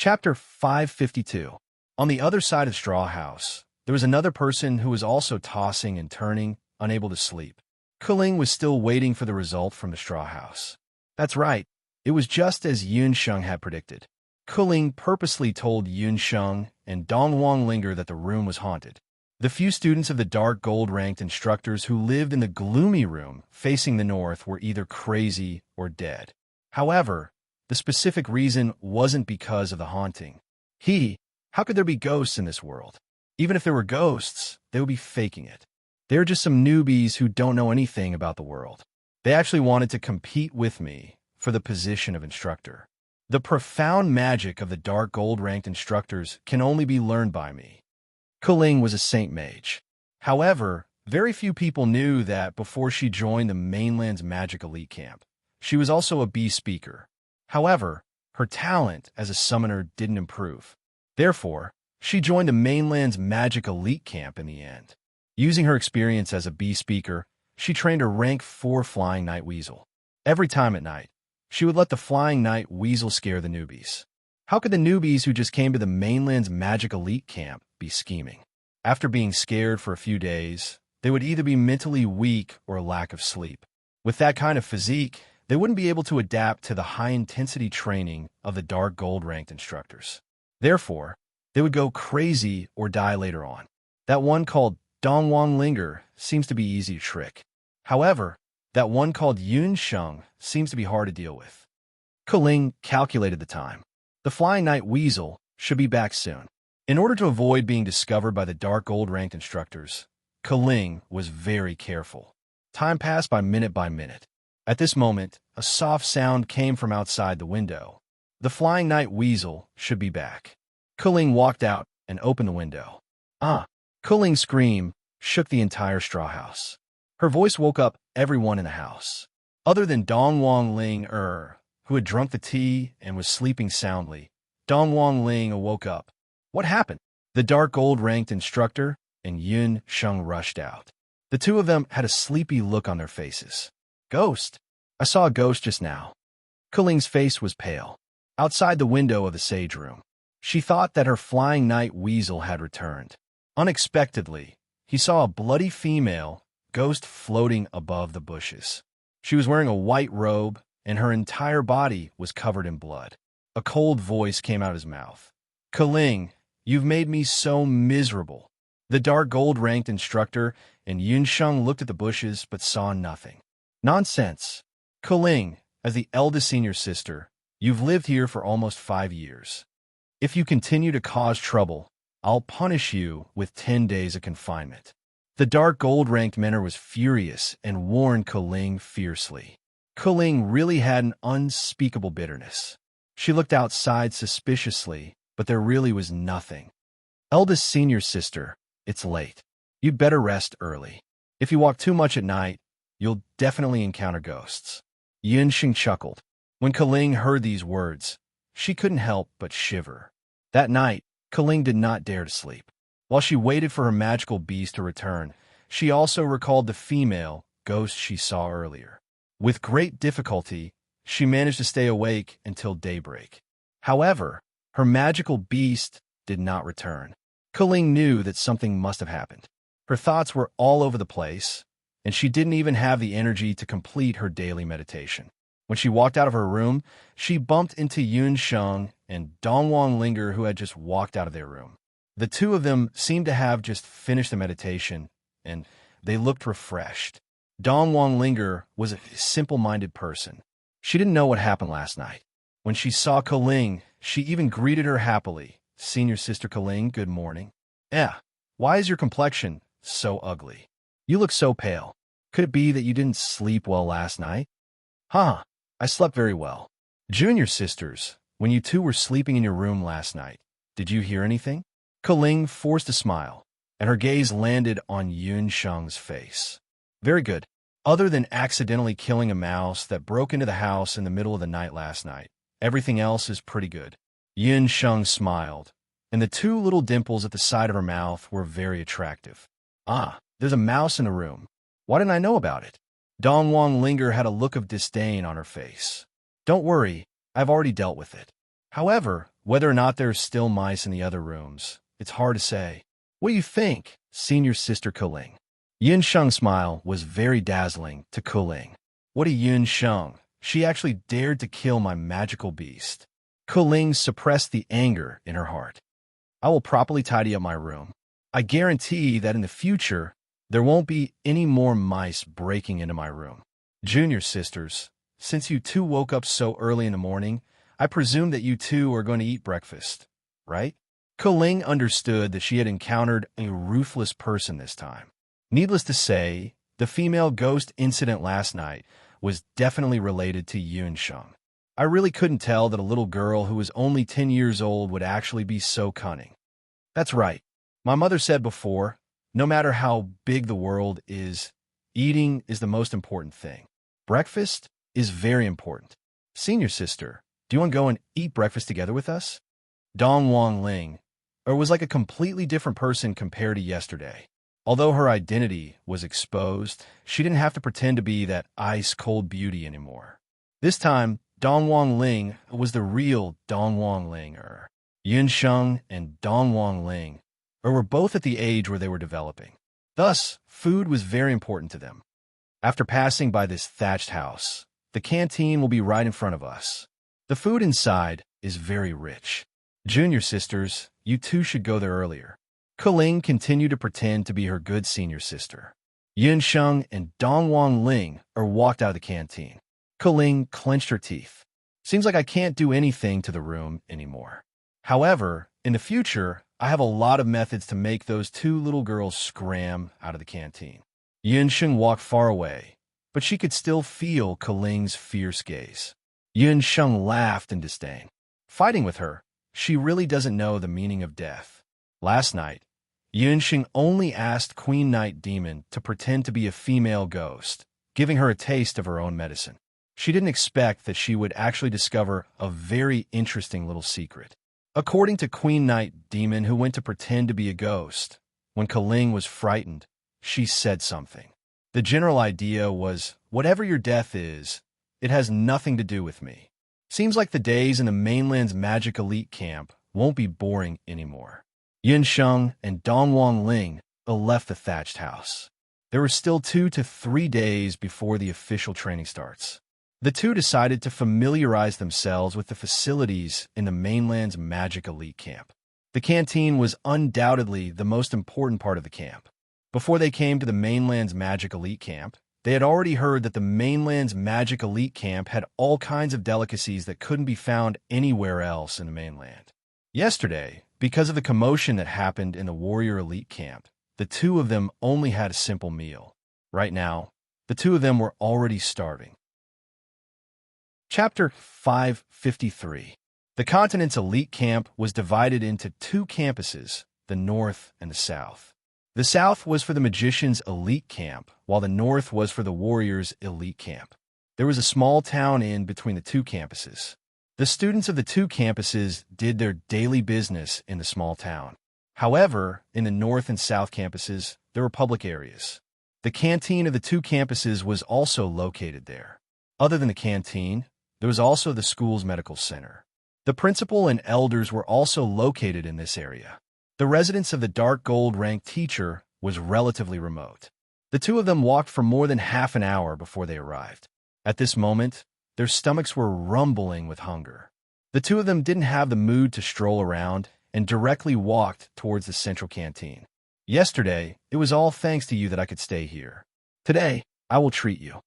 Chapter 552. On the other side of the straw house, there was another person who was also tossing and turning, unable to sleep. Kuling was still waiting for the result from the straw house. That's right, it was just as Yun Sheng had predicted. Kuling purposely told Yun Sheng and Dongwang Linger that the room was haunted. The few students of the dark gold-ranked instructors who lived in the gloomy room facing the north were either crazy or dead. However, the specific reason wasn't because of the haunting. How could there be ghosts in this world? Even if there were ghosts, they would be faking it. They're just some newbies who don't know anything about the world. They actually wanted to compete with me for the position of instructor. The profound magic of the dark gold-ranked instructors can only be learned by me. Kuling was a saint mage. However, very few people knew that before she joined the mainland's magic elite camp. She was also a bee speaker. However, her talent as a summoner didn't improve. Therefore, she joined the mainland's magic elite camp in the end. Using her experience as a bee speaker, she trained a rank 4 flying night weasel. Every time at night, she would let the flying night weasel scare the newbies. How could the newbies who just came to the mainland's magic elite camp be scheming? After being scared for a few days, they would either be mentally weak or lack of sleep. With that kind of physique, they wouldn't be able to adapt to the high-intensity training of the dark gold-ranked instructors. Therefore, they would go crazy or die later on. That one called Dongwang Linger seems to be easy to trick. However, that one called Yun Sheng seems to be hard to deal with. Kuling calculated the time. The flying night weasel should be back soon. In order to avoid being discovered by the dark gold-ranked instructors, Kuling was very careful. Time passed by minute. At this moment, a soft sound came from outside the window. The flying night weasel should be back. Kuling walked out and opened the window. Kuling's scream shook the entire straw house. Her voice woke up everyone in the house. Other than Dongwang Ling who had drunk the tea and was sleeping soundly, Dongwang Ling awoke up. What happened? The dark gold-ranked instructor and Yun Sheng rushed out. The two of them had a sleepy look on their faces. Ghost. I saw a ghost just now. Kuling's face was pale. Outside the window of the sage room, she thought that her flying night weasel had returned. Unexpectedly, he saw a bloody female ghost floating above the bushes. She was wearing a white robe, and her entire body was covered in blood. A cold voice came out of his mouth. Kuling, you've made me so miserable. The dark gold-ranked instructor and Yun Sheng looked at the bushes but saw nothing. Nonsense. Kuling, as the eldest senior sister, you've lived here for almost 5 years. If you continue to cause trouble, I'll punish you with 10 days of confinement. The dark gold-ranked mentor was furious and warned Kuling fiercely. Kuling really had an unspeakable bitterness. She looked outside suspiciously, but there really was nothing. Eldest senior sister, it's late. You'd better rest early. If you walk too much at night, you'll definitely encounter ghosts. Yun Sheng chuckled. When Kuling heard these words, she couldn't help but shiver. That night, Kuling did not dare to sleep. While she waited for her magical beast to return, she also recalled the female ghost she saw earlier. With great difficulty, she managed to stay awake until daybreak. However, her magical beast did not return. Kuling knew that something must have happened. Her thoughts were all over the place, and she didn't even have the energy to complete her daily meditation. When she walked out of her room, she bumped into Yun Sheng and Dongwang Linger, who had just walked out of their room. The two of them seemed to have just finished the meditation, and they looked refreshed. Dongwang Linger was a simple-minded person. She didn't know what happened last night. When she saw Kuling, she even greeted her happily. Senior sister Kuling, good morning. Why is your complexion so ugly? You look so pale. Could it be that you didn't sleep well last night? I slept very well. Junior sisters, when you two were sleeping in your room last night, did you hear anything? Kuling forced a smile, and her gaze landed on Yun Sheng's face. Very good. Other than accidentally killing a mouse that broke into the house in the middle of the night last night, everything else is pretty good. Yun Sheng smiled, and the two little dimples at the side of her mouth were very attractive. There's a mouse in the room. Why didn't I know about it? Dongwang Linger had a look of disdain on her face. Don't worry, I've already dealt with it. However, whether or not there are still mice in the other rooms, it's hard to say. What do you think, senior sister Kuling? Yun Sheng's smile was very dazzling to Kuling. What a Yun Sheng! She actually dared to kill my magical beast. Kuling suppressed the anger in her heart. I will properly tidy up my room. I guarantee that in the future, there won't be any more mice breaking into my room. Junior sisters, since you two woke up so early in the morning, I presume that you two are going to eat breakfast, right? Kuling understood that she had encountered a ruthless person this time. Needless to say, the female ghost incident last night was definitely related to Yun Sheng. I really couldn't tell that a little girl who was only 10 years old would actually be so cunning. That's right. My mother said before, no matter how big the world is, eating is the most important thing. Breakfast is very important. Senior sister, do you want to go and eat breakfast together with us? Dong Wang Ling, was like a completely different person compared to yesterday. Although her identity was exposed, she didn't have to pretend to be that ice-cold beauty anymore. This time, Dong Wang Ling was the real Dong Wang Ling. Yun Sheng and Dong Wang Ling were both at the age where they were developing. Thus, food was very important to them. After passing by this thatched house, the canteen will be right in front of us. The food inside is very rich. Junior sisters, you two should go there earlier. Kuling continued to pretend to be her good senior sister. Yun Sheng and Dong Wang Ling walked out of the canteen. Kuling clenched her teeth. Seems like I can't do anything to the room anymore. However, in the future, I have a lot of methods to make those two little girls scram out of the canteen. Yun Sheng walked far away, but she could still feel Kuling's fierce gaze. Yun Sheng laughed in disdain. Fighting with her, she really doesn't know the meaning of death. Last night, Yun Sheng only asked Queen Night Demon to pretend to be a female ghost, giving her a taste of her own medicine. She didn't expect that she would actually discover a very interesting little secret. According to Queen Night Demon, who went to pretend to be a ghost, when Kuling was frightened, she said something. The general idea was, whatever your death is, it has nothing to do with me. Seems like the days in the mainland's magic elite camp won't be boring anymore. Yun Sheng and Dong Wang Ling left the thatched house. There were still 2 to 3 days before the official training starts. The two decided to familiarize themselves with the facilities in the mainland's magic elite camp. The canteen was undoubtedly the most important part of the camp. Before they came to the mainland's magic elite camp, they had already heard that the mainland's magic elite camp had all kinds of delicacies that couldn't be found anywhere else in the mainland. Yesterday, because of the commotion that happened in the warrior elite camp, the two of them only had a simple meal. Right now, the two of them were already starving. Chapter 553. The continent's elite camp was divided into 2 campuses, the North and the South. The South was for the magician's elite camp, while the North was for the warrior's elite camp. There was a small town in between the 2 campuses. The students of the 2 campuses did their daily business in the small town. However, in the North and South campuses, there were public areas. The canteen of the 2 campuses was also located there. Other than the canteen, there was also the school's medical center. The principal and elders were also located in this area. The residence of the dark gold ranked teacher was relatively remote. The two of them walked for more than half an hour before they arrived. At this moment, their stomachs were rumbling with hunger. The two of them didn't have the mood to stroll around and directly walked towards the central canteen. Yesterday, it was all thanks to you that I could stay here. Today, I will treat you.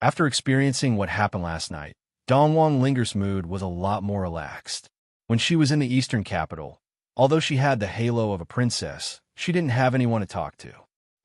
After experiencing what happened last night, Dong Wang Linger's mood was a lot more relaxed. When she was in the eastern capital, although she had the halo of a princess, she didn't have anyone to talk to.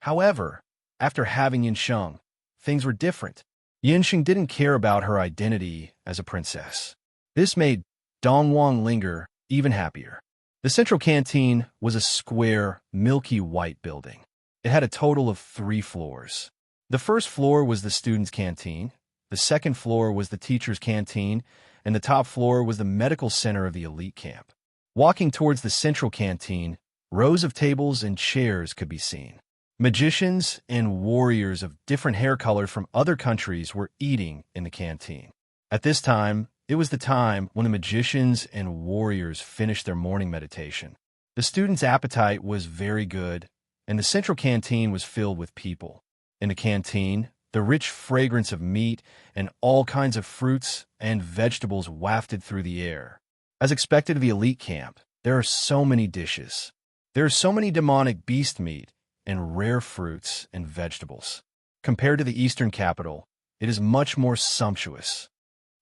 However, after having Yin Sheng, things were different. Yin Sheng didn't care about her identity as a princess. This made Dong Wang Linger even happier. The central canteen was a square, milky white building. It had a total of 3 floors. The first floor was the students' canteen, the second floor was the teacher's canteen, and the top floor was the medical center of the elite camp. Walking towards the central canteen, rows of tables and chairs could be seen. Magicians and warriors of different hair colors from other countries were eating in the canteen. At this time, It was the time when the magicians and warriors finished their morning meditation. The students' appetite was very good, and the central canteen was filled with people. In the canteen, the rich fragrance of meat and all kinds of fruits and vegetables wafted through the air. As expected of the elite camp, there are so many dishes. There are so many demonic beast meat and rare fruits and vegetables. Compared to the Eastern capital, it is much more sumptuous.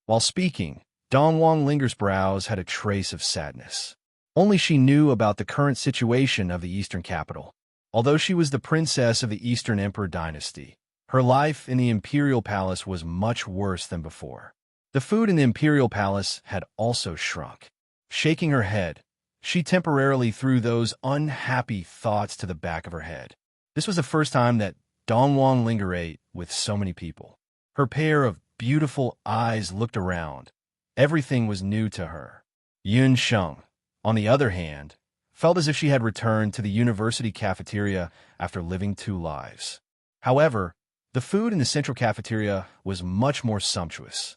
While speaking, Dong Linger's brows had a trace of sadness. Only she knew about the current situation of the Eastern capital. Although she was the princess of the Eastern Emperor dynasty, her life in the imperial palace was much worse than before. The food in the imperial palace had also shrunk. Shaking her head, she temporarily threw those unhappy thoughts to the back of her head. This was the first time that Dong Linger ate with so many people. Her pair of beautiful eyes looked around. Everything was new to her. Yun Sheng, on the other hand, felt as if she had returned to the university cafeteria after living 2 lives. However, the food in the central cafeteria was much more sumptuous.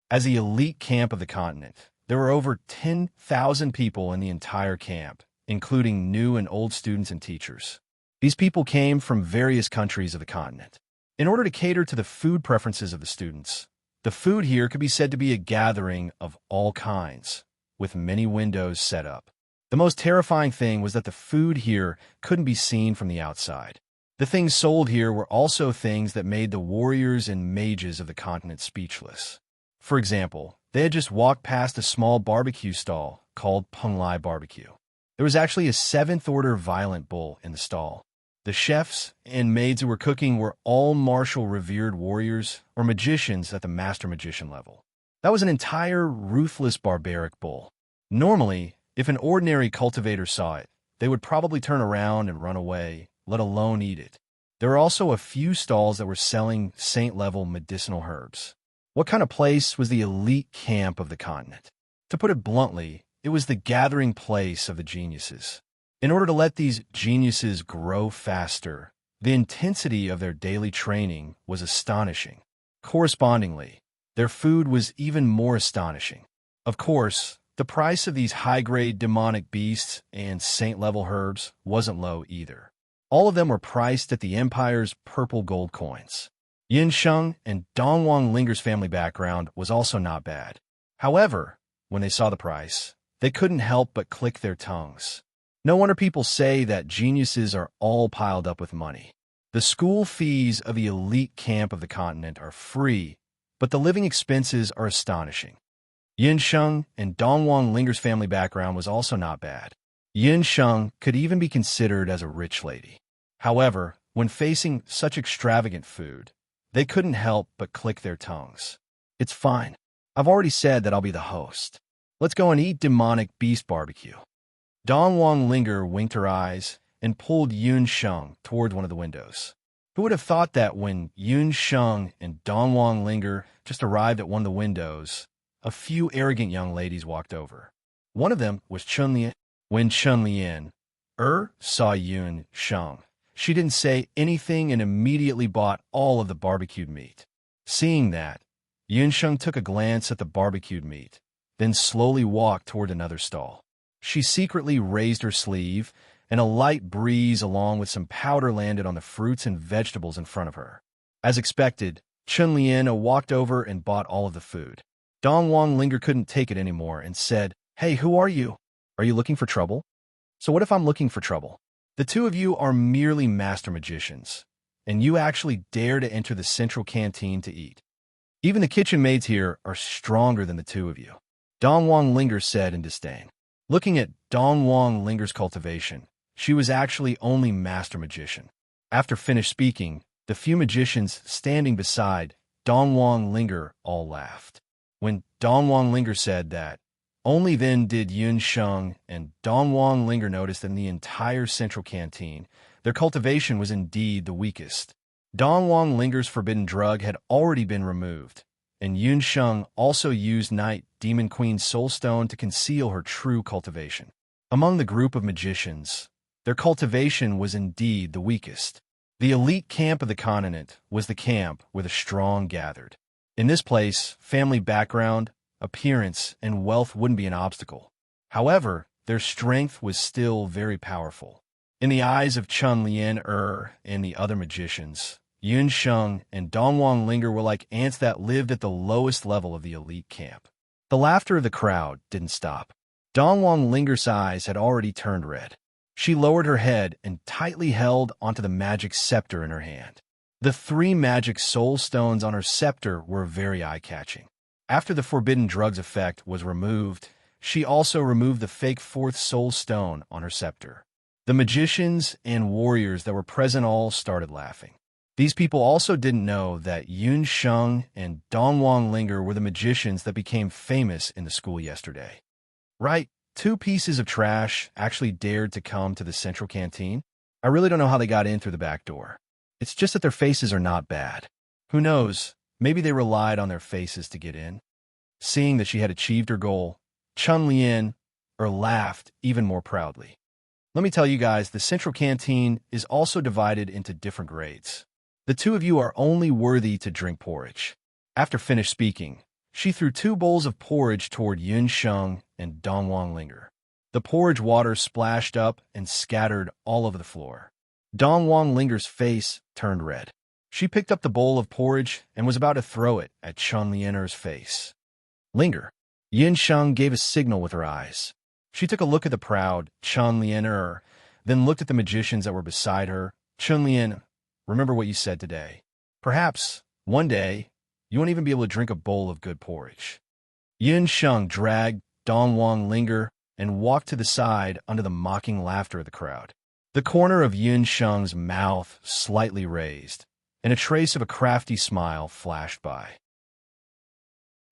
As the elite camp of the continent, there were over 10,000 people in the entire camp, including new and old students and teachers. These people came from various countries of the continent. In order to cater to the food preferences of the students, the food here could be said to be a gathering of all kinds, with many windows set up. The most terrifying thing was that the food here couldn't be seen from the outside. The things sold here were also things that made the warriors and mages of the continent speechless. For example, they had just walked past a small barbecue stall called Peng Lai Barbecue. There was actually a 7th-order violent bull in the stall. The chefs and maids who were cooking were all martial revered warriors or magicians at the master magician level. That was an entire ruthless barbaric bull. Normally, if an ordinary cultivator saw it, they would probably turn around and run away, let alone eat it. There were also a few stalls that were selling saint-level medicinal herbs. What kind of place was the elite camp of the continent? To put it bluntly, it was the gathering place of the geniuses. In order to let these geniuses grow faster, the intensity of their daily training was astonishing. Correspondingly, their food was even more astonishing. Of course, the price of these high-grade demonic beasts and saint-level herbs wasn't low either. All of them were priced at the Empire's purple gold coins. Yin Sheng and Dong Linger's family background was also not bad. However, when they saw the price, they couldn't help but click their tongues. No wonder people say that geniuses are all piled up with money. The school fees of the elite camp of the continent are free, but the living expenses are astonishing. Yin Sheng and Dong Linger's family background was also not bad. Yin Sheng could even be considered as a rich lady. However, when facing such extravagant food, they couldn't help but click their tongues. It's fine. I've already said that I'll be the host. Let's go and eat demonic beast barbecue. Dong Linger winked her eyes and pulled Yun Sheng toward one of the windows. Who would have thought that when Yun Sheng and Dong Linger just arrived at one of the windows, a few arrogant young ladies walked over. One of them was Chun Lian. When Chun Lian saw Yun Sheng, she didn't say anything and immediately bought all of the barbecued meat. Seeing that, Yun Sheng took a glance at the barbecued meat, then slowly walked toward another stall. She secretly raised her sleeve, and a light breeze along with some powder landed on the fruits and vegetables in front of her. As expected, Chun Lian walked over and bought all of the food. Dong Linger couldn't take it anymore and said, "Hey, who are you? Are you looking for trouble?" "So what if I'm looking for trouble? The two of you are merely master magicians, and you actually dare to enter the central canteen to eat. Even the kitchen maids here are stronger than the two of you," Dong Linger said in disdain. Looking at Dong Linger's cultivation, she was actually only master magician. After finished speaking, the few magicians standing beside Dong Linger all laughed. When Dong Linger said that, only then did Yun Sheng and Dong Linger notice that in the entire central canteen, their cultivation was indeed the weakest. Dong Linger's forbidden drug had already been removed, and Yun Sheng also used Night Demon Queen's Soul Stone to conceal her true cultivation. Among the group of magicians, their cultivation was indeed the weakest. The elite camp of the continent was the camp where the strong gathered. In this place, family background, appearance, and wealth wouldn't be an obstacle. However, their strength was still very powerful. In the eyes of Chun Lian and the other magicians, Yun Sheng and Dongwang Linger were like ants that lived at the lowest level of the elite camp. The laughter of the crowd didn't stop. Dongwang Linger's eyes had already turned red. She lowered her head and tightly held onto the magic scepter in her hand. The 3 magic soul stones on her scepter were very eye-catching. After the forbidden drugs effect was removed, she also removed the fake 4th soul stone on her scepter. The magicians and warriors that were present all started laughing. These people also didn't know that Yun Sheng and Dongwang Linger were the magicians that became famous in the school yesterday. Right, 2 pieces of trash actually dared to come to the central canteen. I really don't know how they got in through the back door. It's just that their faces are not bad. Who knows, maybe they relied on their faces to get in. Seeing that she had achieved her goal, Chun Lian laughed even more proudly. Let me tell you guys, the central canteen is also divided into different grades. The 2 of you are only worthy to drink porridge. After finished speaking, she threw 2 bowls of porridge toward Yun Sheng and Dongwang Linger. The porridge water splashed up and scattered all over the floor. Dongwang Linger's face turned red. She picked up the bowl of porridge and was about to throw it at Chun Lian's face. Linger. Yun Sheng gave a signal with her eyes. She took a look at the proud Chun Lian, then looked at the magicians that were beside her. Chun Lian, remember what you said today. Perhaps, one day, you won't even be able to drink a bowl of good porridge. Yun Sheng dragged Dongwang Linger and walked to the side under the mocking laughter of the crowd. The corner of Yun Sheng's mouth slightly raised, and a trace of a crafty smile flashed by.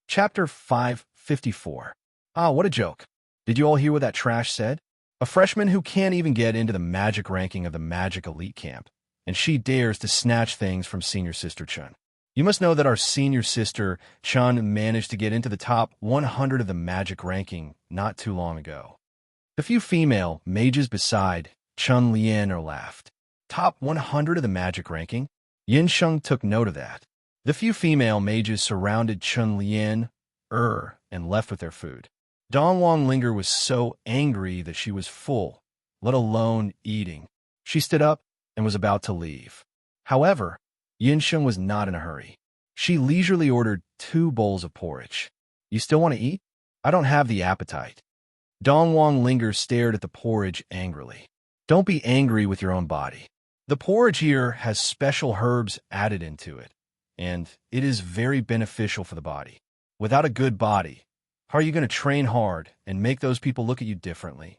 Chapter 554. Ah, what a joke. Did you all hear what that trash said? A freshman who can't even get into the magic ranking of the magic elite camp, and she dares to snatch things from senior sister Chun. You must know that our senior sister Chun managed to get into the top 100 of the magic ranking not too long ago. The few female mages beside Chun Lian laughed. Top 100 of the magic ranking? Yin Sheng took note of that. The few female mages surrounded Chun Lian and left with their food. Dongwang Linger was so angry that she was full, let alone eating. She stood up and was about to leave. However, Yin Sheng was not in a hurry. She leisurely ordered 2 bowls of porridge. You still want to eat? I don't have the appetite. Dongwang Linger stared at the porridge angrily. Don't be angry with your own body. The porridge here has special herbs added into it, and it is very beneficial for the body. Without a good body, how are you going to train hard and make those people look at you differently?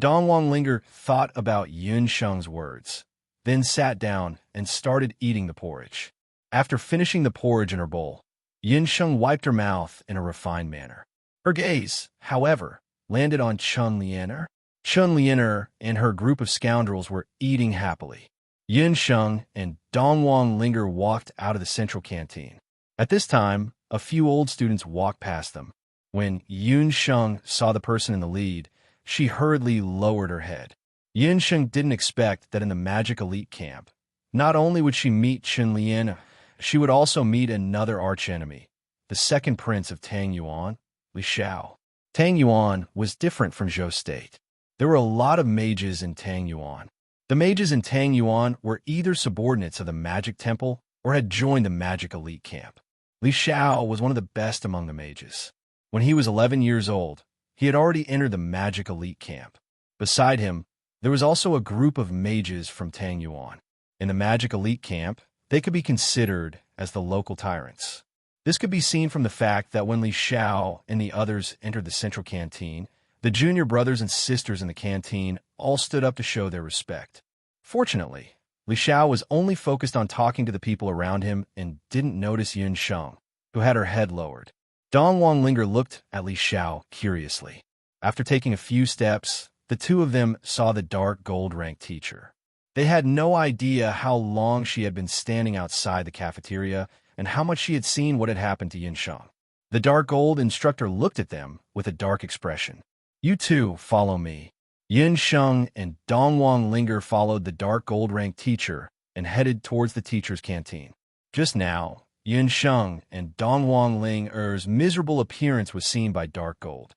Dongwang Linger thought about Yun Sheng's words, then sat down and started eating the porridge. After finishing the porridge in her bowl, Yun Sheng wiped her mouth in a refined manner. Her gaze, however, landed on Chun Lian. Chun Lian and her group of scoundrels were eating happily. Yun Sheng and Dongwang Linger walked out of the central canteen. At this time, a few old students walked past them. When Yun Sheng saw the person in the lead, she hurriedly lowered her head. Yun Sheng didn't expect that in the magic elite camp, not only would she meet Chun Lian, she would also meet another archenemy, the second prince of Tang Yuan, Li Xiao. Tang Yuan was different from Zhou State. There were a lot of mages in Tang Yuan. The mages in Tang Yuan were either subordinates of the magic temple or had joined the magic elite camp. Li Xiao was one of the best among the mages. When he was 11 years old, he had already entered the magic elite camp. Beside him, there was also a group of mages from Tang Yuan. In the magic elite camp, they could be considered as the local tyrants. This could be seen from the fact that when Li Xiao and the others entered the central canteen, the junior brothers and sisters in the canteen all stood up to show their respect. Fortunately, Li Xiao was only focused on talking to the people around him and didn't notice Yun Sheng, who had her head lowered. Dongwang Linger looked at Li Xiao curiously. After taking a few steps, the 2 of them saw the dark gold-ranked teacher. They had no idea how long she had been standing outside the cafeteria and how much she had seen what had happened to Yin Sheng. The dark gold instructor looked at them with a dark expression. You 2 follow me. Yin Sheng and Dongwang Linger followed the dark gold-ranked teacher and headed towards the teacher's canteen. Just now, Yun Sheng and Dongwang Ling Er's miserable appearance was seen by Dark Gold.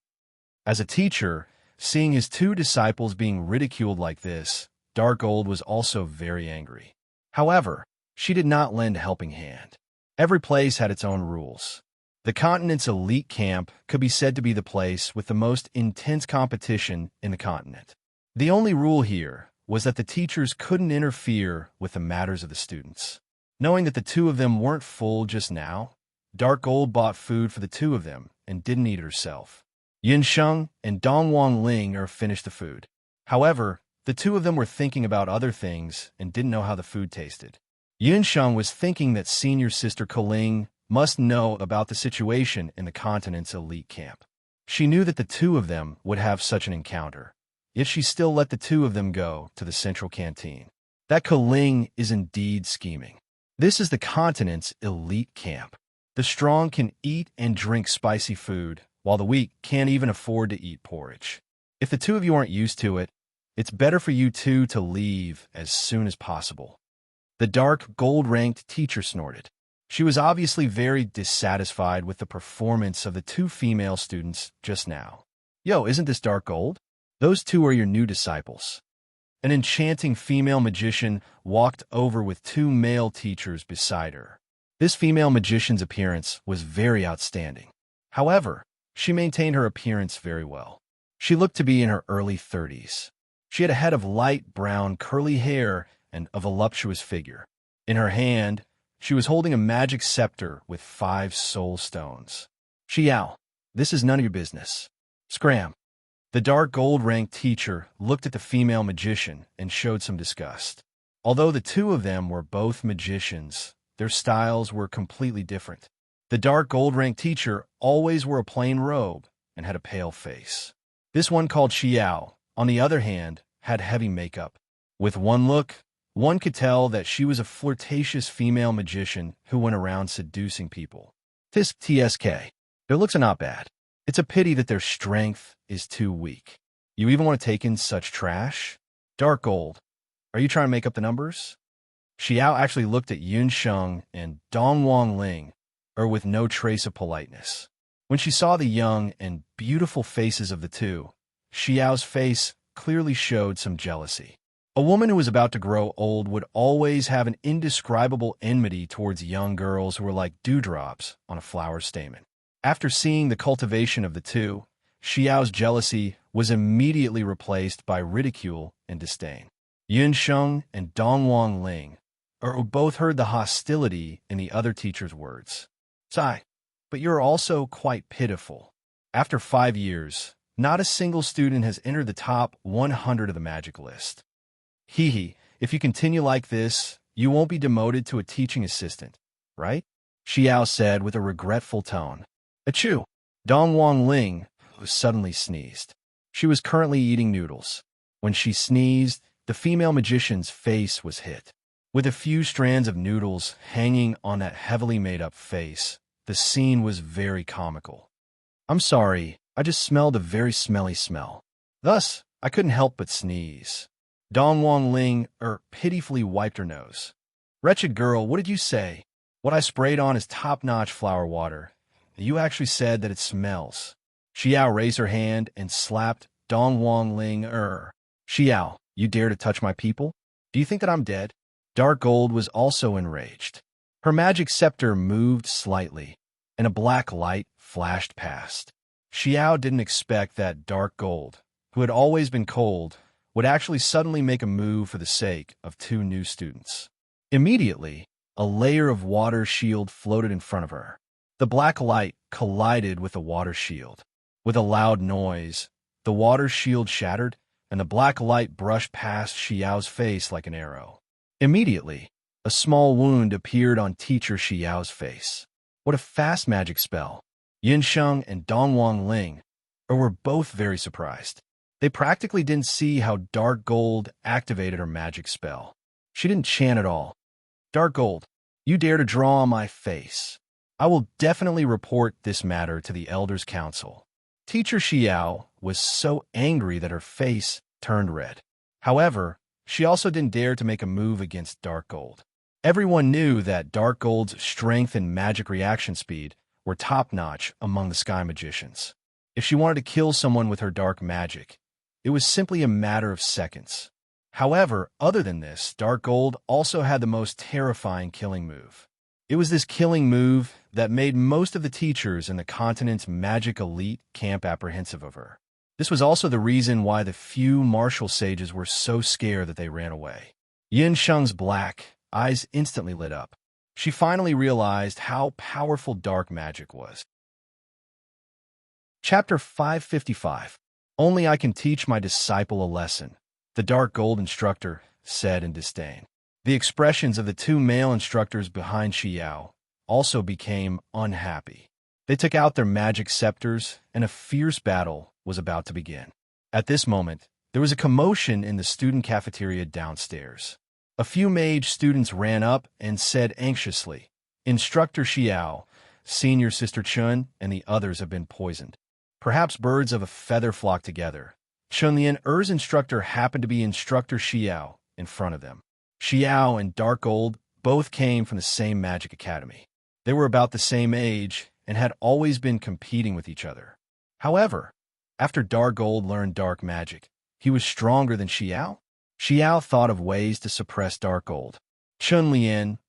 As a teacher, seeing his two disciples being ridiculed like this, Dark Gold was also very angry. However, she did not lend a helping hand. Every place had its own rules. The continent's elite camp could be said to be the place with the most intense competition in the continent. The only rule here was that the teachers couldn't interfere with the matters of the students. Knowing that the two of them weren't full just now, Dark Gold bought food for the two of them and didn't eat it herself. Yin Sheng and Dongwang Ling finished the food. However, the two of them were thinking about other things and didn't know how the food tasted. Yin Sheng was thinking that senior sister Keling must know about the situation in the continent's elite camp. She knew that the two of them would have such an encounter, yet she still let the two of them go to the central canteen. That Keling is indeed scheming. This is the continent's elite camp. The strong can eat and drink spicy food, while the weak can't even afford to eat porridge. If the two of you aren't used to it, it's better for you two to leave as soon as possible. The Dark Gold-ranked teacher snorted. She was obviously very dissatisfied with the performance of the two female students just now. Yo, isn't this Dark Gold? Those two are your new disciples. An enchanting female magician walked over with two male teachers beside her. This female magician's appearance was very outstanding. However, she maintained her appearance very well. She looked to be in her early 30s. She had a head of light brown curly hair and a voluptuous figure. In her hand, she was holding a magic scepter with 5 soul stones. Xiao, this is none of your business. Scram. The Dark Gold-ranked teacher looked at the female magician and showed some disgust. Although the two of them were both magicians, their styles were completely different. The Dark Gold-ranked teacher always wore a plain robe and had a pale face. This one called Xiao, on the other hand, had heavy makeup. With one look, one could tell that she was a flirtatious female magician who went around seducing people. TSK. Their looks are not bad. It's a pity that their strength is too weak. You even want to take in such trash? Dark Gold, are you trying to make up the numbers? Xiao actually looked at Yun Sheng and Dongwang Ling, with no trace of politeness. When she saw the young and beautiful faces of the two, Xiao's face clearly showed some jealousy. A woman who was about to grow old would always have an indescribable enmity towards young girls who were like dewdrops on a flower stamen. After seeing the cultivation of the two, Xiao's jealousy was immediately replaced by ridicule and disdain. Yun Sheng and Dongwang Ling both heard the hostility in the other teacher's words. Sigh, but you're also quite pitiful. After 5 years, not a single student has entered the top 100 of the magic list. Hee, if you continue like this, you won't be demoted to a teaching assistant, right? Xiao said with a regretful tone. Achoo! Dongwang Ling suddenly sneezed. She was currently eating noodles. When she sneezed, the female magician's face was hit. With a few strands of noodles hanging on that heavily made-up face, the scene was very comical. I'm sorry, I just smelled a very smelly smell. Thus, I couldn't help but sneeze. Dongwang Ling pitifully wiped her nose. Wretched girl, what did you say? What I sprayed on is top-notch flower water. You actually said that it smells. Xiao raised her hand and slapped Dongwang Ling. Xiao, you dare to touch my people? Do you think that I'm dead? Dark Gold was also enraged. Her magic scepter moved slightly, and a black light flashed past. Xiao didn't expect that Dark Gold, who had always been cold, would actually suddenly make a move for the sake of 2 new students. Immediately, a layer of water shield floated in front of her. The black light collided with the water shield. With a loud noise, the water shield shattered, and the black light brushed past Xiao's face like an arrow. Immediately, a small wound appeared on teacher Xiao's face. What a fast magic spell! Yin Sheng and Dongwang Ling were both very surprised. They practically didn't see how Dark Gold activated her magic spell. She didn't chant at all. Dark Gold, you dare to draw on my face. I will definitely report this matter to the Elders' Council. Teacher Xiao was so angry that her face turned red. However, she also didn't dare to make a move against Dark Gold. Everyone knew that Dark Gold's strength and magic reaction speed were top-notch among the Sky Magicians. If she wanted to kill someone with her dark magic, it was simply a matter of seconds. However, other than this, Dark Gold also had the most terrifying killing move. It was this killing move that made most of the teachers in the continent's magic elite camp apprehensive of her. This was also the reason why the few martial sages were so scared that they ran away. Yin Sheng's black eyes instantly lit up. She finally realized how powerful dark magic was. Chapter 555. Only I can teach my disciple a lesson, the Dark Gold instructor said in disdain. The expressions of the two male instructors behind Xiao also became unhappy. They took out their magic scepters, and a fierce battle was about to begin. At this moment, there was a commotion in the student cafeteria downstairs. A few mage students ran up and said anxiously, "Instructor Xiao, Senior Sister Chun, and the others have been poisoned." Perhaps birds of a feather flocked together. Chunlian Er's instructor happened to be Instructor Xiao in front of them. Xiao and Dark Gold both came from the same magic academy. They were about the same age and had always been competing with each other. However, after Dark Gold learned dark magic, he was stronger than Xiao. Xiao thought of ways to suppress Dark Gold. Chunlian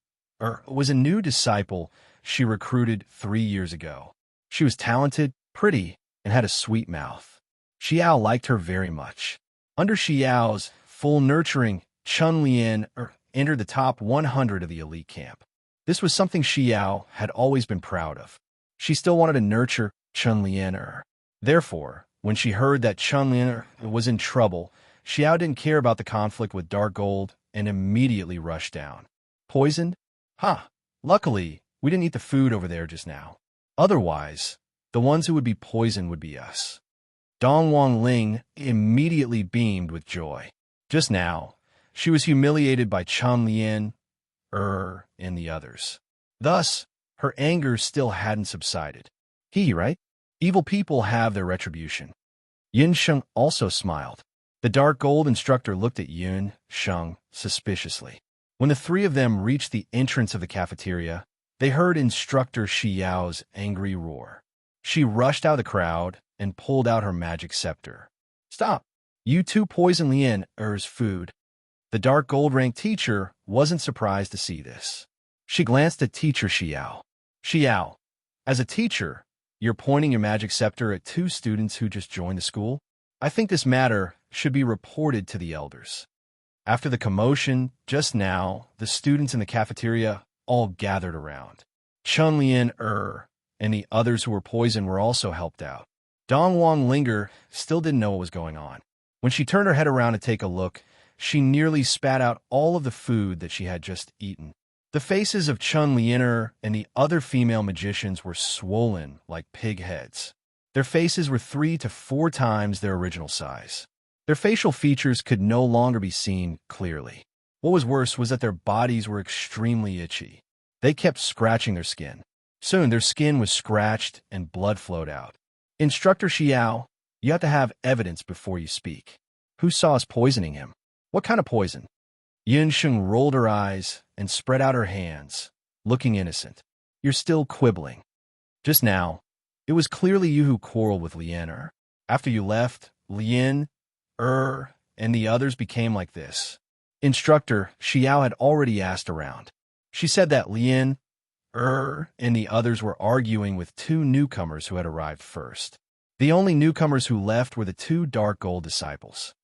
was a new disciple she recruited 3 years ago. She was talented, pretty, and had a sweet mouth. Xiao liked her very much. Under Xiao's full nurturing, Chunlian entered the top 100 of the elite camp. This was something Xiao had always been proud of. She still wanted to nurture Chunlian. Therefore, when she heard that Chunlian was in trouble, Xiao didn't care about the conflict with Dark Gold and immediately rushed down. Poisoned? Luckily, we didn't eat the food over there just now. Otherwise, the ones who would be poisoned would be us. Dong Ling immediately beamed with joy. Just now, she was humiliated by Chunlian, and the others. Thus, her anger still hadn't subsided. Right? Evil people have their retribution. Yin Sheng also smiled. The Dark Gold instructor looked at Yin Sheng suspiciously. When the three of them reached the entrance of the cafeteria, they heard Instructor Xiao's angry roar. She rushed out of the crowd and pulled out her magic scepter. "Stop! You two poison Lian Er's food." The Dark Gold rank teacher wasn't surprised to see this. She glanced at Teacher Xiao. "Xiao, as a teacher, you're pointing your magic scepter at 2 students who just joined the school? I think this matter should be reported to the elders." After the commotion just now, the students in the cafeteria all gathered around. Chunlian and the others who were poisoned were also helped out. Dong Linger still didn't know what was going on. When she turned her head around to take a look, she nearly spat out all of the food that she had just eaten. The faces of Chunlian and the other female magicians were swollen like pig heads. Their faces were 3 to 4 times their original size. Their facial features could no longer be seen clearly. What was worse was that their bodies were extremely itchy. They kept scratching their skin. Soon their skin was scratched and blood flowed out. "Instructor Xiao, you have to have evidence before you speak. Who saw us poisoning him? What kind of poison?" Yin Sheng rolled her eyes and spread out her hands, looking innocent. "You're still quibbling. Just now, it was clearly you who quarreled with Lian. After you left, Lian, and the others became like this." Instructor Xiao had already asked around. She said that Lian, and the others were arguing with 2 newcomers who had arrived first. The only newcomers who left were the 2 Dark Gold disciples.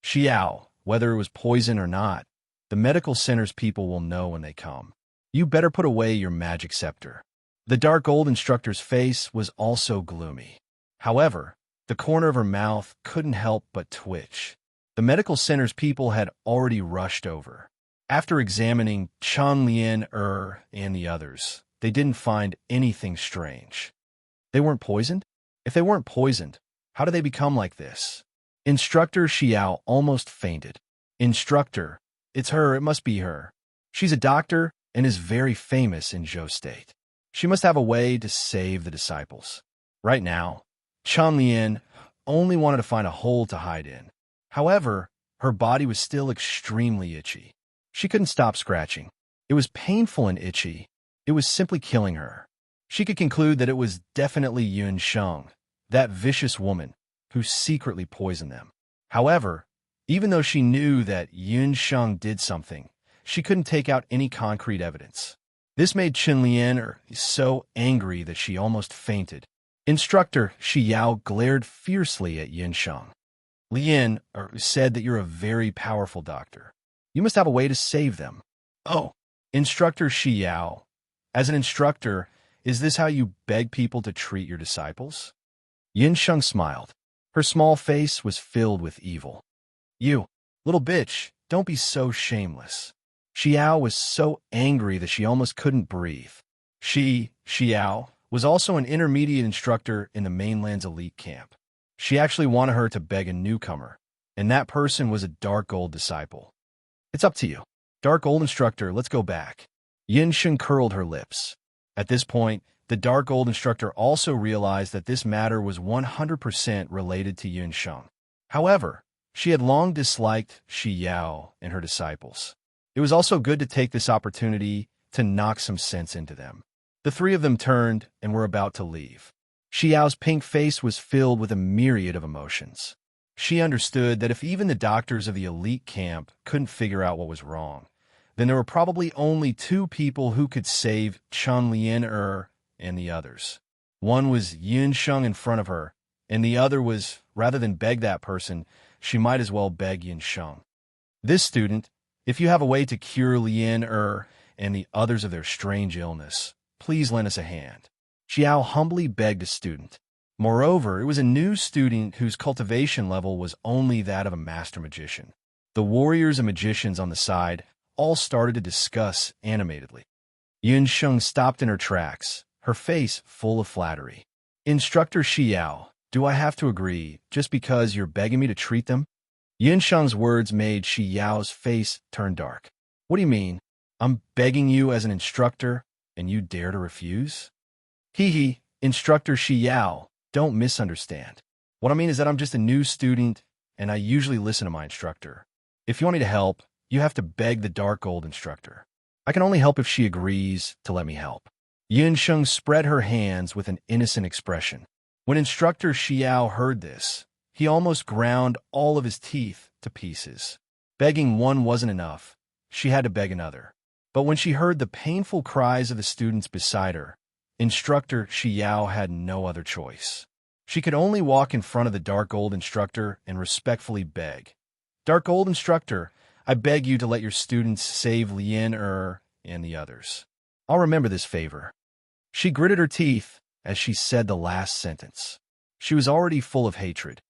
"Xiao, whether it was poison or not, the medical center's people will know when they come. You better put away your magic scepter." The Dark Gold instructor's face was also gloomy. However, the corner of her mouth couldn't help but twitch. The medical center's people had already rushed over. After examining Chunlian and the others, they didn't find anything strange. They weren't poisoned? If they weren't poisoned, how did they become like this? Instructor Xiao almost fainted. "Instructor, it's her, it must be her. She's a doctor and is very famous in Zhou State. She must have a way to save the disciples." Right now, Chunlian only wanted to find a hole to hide in. However, her body was still extremely itchy. She couldn't stop scratching. It was painful and itchy. It was simply killing her. She could conclude that it was definitely Yun Sheng, that vicious woman who secretly poisoned them. However, even though she knew that Yun Sheng did something, she couldn't take out any concrete evidence. This made Chen Lian so angry that she almost fainted. Instructor Shi Yao glared fiercely at Yun Sheng. Lian said that you're a very powerful doctor. You must have a way to save them. Oh, Instructor Shi Yao, as an instructor, is this how you beg people to treat your disciples? Yun Sheng smiled. Her small face was filled with evil. You, little bitch, don't be so shameless. Xiao was so angry that she almost couldn't breathe. Xiao, was also an intermediate instructor in the mainland's elite camp. She actually wanted her to beg a newcomer, and that person was a Dark Gold disciple. It's up to you. Dark Gold instructor, let's go back. Yin Sheng curled her lips. At this point, the Dark Gold instructor also realized that this matter was 100% related to Yun Sheng. However, she had long disliked Shi Yao and her disciples. It was also good to take this opportunity to knock some sense into them. The three of them turned and were about to leave. Shi Yao's pink face was filled with a myriad of emotions. She understood that if even the doctors of the elite camp couldn't figure out what was wrong, then there were probably only two people who could save Chen Lian and the others. One was Yun Sheng in front of her, and the other was, rather than beg that person, she might as well beg Yun Sheng. This student, if you have a way to cure Lian and the others of their strange illness, please lend us a hand. Xiao humbly begged a student. Moreover, it was a new student whose cultivation level was only that of a master magician. The warriors and magicians on the side all started to discuss animatedly. Yun Sheng stopped in her tracks, her face full of flattery. Instructor Xiao, do I have to agree just because you're begging me to treat them? Yun Sheng's words made Xiao's face turn dark. What do you mean? I'm begging you as an instructor, and you dare to refuse? Hee, Instructor Xiao, don't misunderstand. What I mean is that I'm just a new student, and I usually listen to my instructor. If you want me to help, you have to beg the Dark Gold instructor. I can only help if she agrees to let me help. Yun Sheng spread her hands with an innocent expression. When Instructor Xiao heard this, he almost ground all of his teeth to pieces. Begging one wasn't enough. She had to beg another. But when she heard the painful cries of the students beside her, Instructor Xiao had no other choice. She could only walk in front of the Dark Gold instructor and respectfully beg. Dark Gold instructor, I beg you to let your students save Lian and the others. I'll remember this favor. She gritted her teeth as she said the last sentence. She was already full of hatred.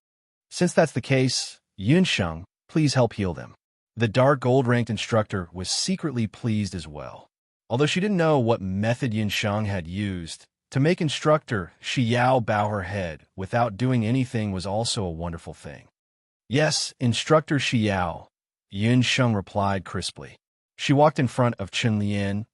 Since that's the case, Yun Sheng, please help heal them. The Dark Gold-ranked instructor was secretly pleased as well. Although she didn't know what method Yun Sheng had used, to make Instructor Xiao bow her head without doing anything was also a wonderful thing. Yes, Instructor Xiao, Yun Sheng replied crisply. She walked in front of Chen Lian,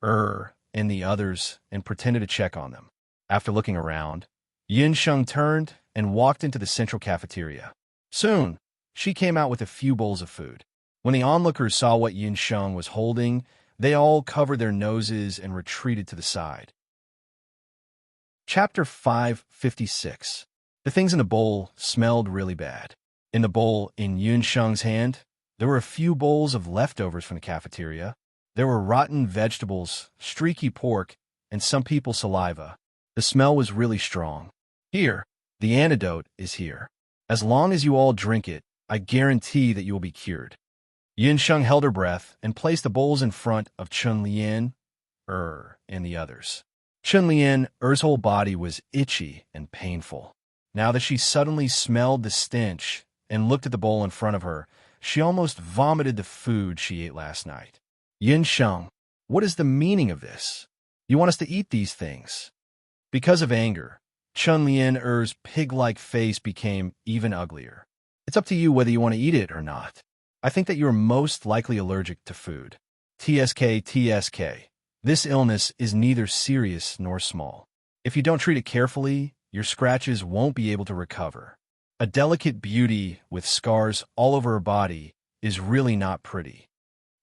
and the others and pretended to check on them. After looking around, Yun Sheng turned and walked into the central cafeteria. Soon, she came out with a few bowls of food. When the onlookers saw what Yun Sheng was holding, they all covered their noses and retreated to the side. Chapter 556. The things in the bowl smelled really bad. In the bowl in Yun Sheng's hand, there were a few bowls of leftovers from the cafeteria. There were rotten vegetables, streaky pork, and some people's saliva. The smell was really strong. Here, the antidote is here. As long as you all drink it, I guarantee that you will be cured. Yun Sheng held her breath and placed the bowls in front of Chen Lian, and the others. Chen Lian's whole body was itchy and painful. Now that she suddenly smelled the stench and looked at the bowl in front of her, she almost vomited the food she ate last night. Yun Sheng, what is the meaning of this? You want us to eat these things? Because of anger, Chen Lian's pig-like face became even uglier. It's up to you whether you want to eat it or not. I think that you are most likely allergic to food. TSK. This illness is neither serious nor small. If you don't treat it carefully, your scratches won't be able to recover. A delicate beauty with scars all over her body is really not pretty.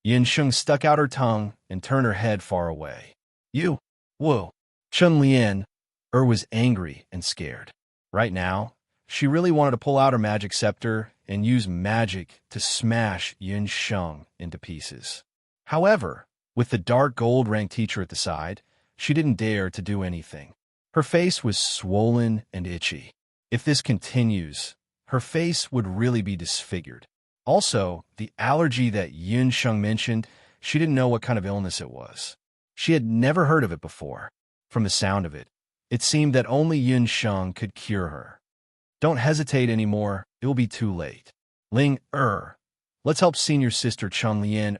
Yin Sheng stuck out her tongue and turned her head far away. You? Whoa. Chun Lian was angry and scared. Right now, she really wanted to pull out her magic scepter and use magic to smash Yin Sheng into pieces. However, with the dark gold rank teacher at the side, she didn't dare to do anything. Her face was swollen and itchy. If this continues, her face would really be disfigured. Also, the allergy that Yin Sheng mentioned, she didn't know what kind of illness it was. She had never heard of it before. From the sound of it, it seemed that only Yin Sheng could cure her. Don't hesitate anymore, it will be too late. Ling, let's help senior sister Chun Lian,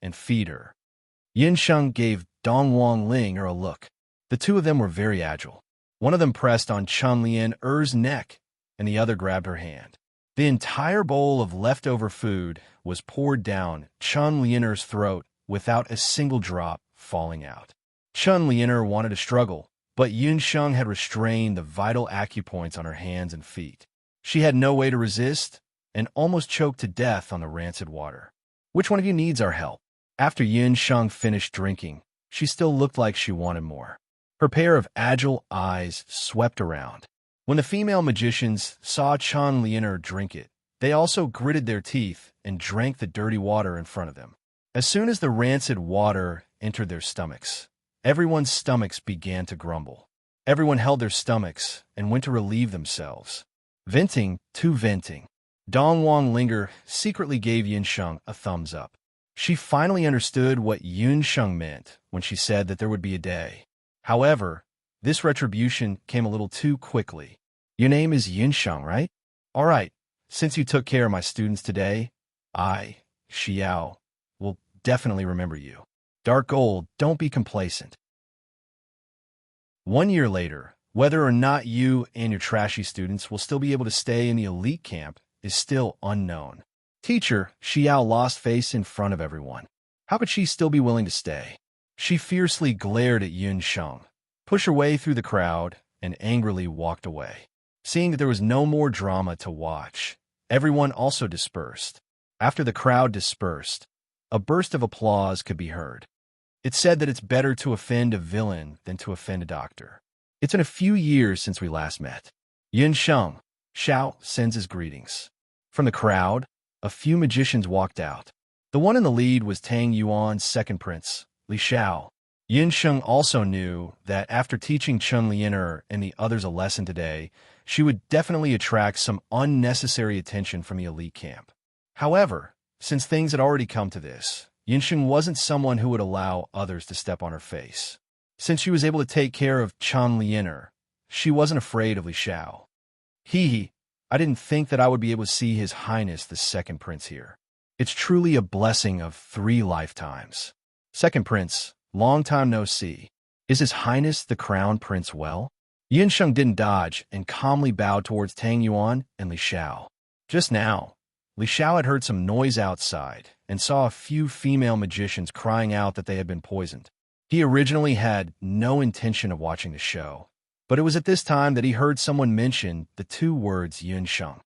and feed her. Yin Sheng gave Dong Wang Ling a look. The two of them were very agile. One of them pressed on Chun Lian's neck, and the other grabbed her hand. The entire bowl of leftover food was poured down Chun Lian's throat without a single drop falling out. Chun Lian wanted to struggle, but Yin Sheng had restrained the vital acupoints on her hands and feet. She had no way to resist and almost choked to death on the rancid water. Which one of you needs our help? After Yin Sheng finished drinking, she still looked like she wanted more. Her pair of agile eyes swept around. When the female magicians saw Chun Lian drink it, they also gritted their teeth and drank the dirty water in front of them. As soon as the rancid water entered their stomachs, everyone's stomachs began to grumble. Everyone held their stomachs and went to relieve themselves. Venting to venting. Dong Wang Linger secretly gave Yin Sheng a thumbs up. She finally understood what Yin Sheng meant when she said that there would be a day. However, this retribution came a little too quickly. Your name is Yin Sheng, right? All right, since you took care of my students today, I, Xiao, will definitely remember you. Dark Gold, don't be complacent. 1 year later, whether or not you and your trashy students will still be able to stay in the elite camp is still unknown. Teacher Xiao lost face in front of everyone. How could she still be willing to stay? She fiercely glared at Yin Sheng, pushed her way through the crowd, and angrily walked away. Seeing that there was no more drama to watch, everyone also dispersed. After the crowd dispersed, a burst of applause could be heard. It said that it's better to offend a villain than to offend a doctor. It's been a few years since we last met. Yin Sheng, Xiao sends his greetings. From the crowd, a few magicians walked out. The one in the lead was Tang Yuan's second prince, Li Xiao. Yin Sheng also knew that after teaching Chun Lian and the others a lesson today, she would definitely attract some unnecessary attention from the elite camp. However, since things had already come to this, Yin Sheng wasn't someone who would allow others to step on her face. Since she was able to take care of Chun Lian, she wasn't afraid of Li Xiao. I didn't think that I would be able to see His Highness the Second Prince here. It's truly a blessing of 3 lifetimes. Second Prince, long time no see. Is His Highness the Crown Prince well? Yin Sheng didn't dodge and calmly bowed towards Tang Yuan and Li Xiao. Just now, Li Xiao had heard some noise outside and saw a few female magicians crying out that they had been poisoned. He originally had no intention of watching the show, but it was at this time that he heard someone mention the 2 words Yin Sheng.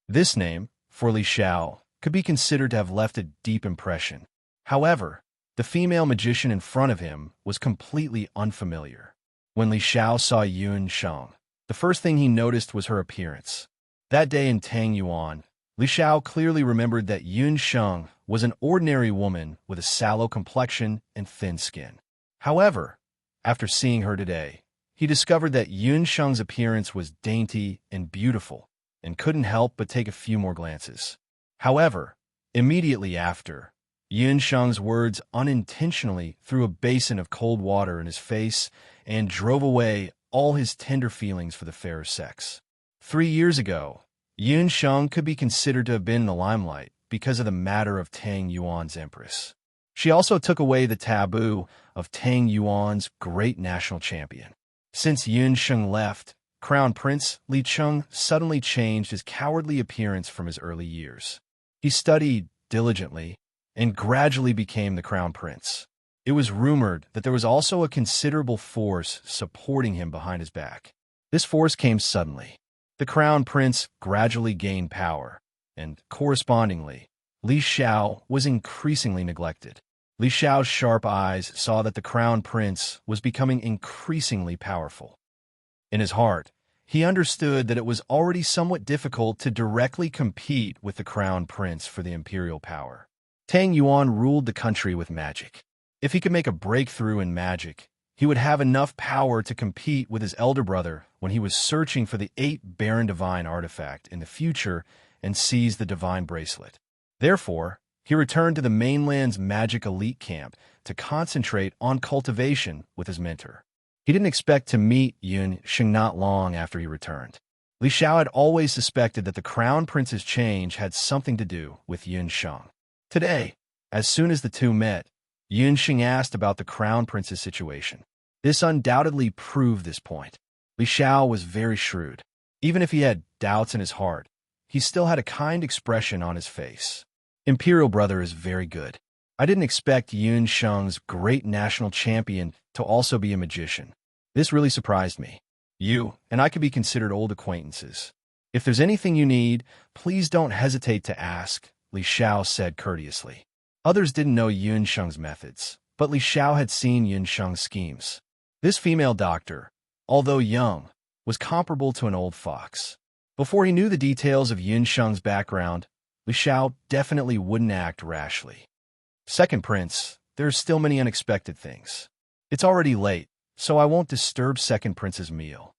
This name, for Li Xiao, could be considered to have left a deep impression. However, the female magician in front of him was completely unfamiliar. When Li Xiao saw Yin Sheng, the first thing he noticed was her appearance. That day in Tang Yuan, Li Xiao clearly remembered that Yin Sheng was an ordinary woman with a sallow complexion and thin skin. However, after seeing her today, he discovered that Yin Sheng's appearance was dainty and beautiful, and couldn't help but take a few more glances. However, immediately after, Yin Sheng's words unintentionally threw a basin of cold water in his face and drove away all his tender feelings for the fairer sex. 3 years ago, Yin Sheng could be considered to have been in the limelight because of the matter of Tang Yuan's Empress. She also took away the taboo of Tang Yuan's great national champion. Since Yin Sheng left, Crown Prince Li Cheng suddenly changed his cowardly appearance from his early years. He studied diligently and gradually became the Crown Prince. It was rumored that there was also a considerable force supporting him behind his back. This force came suddenly. The Crown Prince gradually gained power, and correspondingly, Li Xiao was increasingly neglected. Li Xiao's sharp eyes saw that the crown prince was becoming increasingly powerful. In his heart, he understood that it was already somewhat difficult to directly compete with the crown prince for the imperial power. Tang Yuan ruled the country with magic. If he could make a breakthrough in magic, he would have enough power to compete with his elder brother when he was searching for the 8 Baron Divine artifact in the future and seize the Divine Bracelet. Therefore, he returned to the mainland's magic elite camp to concentrate on cultivation with his mentor. He didn't expect to meet Yun Sheng not long after he returned. Li Xiao had always suspected that the crown prince's change had something to do with Yun Sheng. Today, as soon as the two met, Yun Sheng asked about the crown prince's situation. This undoubtedly proved this point. Li Xiao was very shrewd. Even if he had doubts in his heart, he still had a kind expression on his face. Imperial brother is very good. I didn't expect Yun Sheng's great national champion to also be a magician. This really surprised me. You and I could be considered old acquaintances. If there's anything you need, please don't hesitate to ask, Li Xiao said courteously. Others didn't know Yun Sheng's methods, but Li Xiao had seen Yun Sheng's schemes. This female doctor, although young, was comparable to an old fox. Before he knew the details of Yun Sheng's background, Li Xiao definitely wouldn't act rashly. Second Prince, there's still many unexpected things. It's already late, so I won't disturb Second Prince's meal.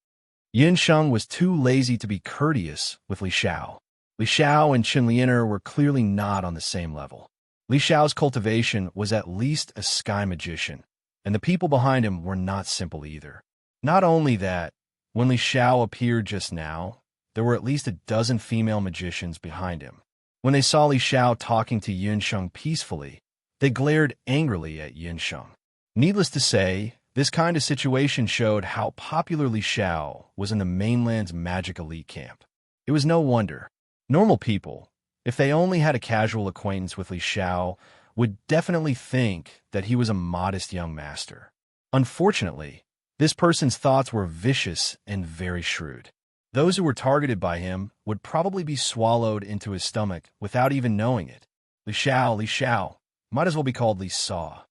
Yun Sheng was too lazy to be courteous with Li Xiao. Li Xiao and Qin Lianer were clearly not on the same level. Li Xiao's cultivation was at least a sky magician, and the people behind him were not simple either. Not only that, when Li Xiao appeared just now, there were at least a dozen female magicians behind him. When they saw Li Xiao talking to Yun Sheng peacefully, they glared angrily at Yun Sheng. Needless to say, this kind of situation showed how popular Li Xiao was in the mainland's magic elite camp. It was no wonder. Normal people, if they only had a casual acquaintance with Li Xiao, would definitely think that he was a modest young master. Unfortunately, this person's thoughts were vicious and very shrewd. Those who were targeted by him would probably be swallowed into his stomach without even knowing it. Li Xiao, might as well be called Li Saw.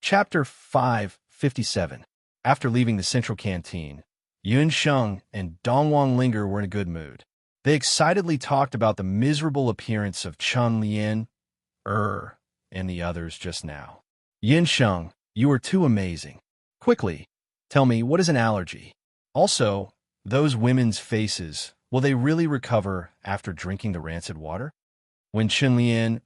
Chapter 557. After leaving the central canteen, Yun Sheng and Dongwang Linger were in a good mood. They excitedly talked about the miserable appearance of Chun Lian, and the others just now. Yun Sheng, you are too amazing. Quickly, tell me, what is an allergy? Also, those women's faces, will they really recover after drinking the rancid water? When Qin Lian,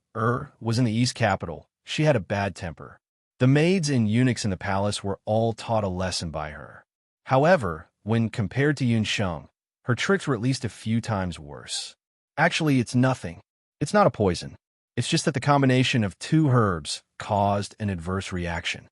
was in the East capital, she had a bad temper. The maids and eunuchs in the palace were all taught a lesson by her. However, when compared to Yun Sheng, her tricks were at least a few times worse. Actually, it's nothing. It's not a poison. It's just that the combination of 2 herbs caused an adverse reaction.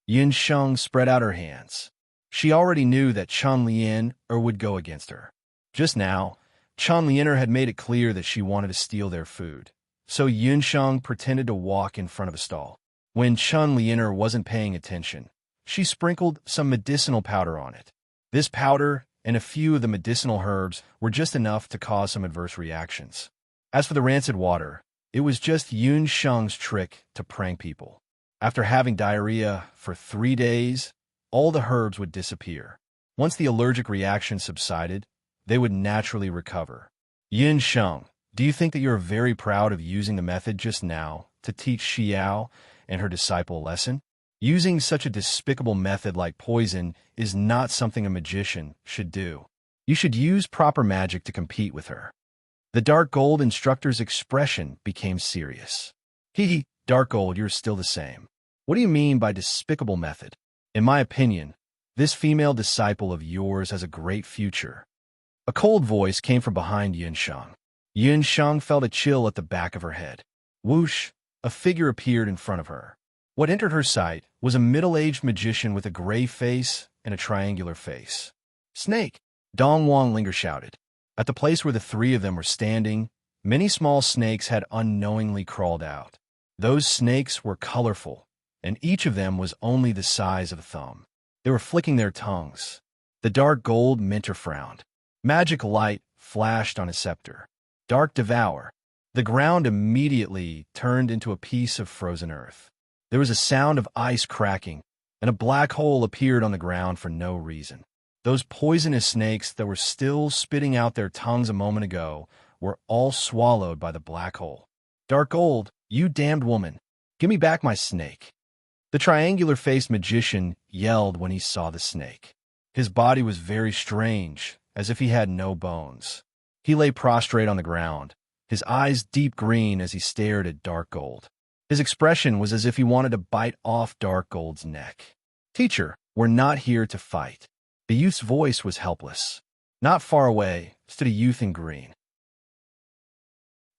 Yun Sheng spread out her hands. She already knew that Chun Lian would go against her. Just now, Chun Lianer had made it clear that she wanted to steal their food, so Yun Sheng pretended to walk in front of a stall. When Chun Lianer wasn't paying attention, she sprinkled some medicinal powder on it. This powder and a few of the medicinal herbs were just enough to cause some adverse reactions. As for the rancid water, it was just Yun Sheng's trick to prank people. After having diarrhea for 3 days, all the herbs would disappear. Once the allergic reaction subsided, they would naturally recover. Yun Sheng, do you think that you're very proud of using the method just now to teach Xiao and her disciple a lesson? Using such a despicable method like poison is not something a magician should do. You should use proper magic to compete with her. The Dark Gold instructor's expression became serious. Dark Gold, you're still the same. What do you mean by despicable method? In my opinion, this female disciple of yours has a great future. A cold voice came from behind Yun Sheng. Yun Sheng felt a chill at the back of her head. Whoosh! A figure appeared in front of her. What entered her sight was a middle-aged magician with a gray face and a triangular face. Snake! Dongwang Linger shouted. At the place where the 3 of them were standing, many small snakes had unknowingly crawled out. Those snakes were colorful, and each of them was only the size of a thumb. They were flicking their tongues. The Dark Gold Mentor frowned. Magic light flashed on his scepter. Dark devour. The ground immediately turned into a piece of frozen earth. There was a sound of ice cracking, and a black hole appeared on the ground for no reason. Those poisonous snakes that were still spitting out their tongues a moment ago were all swallowed by the black hole. Dark Gold, you damned woman, give me back my snake. The triangular-faced magician yelled when he saw the snake. His body was very strange, as if he had no bones. He lay prostrate on the ground, his eyes deep green as he stared at Dark Gold. His expression was as if he wanted to bite off Dark Gold's neck. Teacher, we're not here to fight. The youth's voice was helpless. Not far away stood a youth in green.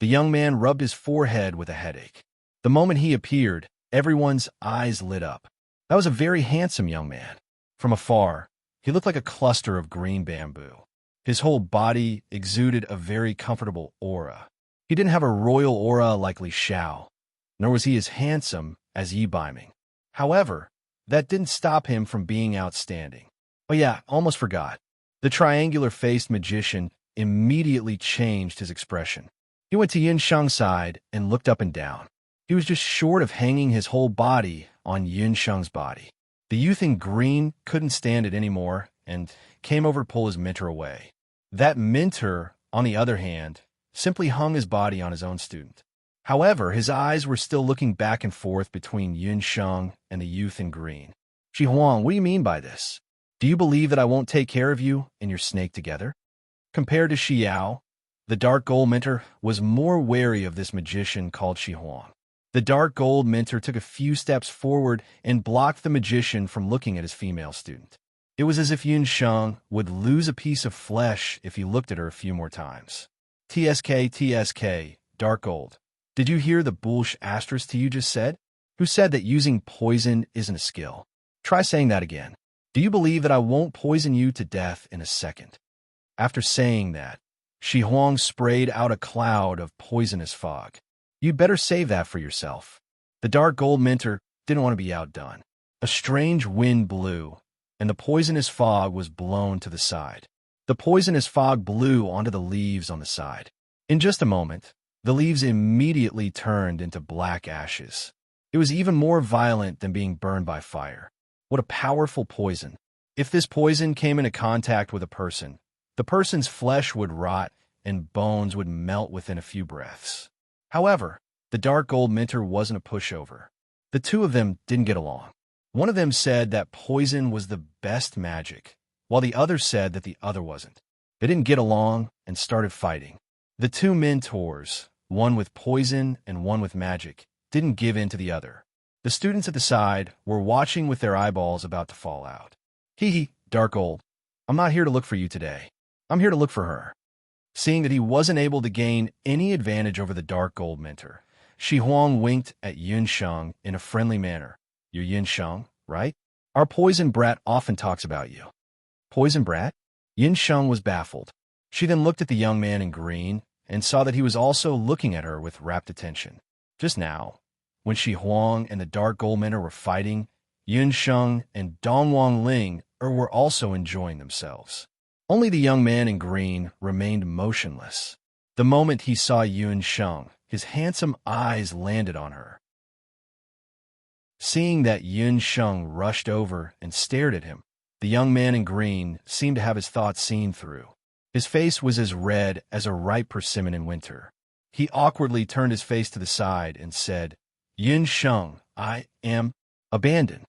The young man rubbed his forehead with a headache. The moment he appeared, everyone's eyes lit up. That was a very handsome young man. From afar, he looked like a cluster of green bamboo. His whole body exuded a very comfortable aura. He didn't have a royal aura like Li Xiao, nor was he as handsome as Yi Baiming. However, that didn't stop him from being outstanding. Oh yeah, almost forgot. The triangular-faced magician immediately changed his expression. He went to Yin Sheng's side and looked up and down. He was just short of hanging his whole body on Yin Sheng's body. The youth in green couldn't stand it anymore and came over to pull his mentor away. That mentor, on the other hand, simply hung his body on his own student. However, his eyes were still looking back and forth between Yin Sheng and the youth in green. Shi Huang, what do you mean by this? Do you believe that I won't take care of you and your snake together? Compared to Xiao, the Dark Gold mentor was more wary of this magician called Shi Huang. The Dark Gold mentor took a few steps forward and blocked the magician from looking at his female student. It was as if Yin Sheng would lose a piece of flesh if he looked at her a few more times. TSK, Dark Gold. Did you hear the bullsh asterisk you just said? Who said that using poison isn't a skill? Try saying that again. Do you believe that I won't poison you to death in a second? After saying that, Shi Huang sprayed out a cloud of poisonous fog. You'd better save that for yourself. The Dark Gold mentor didn't want to be outdone. A strange wind blew, and the poisonous fog was blown to the side. The poisonous fog blew onto the leaves on the side. In just a moment, the leaves immediately turned into black ashes. It was even more violent than being burned by fire. What a powerful poison. If this poison came into contact with a person, the person's flesh would rot and bones would melt within a few breaths. However, the Dark Gold mentor wasn't a pushover. The two of them didn't get along. One of them said that poison was the best magic, while the other said that the other wasn't. They didn't get along and started fighting. The two mentors, one with poison and one with magic, didn't give in to the other. The students at the side were watching with their eyeballs about to fall out. Hee, Dark Gold, I'm not here to look for you today. I'm here to look for her. Seeing that he wasn't able to gain any advantage over the Dark Gold mentor, Shi Huang winked at Yin Sheng in a friendly manner. You're Yin Sheng, right? Our poison brat often talks about you. Poison brat? Yin Sheng was baffled. She then looked at the young man in green and saw that he was also looking at her with rapt attention. Just now, when Shi Huang and the Dark Gold mentor were fighting, Yin Sheng and Dongwang Ling were also enjoying themselves. Only the young man in green remained motionless. The moment he saw Yin Sheng, his handsome eyes landed on her. Seeing that Yin Sheng rushed over and stared at him, the young man in green seemed to have his thoughts seen through. His face was as red as a ripe persimmon in winter. He awkwardly turned his face to the side and said, Yin Sheng, I am abandoned.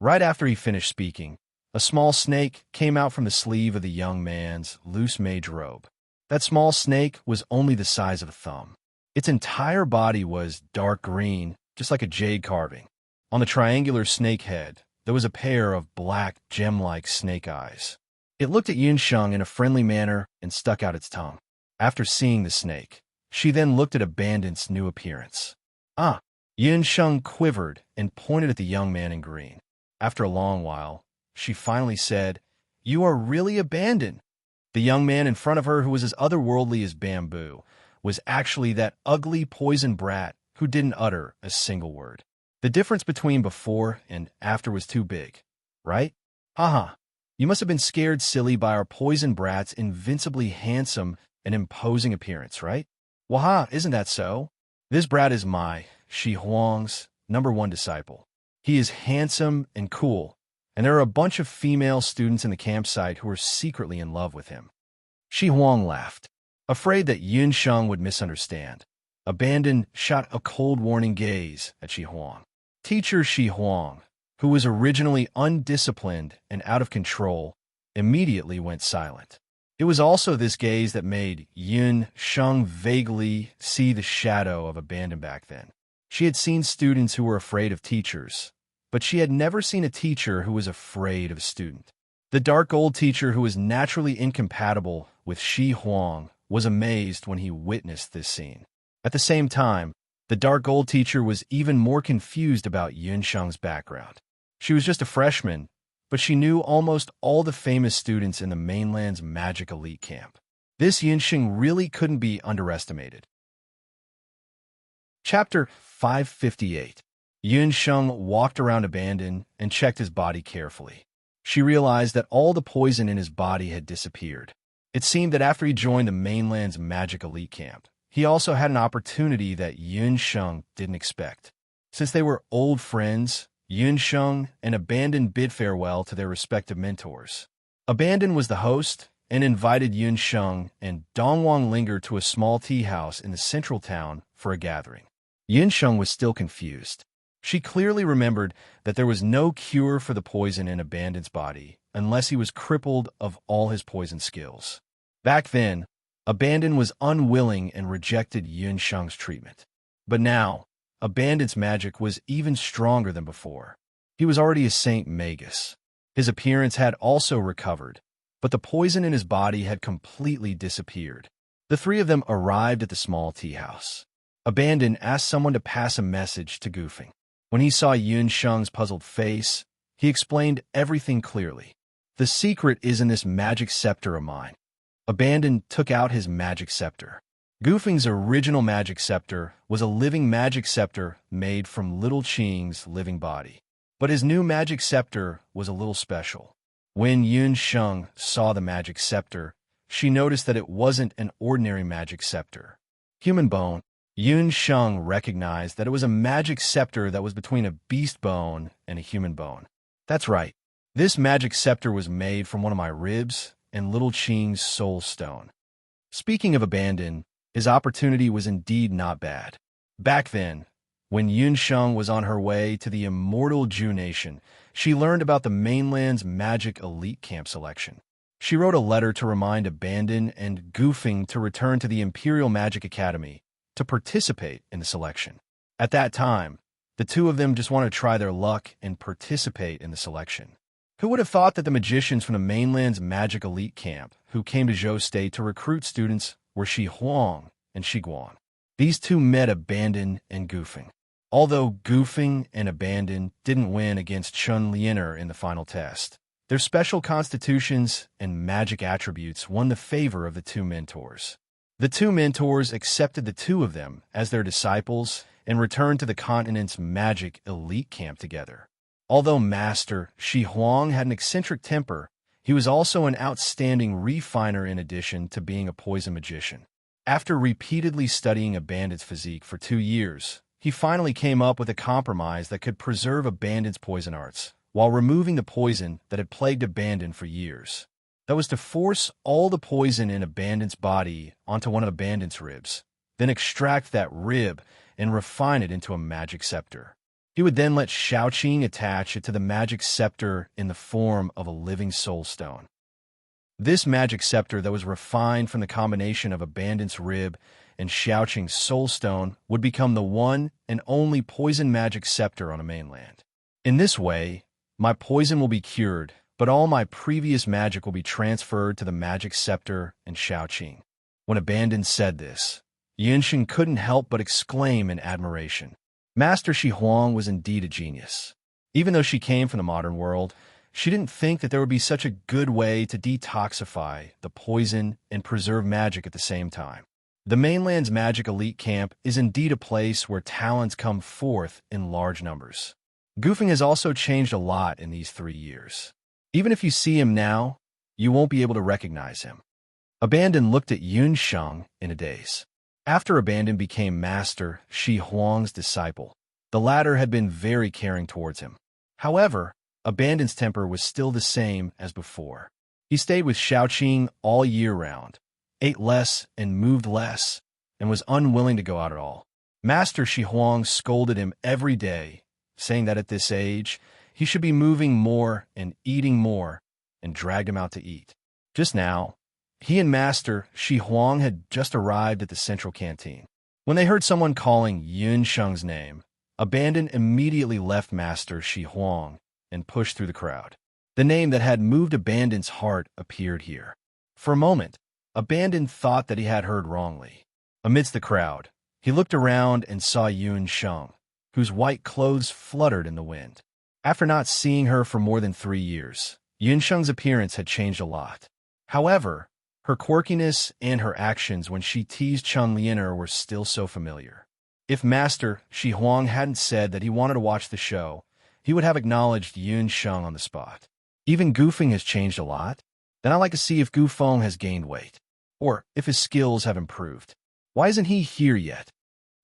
Right after he finished speaking, a small snake came out from the sleeve of the young man's loose mage robe. That small snake was only the size of a thumb. Its entire body was dark green, just like a jade carving. On the triangular snake head, there was a pair of black, gem-like snake eyes. It looked at Yin Sheng in a friendly manner and stuck out its tongue. After seeing the snake, she then looked at Abandon's new appearance. Ah! Yin Sheng quivered and pointed at the young man in green. After a long while, she finally said, You are really Abandoned. The young man in front of her, who was as otherworldly as bamboo, was actually that ugly poison brat who didn't utter a single word. The difference between before and after was too big, right? Haha, you must have been scared silly by our poison brat's invincibly handsome an imposing appearance, right? Waha, isn't that so? This brat is Shi Huang's #1 disciple. He is handsome and cool, and there are a bunch of female students in the campsite who are secretly in love with him. Shi Huang laughed, afraid that Yun Sheng would misunderstand. Abandon shot a cold warning gaze at Shi Huang. Teacher Shi Huang, who was originally undisciplined and out of control, immediately went silent. It was also this gaze that made Yun Sheng vaguely see the shadow of abandon back then. She had seen students who were afraid of teachers, but she had never seen a teacher who was afraid of a student. The dark old teacher, who was naturally incompatible with Shi Huang, was amazed when he witnessed this scene. At the same time, the dark old teacher was even more confused about Yun Sheng's background. She was just a freshman, but she knew almost all the famous students in the mainland's magic elite camp. This Yun Sheng really couldn't be underestimated. Chapter 558. Yun Sheng walked around Abandon and checked his body carefully. She realized that all the poison in his body had disappeared. It seemed that after he joined the mainland's magic elite camp, he also had an opportunity that Yun Sheng didn't expect. Since they were old friends, Yun Sheng and Abandon bid farewell to their respective mentors. Abandon was the host and invited Yun Sheng and Dongwang Linger to a small tea house in the central town for a gathering. Yun Sheng was still confused. She clearly remembered that there was no cure for the poison in Abandon's body unless he was crippled of all his poison skills. Back then, Abandon was unwilling and rejected Yun Sheng's treatment. But now, Abandon's magic was even stronger than before. He was already a Saint Magus. His appearance had also recovered, but the poison in his body had completely disappeared. The three of them arrived at the small tea house. Abandon asked someone to pass a message to Goofing. When he saw Yun Sheng's puzzled face, he explained everything clearly. The secret is in this magic scepter of mine. Abandon took out his magic scepter. Goofing's original magic scepter was a living magic scepter made from Little Qing's living body. But his new magic scepter was a little special. When Yun Sheng saw the magic scepter, she noticed that it wasn't an ordinary magic scepter. Human bone. Yun Sheng recognized that it was a magic scepter that was between a beast bone and a human bone. That's right. This magic scepter was made from one of my ribs and Little Qing's soul stone. Speaking of Abandon, his opportunity was indeed not bad. Back then, when Yun Sheng was on her way to the immortal Ju Nation, she learned about the mainland's magic elite camp selection. She wrote a letter to remind Abandon and Goofing to return to the Imperial Magic Academy to participate in the selection. At that time, the two of them just wanted to try their luck and participate in the selection. Who would have thought that the magicians from the mainland's magic elite camp who came to Zhou State to recruit students were Shi Huang and Shi Guan? These two met Abandon and Goofing. Although Goofing and Abandon didn't win against Chun Lianer in the final test, their special constitutions and magic attributes won the favor of the two mentors. The two mentors accepted the two of them as their disciples and returned to the continent's magic elite camp together. Although Master Shi Huang had an eccentric temper, he was also an outstanding refiner in addition to being a poison magician. After repeatedly studying Abandon's physique for 2 years, he finally came up with a compromise that could preserve Abandon's poison arts, while removing the poison that had plagued Abandon for years. That was to force all the poison in Abandon's body onto one of Abandon's ribs, then extract that rib and refine it into a magic scepter. He would then let Shaoqing attach it to the magic scepter in the form of a living soul stone. This magic scepter that was refined from the combination of Abandon's rib and Shaoqing's soul stone would become the one and only poison magic scepter on the mainland. In this way, my poison will be cured, but all my previous magic will be transferred to the magic scepter and Shaoqing. When Abandon said this, Yunxin couldn't help but exclaim in admiration. Master Shi Huang was indeed a genius. Even though she came from the modern world, she didn't think that there would be such a good way to detoxify the poison and preserve magic at the same time. The mainland's magic elite camp is indeed a place where talents come forth in large numbers. Goofing has also changed a lot in these 3 years. Even if you see him now, you won't be able to recognize him. Abandon looked at Yun Sheng in a daze. After Abandon became master, Shi Huang's disciple, the latter had been very caring towards him. However, Abandon's temper was still the same as before. He stayed with Shaoqing all year round, ate less and moved less, and was unwilling to go out at all. Master Shi Huang scolded him every day, saying that at this age, he should be moving more and eating more, and dragged him out to eat. Just now, he and Master Shi Huang had just arrived at the central canteen. When they heard someone calling Yun Sheng's name, Abandon immediately left Master Shi Huang and pushed through the crowd. The name that had moved Abandon's heart appeared here. For a moment, Abandon thought that he had heard wrongly. Amidst the crowd, he looked around and saw Yun Sheng, whose white clothes fluttered in the wind. After not seeing her for more than 3 years, Yun Sheng's appearance had changed a lot. However, her quirkiness and her actions when she teased Chun Lianer were still so familiar. If Master Shi Huang hadn't said that he wanted to watch the show, he would have acknowledged Yun Sheng on the spot. Even Gufeng has changed a lot? Then I'd like to see if Gufeng has gained weight, or if his skills have improved. Why isn't he here yet?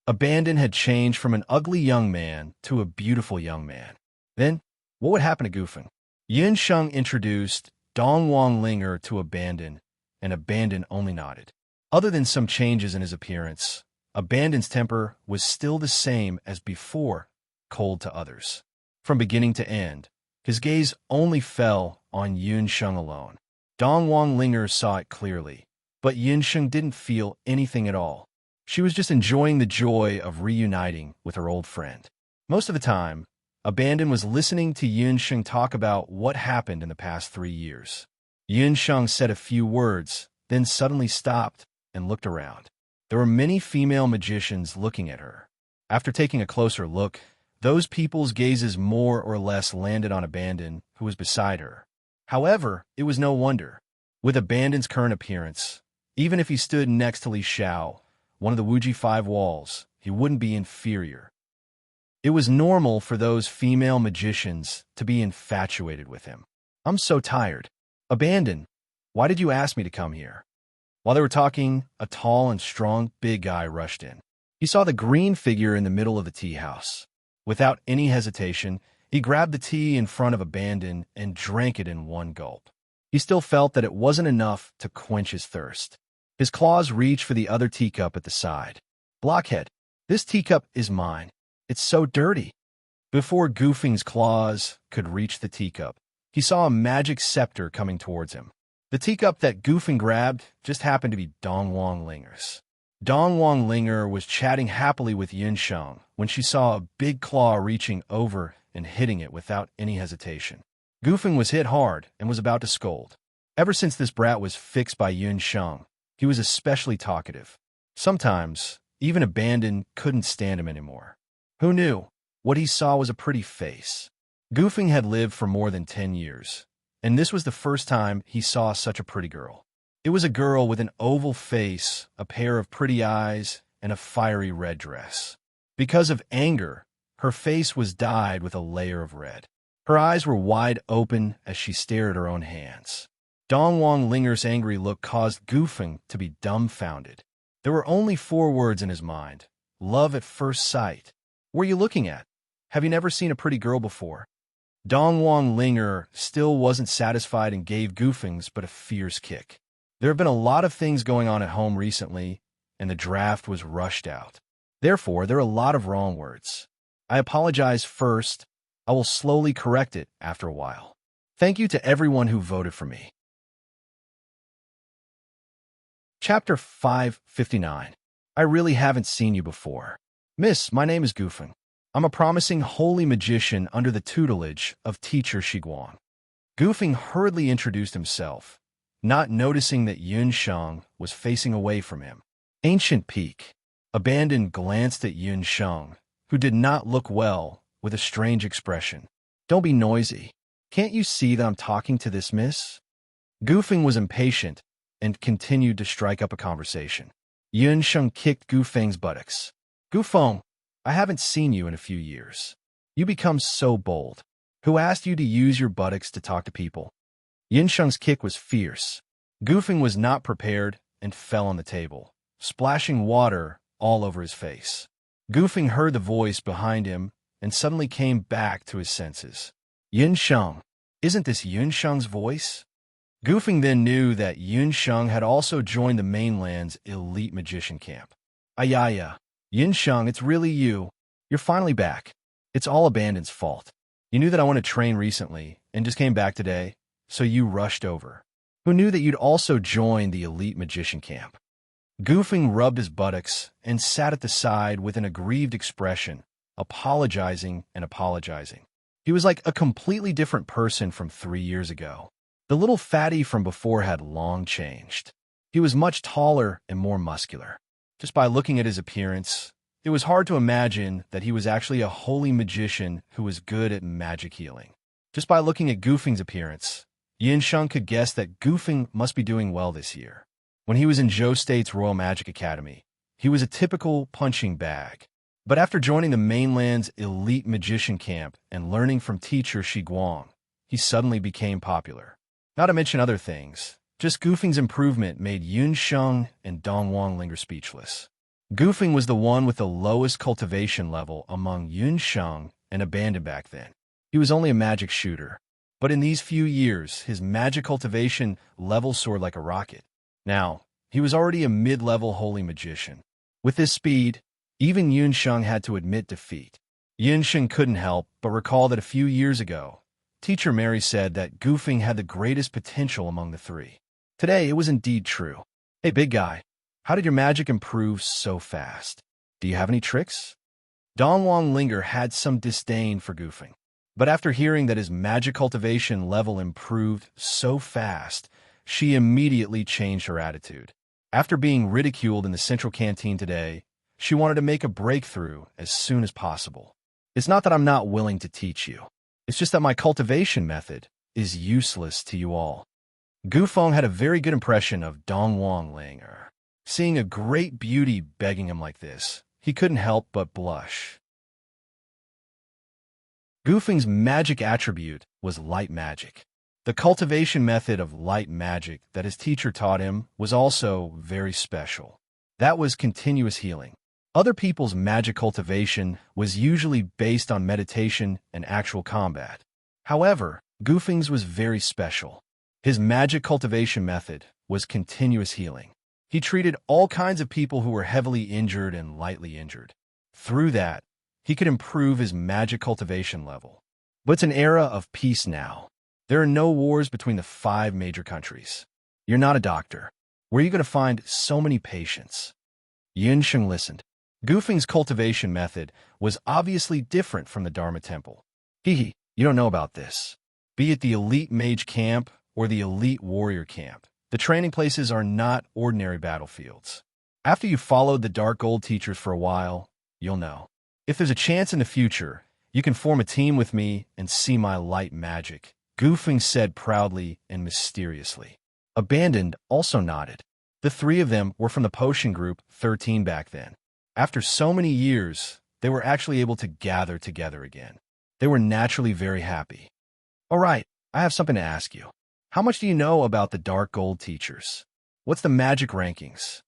Abandon had changed from an ugly young man to a beautiful young man. Then, what would happen to Gufeng? Yun Sheng introduced Dongwang Linger to Abandon, and Abandon only nodded. Other than some changes in his appearance, Abandon's temper was still the same as before, cold to others. From beginning to end, his gaze only fell on Yun Sheng alone. Dongwang Linger saw it clearly, but Yun Sheng didn't feel anything at all. She was just enjoying the joy of reuniting with her old friend. Most of the time, Abandon was listening to Yun Sheng talk about what happened in the past 3 years. Yun Sheng said a few words, then suddenly stopped and looked around. There were many female magicians looking at her. After taking a closer look, those people's gazes more or less landed on Abandon, who was beside her. However, it was no wonder. With Abandon's current appearance, even if he stood next to Li Xiao, one of the Wuji 5 walls, he wouldn't be inferior. It was normal for those female magicians to be infatuated with him. I'm so tired. Abandon, why did you ask me to come here? While they were talking, a tall and strong big guy rushed in. He saw the green figure in the middle of the tea house. Without any hesitation, he grabbed the tea in front of Abandon and drank it in one gulp. He still felt that it wasn't enough to quench his thirst. His claws reached for the other teacup at the side. Blockhead, this teacup is mine. It's so dirty. Before Gufeng's claws could reach the teacup, he saw a magic scepter coming towards him. The teacup that Gufeng grabbed just happened to be Dongwang Linger's. Dongwang Linger was chatting happily with Yun Sheng when she saw a big claw reaching over and hitting it without any hesitation. Gufeng was hit hard and was about to scold. Ever since this brat was fixed by Yun Sheng, he was especially talkative. Sometimes, even Abandon couldn't stand him anymore. Who knew? What he saw was a pretty face. Gufeng had lived for more than 10 years, and this was the first time he saw such a pretty girl. It was a girl with an oval face, a pair of pretty eyes, and a fiery red dress. Because of anger, her face was dyed with a layer of red. Her eyes were wide open as she stared at her own hands. Dongwang Linger's angry look caused Gufeng to be dumbfounded. There were only 4 words in his mind. Love at first sight. What are you looking at? Have you never seen a pretty girl before? Dongwang Linger still wasn't satisfied and gave Gufeng's but a fierce kick. There have been a lot of things going on at home recently, and the draft was rushed out. Therefore, there are a lot of wrong words. I apologize first. I will slowly correct it after a while. Thank you to everyone who voted for me. Chapter 559. I really haven't seen you before. Miss, my name is Gufeng. I'm a promising holy magician under the tutelage of teacher Shiguang. Gufeng hurriedly introduced himself, not noticing that Yun Sheng was facing away from him. Ancient Peak. Abandon glanced at Yun Sheng, who did not look well, with a strange expression. Don't be noisy. Can't you see that I'm talking to this miss? Gufeng was impatient and continued to strike up a conversation. Yun Sheng kicked Gufeng's buttocks. Gufeng, I haven't seen you in a few years. You become so bold. Who asked you to use your buttocks to talk to people? Yun Sheng's kick was fierce. Goofing was not prepared and fell on the table, splashing water all over his face. Goofing heard the voice behind him and suddenly came back to his senses. Yun Sheng. Isn't this Yun Sheng's voice? Goofing then knew that Yun Sheng had also joined the mainland's elite magician camp. Ayaya. Yun Sheng, it's really you. You're finally back. It's all Abandon's fault. You knew that I wanted to train recently and just came back today, so you rushed over. Who knew that you'd also joined the elite magician camp? Goofing rubbed his buttocks and sat at the side with an aggrieved expression, apologizing and apologizing. He was like a completely different person from 3 years ago. The little fatty from before had long changed. He was much taller and more muscular. Just by looking at his appearance, it was hard to imagine that he was actually a holy magician who was good at magic healing. Just by looking at Goofing's appearance, Yin Sheng could guess that Goofing must be doing well this year. When he was in Zhou State's Royal Magic Academy, he was a typical punching bag. But after joining the mainland's elite magician camp and learning from teacher Shi Guang, he suddenly became popular. Not to mention other things, just Goofing's improvement made Yun Sheng and Dong Wang linger speechless. Goofing was the one with the lowest cultivation level among Yun Sheng and Abandon back then. He was only a magic shooter, but in these few years, his magic cultivation level soared like a rocket. Now, he was already a mid-level holy magician. With this speed, even Yun Sheng had to admit defeat. Yun Sheng couldn't help but recall that a few years ago, Teacher Mary said that Goofing had the greatest potential among the three. Today, it was indeed true. Hey, big guy, how did your magic improve so fast? Do you have any tricks? Dong Wang Linger had some disdain for Goofing, but after hearing that his magic cultivation level improved so fast, she immediately changed her attitude. After being ridiculed in the central canteen today, she wanted to make a breakthrough as soon as possible. It's not that I'm not willing to teach you. It's just that my cultivation method is useless to you all. Gufeng had a very good impression of Dong Wang Linger. Seeing a great beauty begging him like this, he couldn't help but blush. Goofing's magic attribute was light magic. The cultivation method of light magic that his teacher taught him was also very special. That was continuous healing. Other people's magic cultivation was usually based on meditation and actual combat. However, Goofing's was very special. His magic cultivation method was continuous healing. He treated all kinds of people who were heavily injured and lightly injured. Through that, he could improve his magic cultivation level. But it's an era of peace now. There are no wars between the 5 major countries. You're not a doctor. Where are you going to find so many patients? Yun Sheng listened. Goofing's cultivation method was obviously different from the Dharma Temple. You don't know about this. Be it the elite mage camp or the elite warrior camp, the training places are not ordinary battlefields. After you've followed the Dark Gold teachers for a while, you'll know. If there's a chance in the future, you can form a team with me and see my light magic, Goofing said proudly and mysteriously. Abandoned also nodded. The 3 of them were from the potion group 13 back then. After so many years, they were actually able to gather together again. They were naturally very happy. All right, I have something to ask you. How much do you know about the Dark Gold teachers? What's the magic rankings?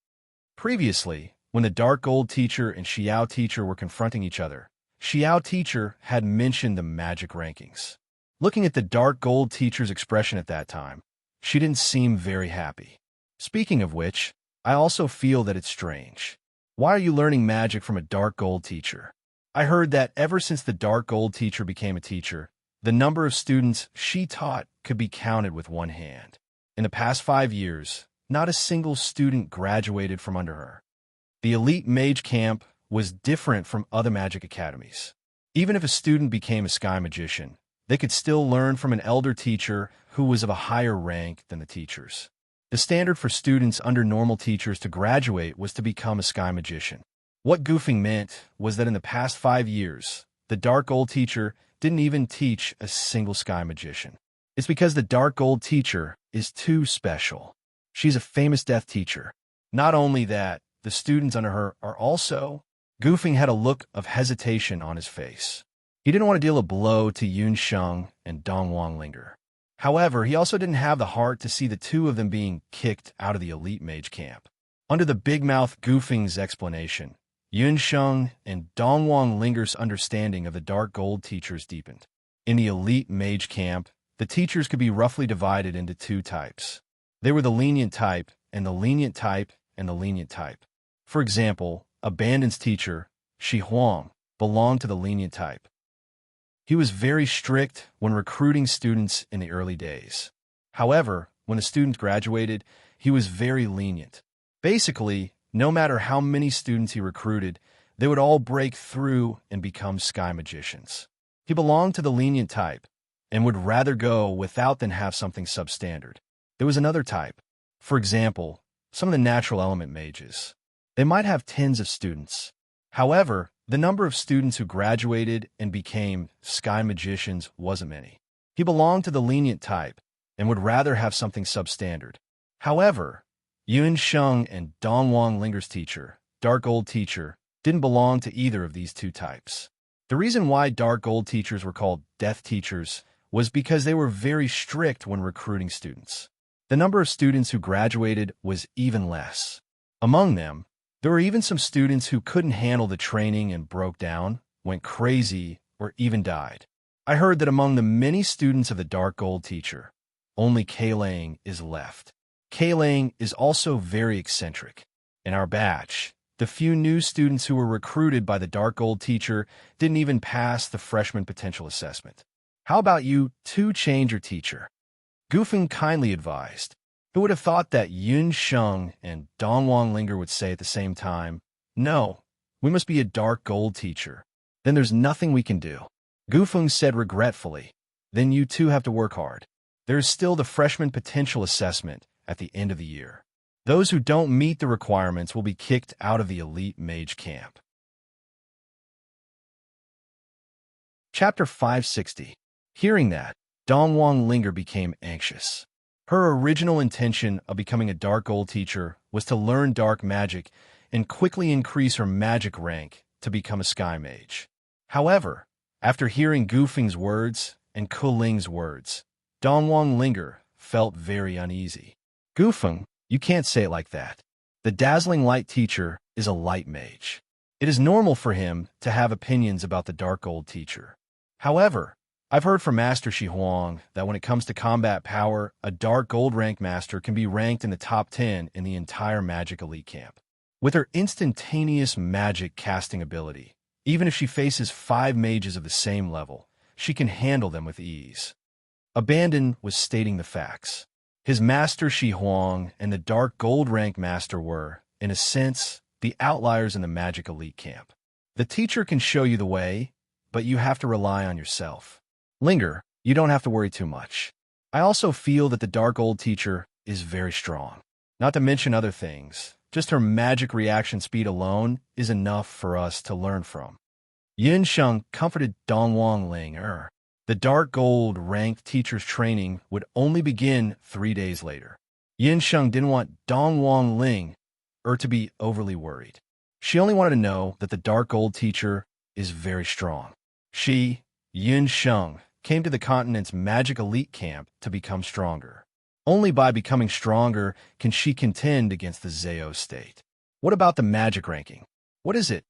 Previously, when the Dark Gold teacher and Xiao teacher were confronting each other, Xiao teacher had mentioned the magic rankings. Looking at the Dark Gold teacher's expression at that time, she didn't seem very happy. Speaking of which, I also feel that it's strange. Why are you learning magic from a Dark Gold teacher? I heard that ever since the Dark Gold teacher became a teacher, the number of students she taught could be counted with one hand. In the past 5 years, not a single student graduated from under her. The elite mage camp was different from other magic academies. Even if a student became a sky magician, they could still learn from an elder teacher who was of a higher rank than the teachers. The standard for students under normal teachers to graduate was to become a sky magician. What Goofing meant was that in the past 5 years, the Dark Gold teacher didn't even teach a single sky magician. It's because the Dark Gold teacher is too special. She's a famous death teacher. Not only that, the students under her are also... Goofing had a look of hesitation on his face. He didn't want to deal a blow to Yun Sheng and Dong Wang Linger. However, he also didn't have the heart to see the two of them being kicked out of the elite mage camp. Under the big mouth Goofing's explanation, Yun Sheng and Dongwang Linger's understanding of the dark gold teachers deepened. In the elite mage camp, the teachers could be roughly divided into two types. They were the lenient type, and the lenient type, and the lenient type. For example, Abandon's teacher, Shi Huang, belonged to the lenient type. He was very strict when recruiting students in the early days. However, when a student graduated, he was very lenient. Basically, no matter how many students he recruited, they would all break through and become sky magicians. He belonged to the lenient type and would rather go without than have something substandard. There was another type. For example, some of the natural element mages. They might have tens of students. However, the number of students who graduated and became sky magicians wasn't many. He belonged to the lenient type and would rather have something substandard. However, Yun Sheng and Dongwang Linger's teacher, Dark Gold Teacher, didn't belong to either of these two types. The reason why Dark Gold Teachers were called Death Teachers was because they were very strict when recruiting students. The number of students who graduated was even less. Among them, there were even some students who couldn't handle the training and broke down, went crazy, or even died. I heard that among the many students of the Dark Gold Teacher, only Kailang is left. Kailang is also very eccentric. In our batch, the few new students who were recruited by the Dark Gold Teacher didn't even pass the freshman potential assessment. How about you two change your teacher? Goofing kindly advised. Who would have thought that Yun Sheng and Dongwang Linger would say at the same time, "No, we must be a Dark Gold Teacher. Then there's nothing we can do." Goofeng said regretfully, "Then you two have to work hard. There is still the freshman potential assessment at the end of the year. Those who don't meet the requirements will be kicked out of the elite mage camp." Chapter 560. Hearing that, Dongwang Linger became anxious. Her original intention of becoming a Dark Gold Teacher was to learn dark magic and quickly increase her magic rank to become a sky mage. However, after hearing Goofing's words and Kuling's words, Dongwang Linger felt very uneasy. "Goofing, you can't say it like that. The Dazzling Light Teacher is a light mage. It is normal for him to have opinions about the Dark Gold Teacher. However, I've heard from Master Shi Huang that when it comes to combat power, a Dark Gold rank master can be ranked in the top 10 in the entire magic elite camp. With her instantaneous magic casting ability, even if she faces 5 mages of the same level, she can handle them with ease." Abandon was stating the facts. His master Shi Huang and the Dark Gold rank master were, in a sense, the outliers in the magic elite camp. The teacher can show you the way, but you have to rely on yourself. Linger, you don't have to worry too much. I also feel that the Dark Gold Teacher is very strong. Not to mention other things, just her magic reaction speed alone is enough for us to learn from. Yin Sheng comforted Dongwang Linger. The Dark Gold ranked teacher's training would only begin 3 days later. Yin Sheng didn't want Dongwang Linger to be overly worried. She only wanted to know that the Dark Gold Teacher is very strong. She, Yin Sheng, came to the continent's magic elite camp to become stronger. Only by becoming stronger can she contend against the Zao state. What about the magic ranking? What is it?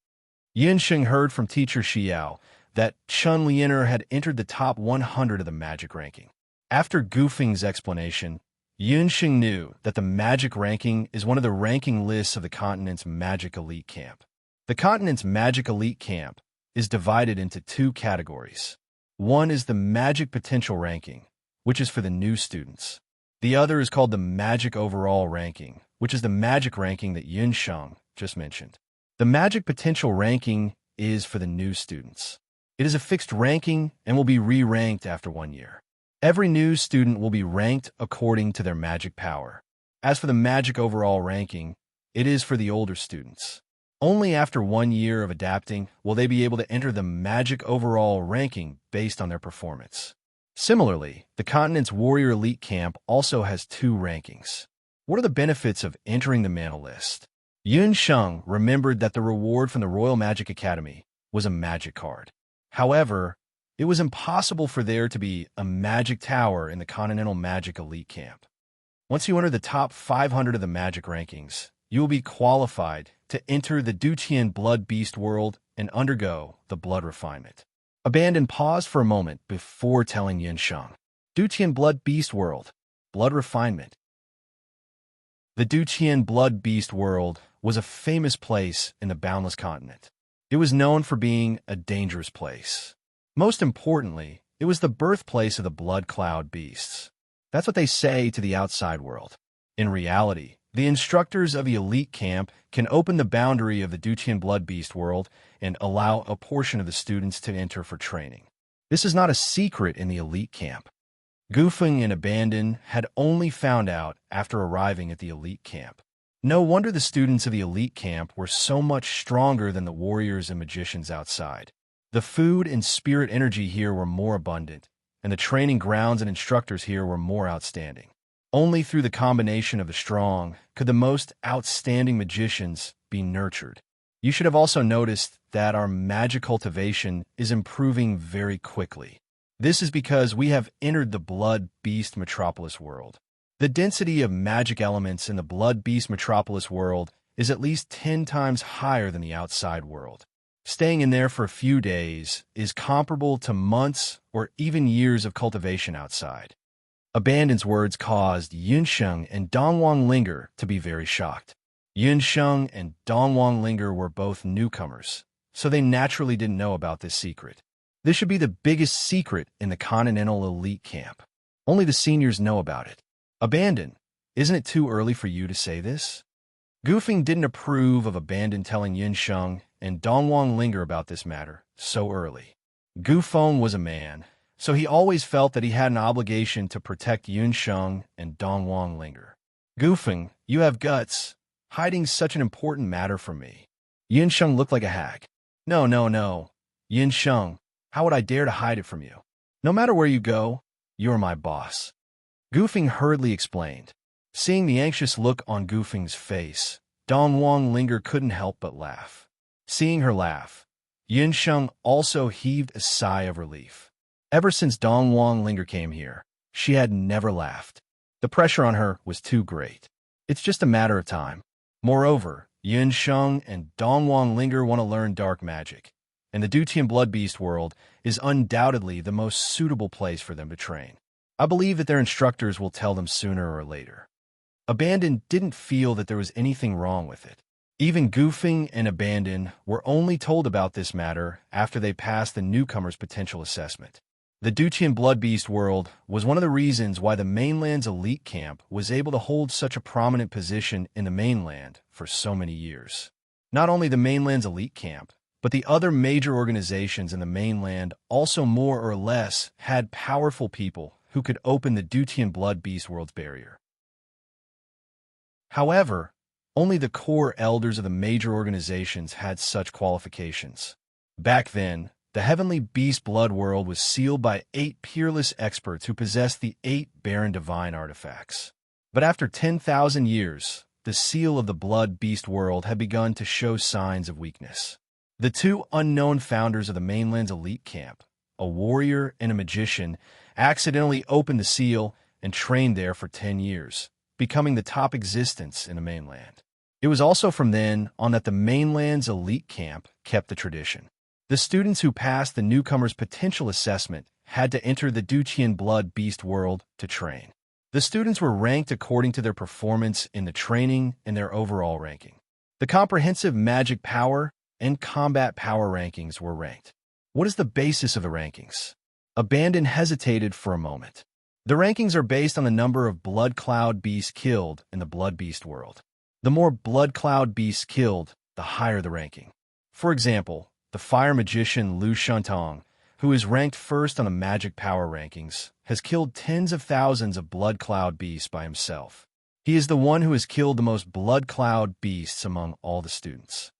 Yin Sheng heard from teacher Xiao that Chun Lianer had entered the top 100 of the magic ranking. After Goofing's explanation, Yin Sheng knew that the magic ranking is one of the ranking lists of the continent's magic elite camp. The continent's magic elite camp is divided into 2 categories. One is the magic potential ranking, which is for the new students. The other is called the magic overall ranking, which is the magic ranking that Yin Sheng just mentioned. The magic potential ranking is for the new students. It is a fixed ranking and will be re-ranked after 1 year. Every new student will be ranked according to their magic power. As for the magic overall ranking, it is for the older students. Only after 1 year of adapting will they be able to enter the magic overall ranking based on their performance. Similarly, the continent's warrior elite camp also has 2 rankings. What are the benefits of entering the mana list? Yun Sheng remembered that the reward from the Royal Magic Academy was a magic card. However, It was impossible for there to be a magic tower in the Continental Magic Elite Camp. Once you enter the top 500 of the magic rankings, you will be qualified to enter the Dutian Blood Beast world and undergo the blood refinement. Abandon pause for a moment before telling Yunsheng. Dutian Blood Beast world, blood refinement. The Dutian Blood Beast world was a famous place in the Boundless Continent. It was known for being a dangerous place. Most importantly, it was the birthplace of the Blood Cloud Beasts. That's what they say to the outside world. In reality, the instructors of the elite camp can open the boundary of the Dutian Blood Beast world and allow a portion of the students to enter for training. This is not a secret in the elite camp. Gufeng and Abandon had only found out after arriving at the elite camp. No wonder the students of the elite camp were so much stronger than the warriors and magicians outside. The food and spirit energy here were more abundant, and the training grounds and instructors here were more outstanding. Only through the combination of the strong could the most outstanding magicians be nurtured. You should have also noticed that our magic cultivation is improving very quickly. This is because we have entered the Blood Beast Metropolis world. The density of magic elements in the Blood Beast Metropolis world is at least 10 times higher than the outside world. Staying in there for a few days is comparable to months or even years of cultivation outside. Abandon's words caused Yunsheng and Dongwang Linger to be very shocked. Yunsheng and Dongwang Linger were both newcomers, so they naturally didn't know about this secret. This should be the biggest secret in the Continental Elite Camp. Only the seniors know about it. Abandon, isn't it too early for you to say this? Gufeng didn't approve of Abandon telling Yunsheng and Dongwang Linger about this matter so early. Gufeng was a man, so he always felt that he had an obligation to protect Yunsheng and Dongwang Linger. Gufeng, you have guts, hiding such an important matter from me. Yunsheng looked like a hag. No. Yunsheng, how would I dare to hide it from you? No matter where you go, you're my boss. Gufeng hurriedly explained. Seeing the anxious look on Gufeng's face, Dongwang Linger couldn't help but laugh. Seeing her laugh, Yunsheng also heaved a sigh of relief. Ever since Dongwang Linger came here, she had never laughed. The pressure on her was too great. It's just a matter of time. Moreover, Yunsheng and Dongwang Linger want to learn dark magic, and the Dutian Blood Beast world is undoubtedly the most suitable place for them to train. I believe that their instructors will tell them sooner or later. Abandon didn't feel that there was anything wrong with it. Even Gufeng and Abandon were only told about this matter after they passed the newcomer's potential assessment. The Dutian Blood Beast world was one of the reasons why the mainland's elite camp was able to hold such a prominent position in the mainland for so many years. Not only the mainland's elite camp, but the other major organizations in the mainland also more or less had powerful people who could open the Dutian Blood Beast world's barrier. However, only the core elders of the major organizations had such qualifications. Back then, the Heavenly Beast Blood world was sealed by 8 peerless experts who possessed the 8 barren divine artifacts. But after 10,000 years, the seal of the Blood Beast world had begun to show signs of weakness. The 2 unknown founders of the mainland's elite camp, a warrior and a magician, accidentally opened the seal and trained there for 10 years, becoming the top existence in the mainland. It was also from then on that the mainland's elite camp kept the tradition. The students who passed the newcomer's potential assessment had to enter the Dutian Blood Beast world to train. The students were ranked according to their performance in the training and their overall ranking. The comprehensive magic power and combat power rankings were ranked. What is the basis of the rankings? Abandon hesitated for a moment. The rankings are based on the number of Blood Cloud Beasts killed in the Blood Beast world. The more Blood Cloud Beasts killed, the higher the ranking. For example, the fire magician Lu Shantong, who is ranked first on the magic power rankings, has killed tens of thousands of Blood Cloud Beasts by himself. He is the one who has killed the most Blood Cloud Beasts among all the students.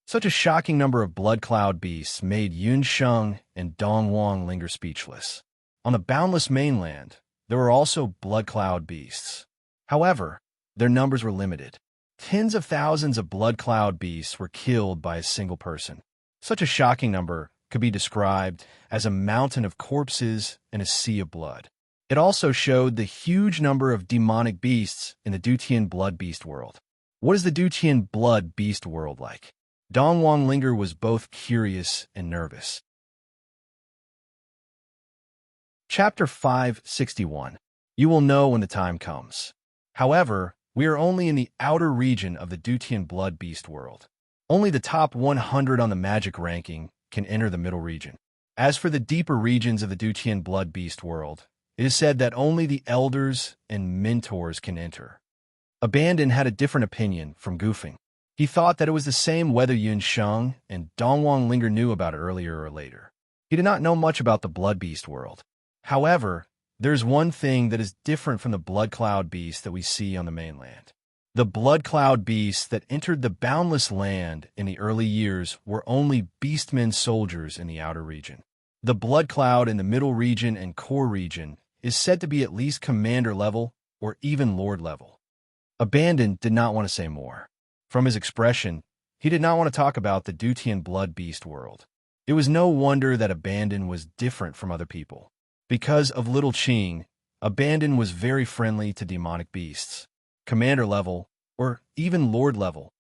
Such a shocking number of Blood Cloud Beasts made Yunsheng and Dongwang Linger speechless. On the boundless mainland, there were also Blood Cloud Beasts. However, their numbers were limited. Tens of thousands of Blood Cloud Beasts were killed by a single person. Such a shocking number could be described as a mountain of corpses and a sea of blood. It also showed the huge number of demonic beasts in the Dutian blood beast world. What is the Dutian blood beast world like? Dongwang Linger was both curious and nervous. Chapter 561. You will know when the time comes. However, we are only in the outer region of the Dutian blood beast world. Only the top 100 on the magic ranking can enter the middle region. As for the deeper regions of the Dutian blood beast world, it is said that only the elders and mentors can enter. Abandon had a different opinion from Goofing. He thought that it was the same whether Yun Sheng and Dongwang Linger knew about it earlier or later. He did not know much about the blood beast world. However, there's one thing that is different from the blood cloud beast that we see on the mainland. The blood cloud beasts that entered the boundless land in the early years were only beastmen soldiers in the outer region. The blood cloud in the middle region and core region is said to be at least commander level or even lord level. Abandon did not want to say more. From his expression, he did not want to talk about the Dutian blood beast world. It was no wonder that Abandon was different from other people. Because of Little Qing, Abandon was very friendly to demonic beasts, commander level, or even lord level.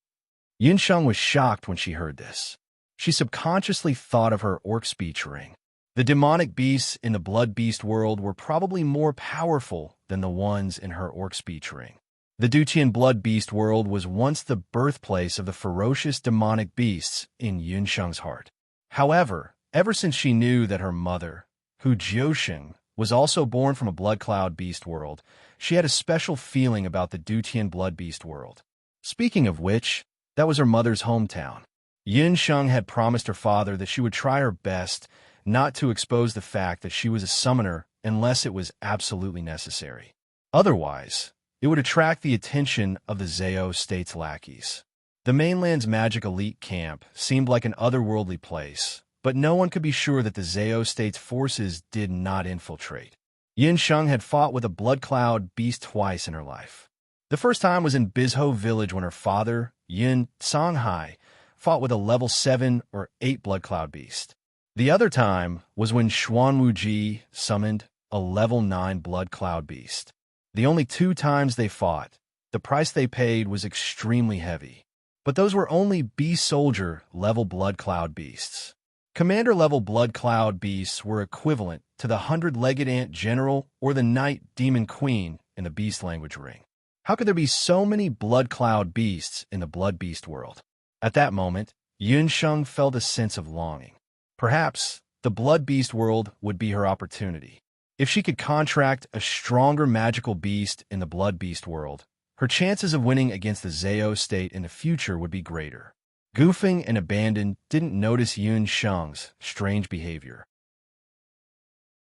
Yinsheng was shocked when she heard this. She subconsciously thought of her orc speech ring. The demonic beasts in the blood beast world were probably more powerful than the ones in her orc speech ring. The Dutian blood beast world was once the birthplace of the ferocious demonic beasts in Yunsheng's heart. However, ever since she knew that her mother, Hu Jiusheng, was also born from a blood cloud beast world, she had a special feeling about the Dutian blood beast world. Speaking of which, that was her mother's hometown. Yunsheng had promised her father that she would try her best not to expose the fact that she was a summoner unless it was absolutely necessary. Otherwise, it would attract the attention of the Zhao state's lackeys. The mainland's magic elite camp seemed like an otherworldly place, but no one could be sure that the Zhao state's forces did not infiltrate. Yinsheng had fought with a blood cloud beast twice in her life. The first time was in Bizhou village when her father, Yin Songhai, fought with a level 7 or 8 blood cloud beast. The other time was when Xuanwuji summoned a level 9 blood cloud beast. The only 2 times they fought, the price they paid was extremely heavy. But those were only beast soldier level blood cloud beasts. Commander level blood cloud beasts were equivalent to the 100-legged ant general or the knight demon queen in the beast language ring. How could there be so many blood cloud beasts in the blood beast world? At that moment, Yunsheng felt a sense of longing. Perhaps the blood beast world would be her opportunity. If she could contract a stronger magical beast in the blood beast world, her chances of winning against the Zhao state in the future would be greater. Goofing and Abandon didn't notice Yunsheng's strange behavior.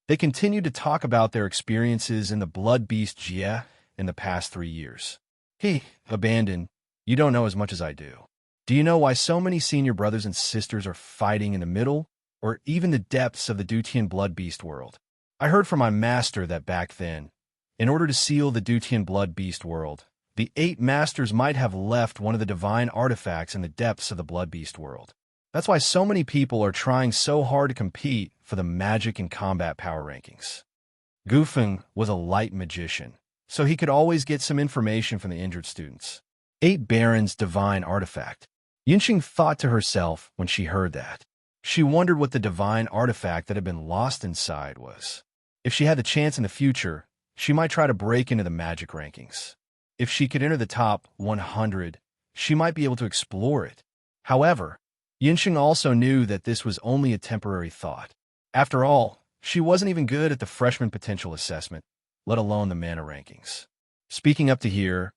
They continued to talk about their experiences in the blood beast Jie in the past 3 years. Hey, Abandon, you don't know as much as I do. Do you know why so many senior brothers and sisters are fighting in the middle, or even the depths of the Dutian blood beast world? I heard from my master that back then, in order to seal the Dutian blood beast world, the 8 masters might have left one of the divine artifacts in the depths of the blood beast world. That's why so many people are trying so hard to compete for the magic and combat power rankings. Goofing was a light magician, so he could always get some information from the injured students. 8 Barons' divine artifact. Yinsheng thought to herself when she heard that. She wondered what the divine artifact that had been lost inside was. If she had the chance in the future, she might try to break into the magic rankings. If she could enter the top 100, she might be able to explore it. However, Yinsheng also knew that this was only a temporary thought. After all, she wasn't even good at the freshman potential assessment, let alone the mana rankings. Speaking up to here,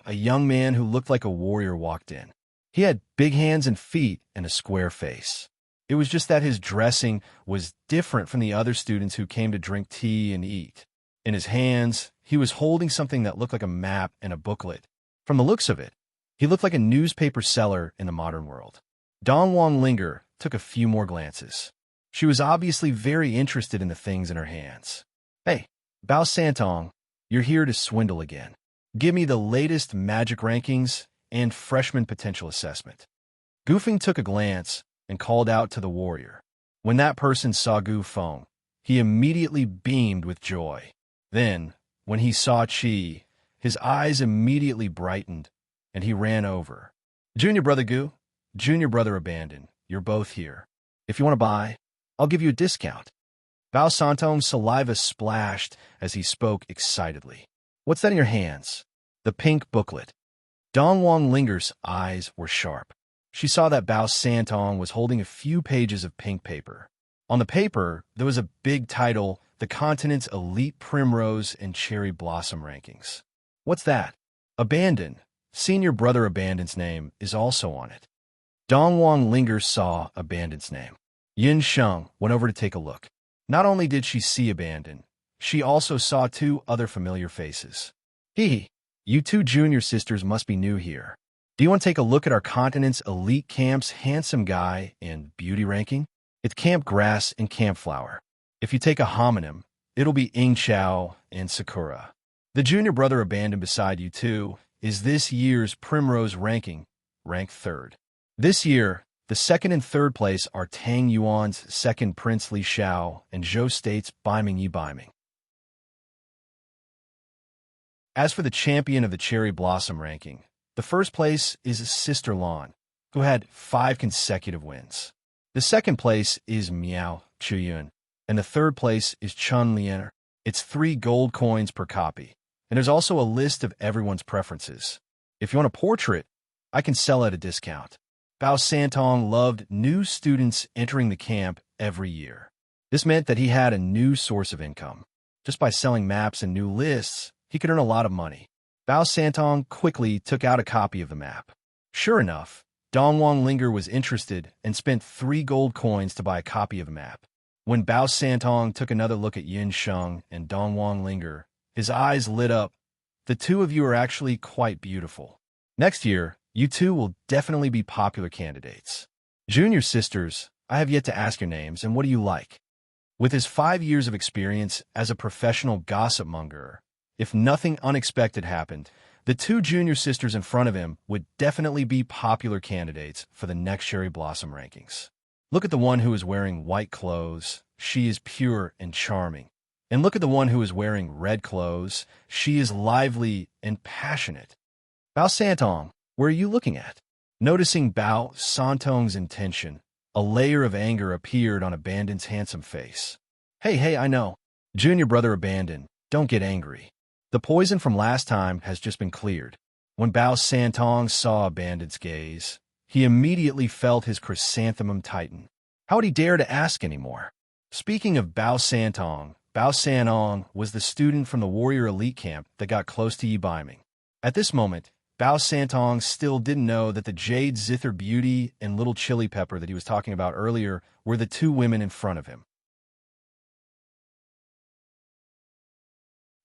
a young man who looked like a warrior walked in. He had big hands and feet and a square face. It was just that his dressing was different from the other students who came to drink tea and eat. In his hands, he was holding something that looked like a map and a booklet. From the looks of it, he looked like a newspaper seller in the modern world. Dongwang Linger took a few more glances. She was obviously very interested in the things in her hands. Hey, Bao Santong, you're here to swindle again. Give me the latest magic rankings and freshman potential assessment. Goofing took a glance and called out to the warrior. When that person saw Gu Feng, he immediately beamed with joy. Then, when he saw Qi, his eyes immediately brightened, and he ran over. Junior brother Gu, junior brother Abandon, you're both here. If you want to buy, I'll give you a discount. Bao Santong's saliva splashed as he spoke excitedly. What's that in your hands? The pink booklet. Dong Wang Linger's eyes were sharp. She saw that Bao Santong was holding a few pages of pink paper. On the paper, there was a big title, The Continent's Elite Primrose and Cherry Blossom Rankings. What's that? Abandon. Senior brother Abandon's name is also on it. Dong Wang Linger saw Abandon's name. Yin Sheng went over to take a look. Not only did she see Abandon, she also saw two other familiar faces. Hee, you two junior sisters must be new here. Do you want to take a look at our continent's elite camp's handsome guy and beauty ranking? It's Camp Grass and Camp Flower. If you take a homonym, it'll be Ing Chao and Sakura. The junior brother Abandon beside you two is this year's Primrose ranking, ranked 3rd. This year, the 2nd and 3rd place are Tang Yuan's 2nd Prince Li Xiao and Zhou State's Baiming Yi Baiming. As for the champion of the Cherry Blossom ranking, the 1st place is Sister Lan, who had 5 consecutive wins. The 2nd place is Miao Chuyun, and the 3rd place is Chun Lianer. It's 3 gold coins per copy, and there's also a list of everyone's preferences. If you want a portrait, I can sell at a discount. Bao Santong loved new students entering the camp every year. This meant that he had a new source of income. Just by selling maps and new lists, he could earn a lot of money. Bao Santong quickly took out a copy of the map. Sure enough, Dong Wang Linger was interested and spent 3 gold coins to buy a copy of the map. When Bao Santong took another look at Yin Sheng and Dong Wang Linger, his eyes lit up. The two of you are actually quite beautiful. Next year, you two will definitely be popular candidates. Junior sisters, I have yet to ask your names, and what do you like? With his 5 years of experience as a professional gossip monger, if nothing unexpected happened, the 2 junior sisters in front of him would definitely be popular candidates for the next Cherry Blossom rankings. Look at the one who is wearing white clothes. She is pure and charming. And look at the one who is wearing red clothes. She is lively and passionate. Bao Santong, where are you looking at? Noticing Bao Santong's intention, a layer of anger appeared on Abandon's handsome face. Hey, I know. Junior brother Abandon, don't get angry. The poison from last time has just been cleared. When Bao Santong saw Abandon's gaze, he immediately felt his chrysanthemum tighten. How would he dare to ask anymore? Speaking of Bao Sanong was the student from the warrior elite camp that got close to Yi Baiming. At this moment, Bao Santong still didn't know that the Jade Zither Beauty and Little Chili Pepper that he was talking about earlier were the 2 women in front of him.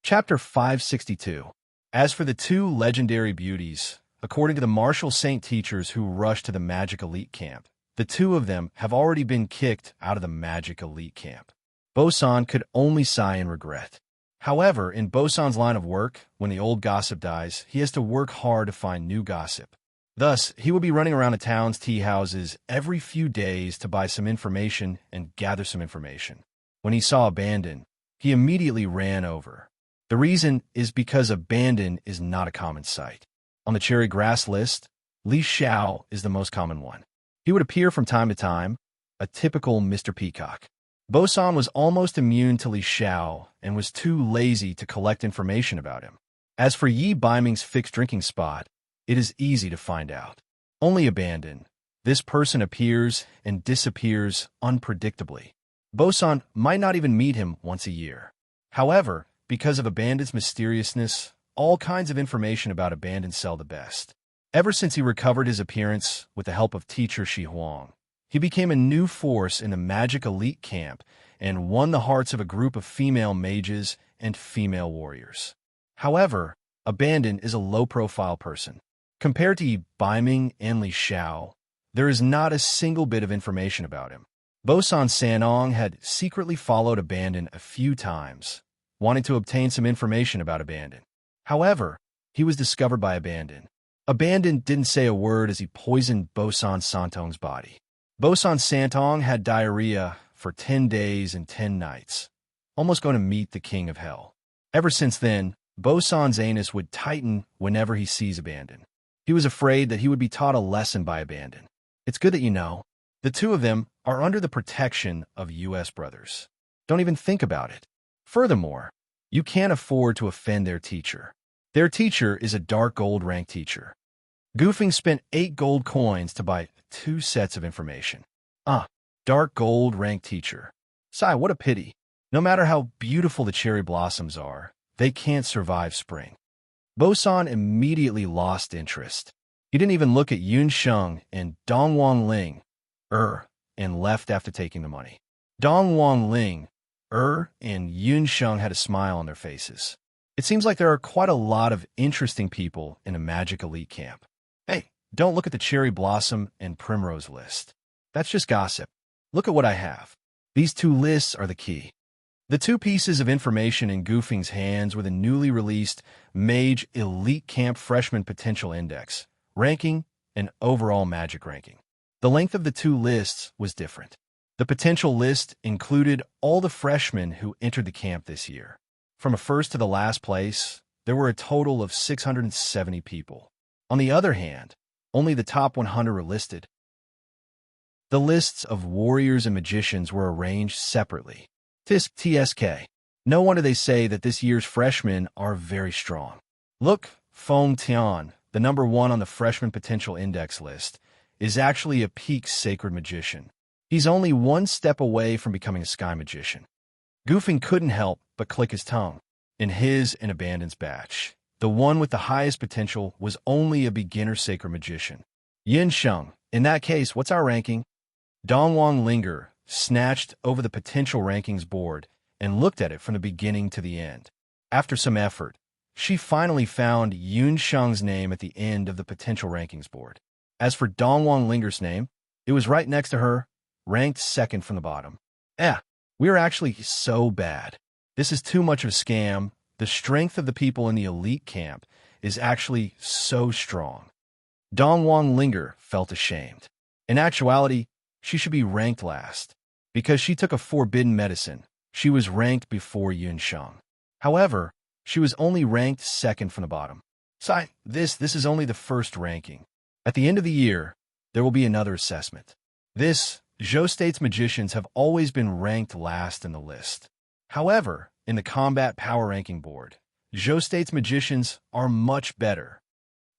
Chapter 562. As for the 2 legendary beauties, according to the martial saint teachers who rushed to the Magic Elite Camp, the 2 of them have already been kicked out of the Magic Elite Camp. Bosan could only sigh in regret. However, in Bosan's line of work, when the old gossip dies, he has to work hard to find new gossip. Thus, he will be running around the town's tea houses every few days to buy some information and gather some information. When he saw Abandon, he immediately ran over. The reason is because Abandon is not a common sight. On the cherry grass list, Li Xiao is the most common one. He would appear from time to time, a typical Mr. Peacock. Bosan was almost immune to Li Xiao and was too lazy to collect information about him. As for Yi Baiming's fixed drinking spot, it is easy to find out. Only Abandon. This person appears and disappears unpredictably. Bosan might not even meet him once a year. However, because of Abandon's mysteriousness, all kinds of information about Abandon sell the best. Ever since he recovered his appearance with the help of teacher Shi Huang, he became a new force in the Magic Elite Camp and won the hearts of a group of female mages and female warriors. However, Abandon is a low-profile person. Compared to Yi Baiming and Li Xiao, there is not a single bit of information about him. Bosan Sanong had secretly followed Abandon a few times, wanting to obtain some information about Abandon. However, he was discovered by Abandon. Abandon didn't say a word as he poisoned Bosan Santong's body. Bosan Santong had diarrhea for 10 days and 10 nights, almost going to meet the king of hell. Ever since then, Bosan's anus would tighten whenever he sees Abandon. He was afraid that he would be taught a lesson by Abandon. It's good that you know. The two of them are under the protection of U.S. brothers. Don't even think about it. Furthermore, you can't afford to offend their teacher. Their teacher is a dark gold rank teacher. Goofing spent 8 gold coins to buy 2 sets of information. Dark gold rank teacher. Sigh, what a pity. No matter how beautiful the cherry blossoms are, they can't survive spring. Bosan immediately lost interest. He didn't even look at Yun Sheng and Dongwang Ling, and left after taking the money. Dongwang Ling, and Yun Sheng had a smile on their faces. It seems like there are quite a lot of interesting people in a magic elite camp. Hey, don't look at the cherry blossom and primrose list. That's just gossip. Look at what I have. These 2 lists are the key. The 2 pieces of information in Goofing's hands were the newly released Mage Elite Camp Freshman Potential Index, ranking, and overall magic ranking. The length of the 2 lists was different. The potential list included all the freshmen who entered the camp this year. From a first to the last place, there were a total of 670 people. On the other hand, only the top 100 were listed. The lists of warriors and magicians were arranged separately. TSK. No wonder they say that this year's freshmen are very strong. Look, Feng Tian, the number 1 on the freshman potential index list, is actually a peak sacred magician. He's only 1 step away from becoming a sky magician. Goofing couldn't help but click his tongue. In his and Abandon's batch, the one with the highest potential was only a beginner sacred magician. Yin Sheng, in that case, what's our ranking? Dongwang Linger snatched over the potential rankings board and looked at it from the beginning to the end. After some effort, she finally found Yun Sheng's name at the end of the potential rankings board. As for Dongwang Linger's name, it was right next to her, ranked 2nd from the bottom. We're actually so bad. This is too much of a scam. The strength of the people in the elite camp is actually so strong. Dongwang Linger felt ashamed. In actuality, she should be ranked last. Because she took a forbidden medicine, she was ranked before Yun Sheng. However, she was only ranked 2nd from the bottom. This is only the first ranking. At the end of the year, there will be another assessment. Zhou State's magicians have always been ranked last in the list. However, in the combat power ranking board, Zhou State's magicians are much better.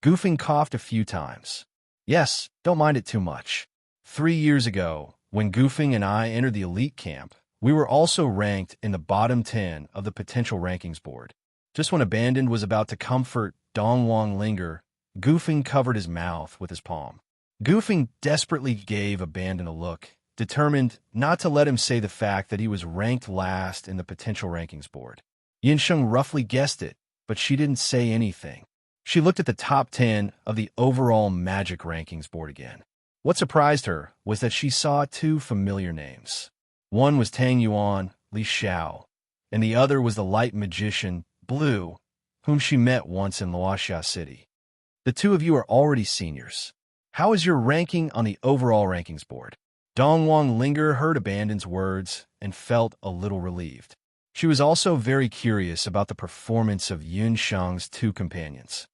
Goofing coughed a few times. Yes, don't mind it too much. 3 years ago, when Goofing and I entered the elite camp, we were also ranked in the bottom 10 of the potential rankings board. Just when Abandoned was about to comfort Dongwang Linger, Goofing covered his mouth with his palm. Goofing desperately gave Abandon a look, determined not to let him say the fact that he was ranked last in the potential rankings board. Yin Sheng roughly guessed it, but she didn't say anything. She looked at the top 10 of the overall magic rankings board again. What surprised her was that she saw 2 familiar names. One was Tang Yuan, Li Xiao, and the other was the light magician, Blue, whom she met once in Luoxia City. The 2 of you are already seniors. How is your ranking on the overall rankings board? Dongwang Linger heard Abandon's words and felt a little relieved. She was also very curious about the performance of Yun Sheng's 2 companions.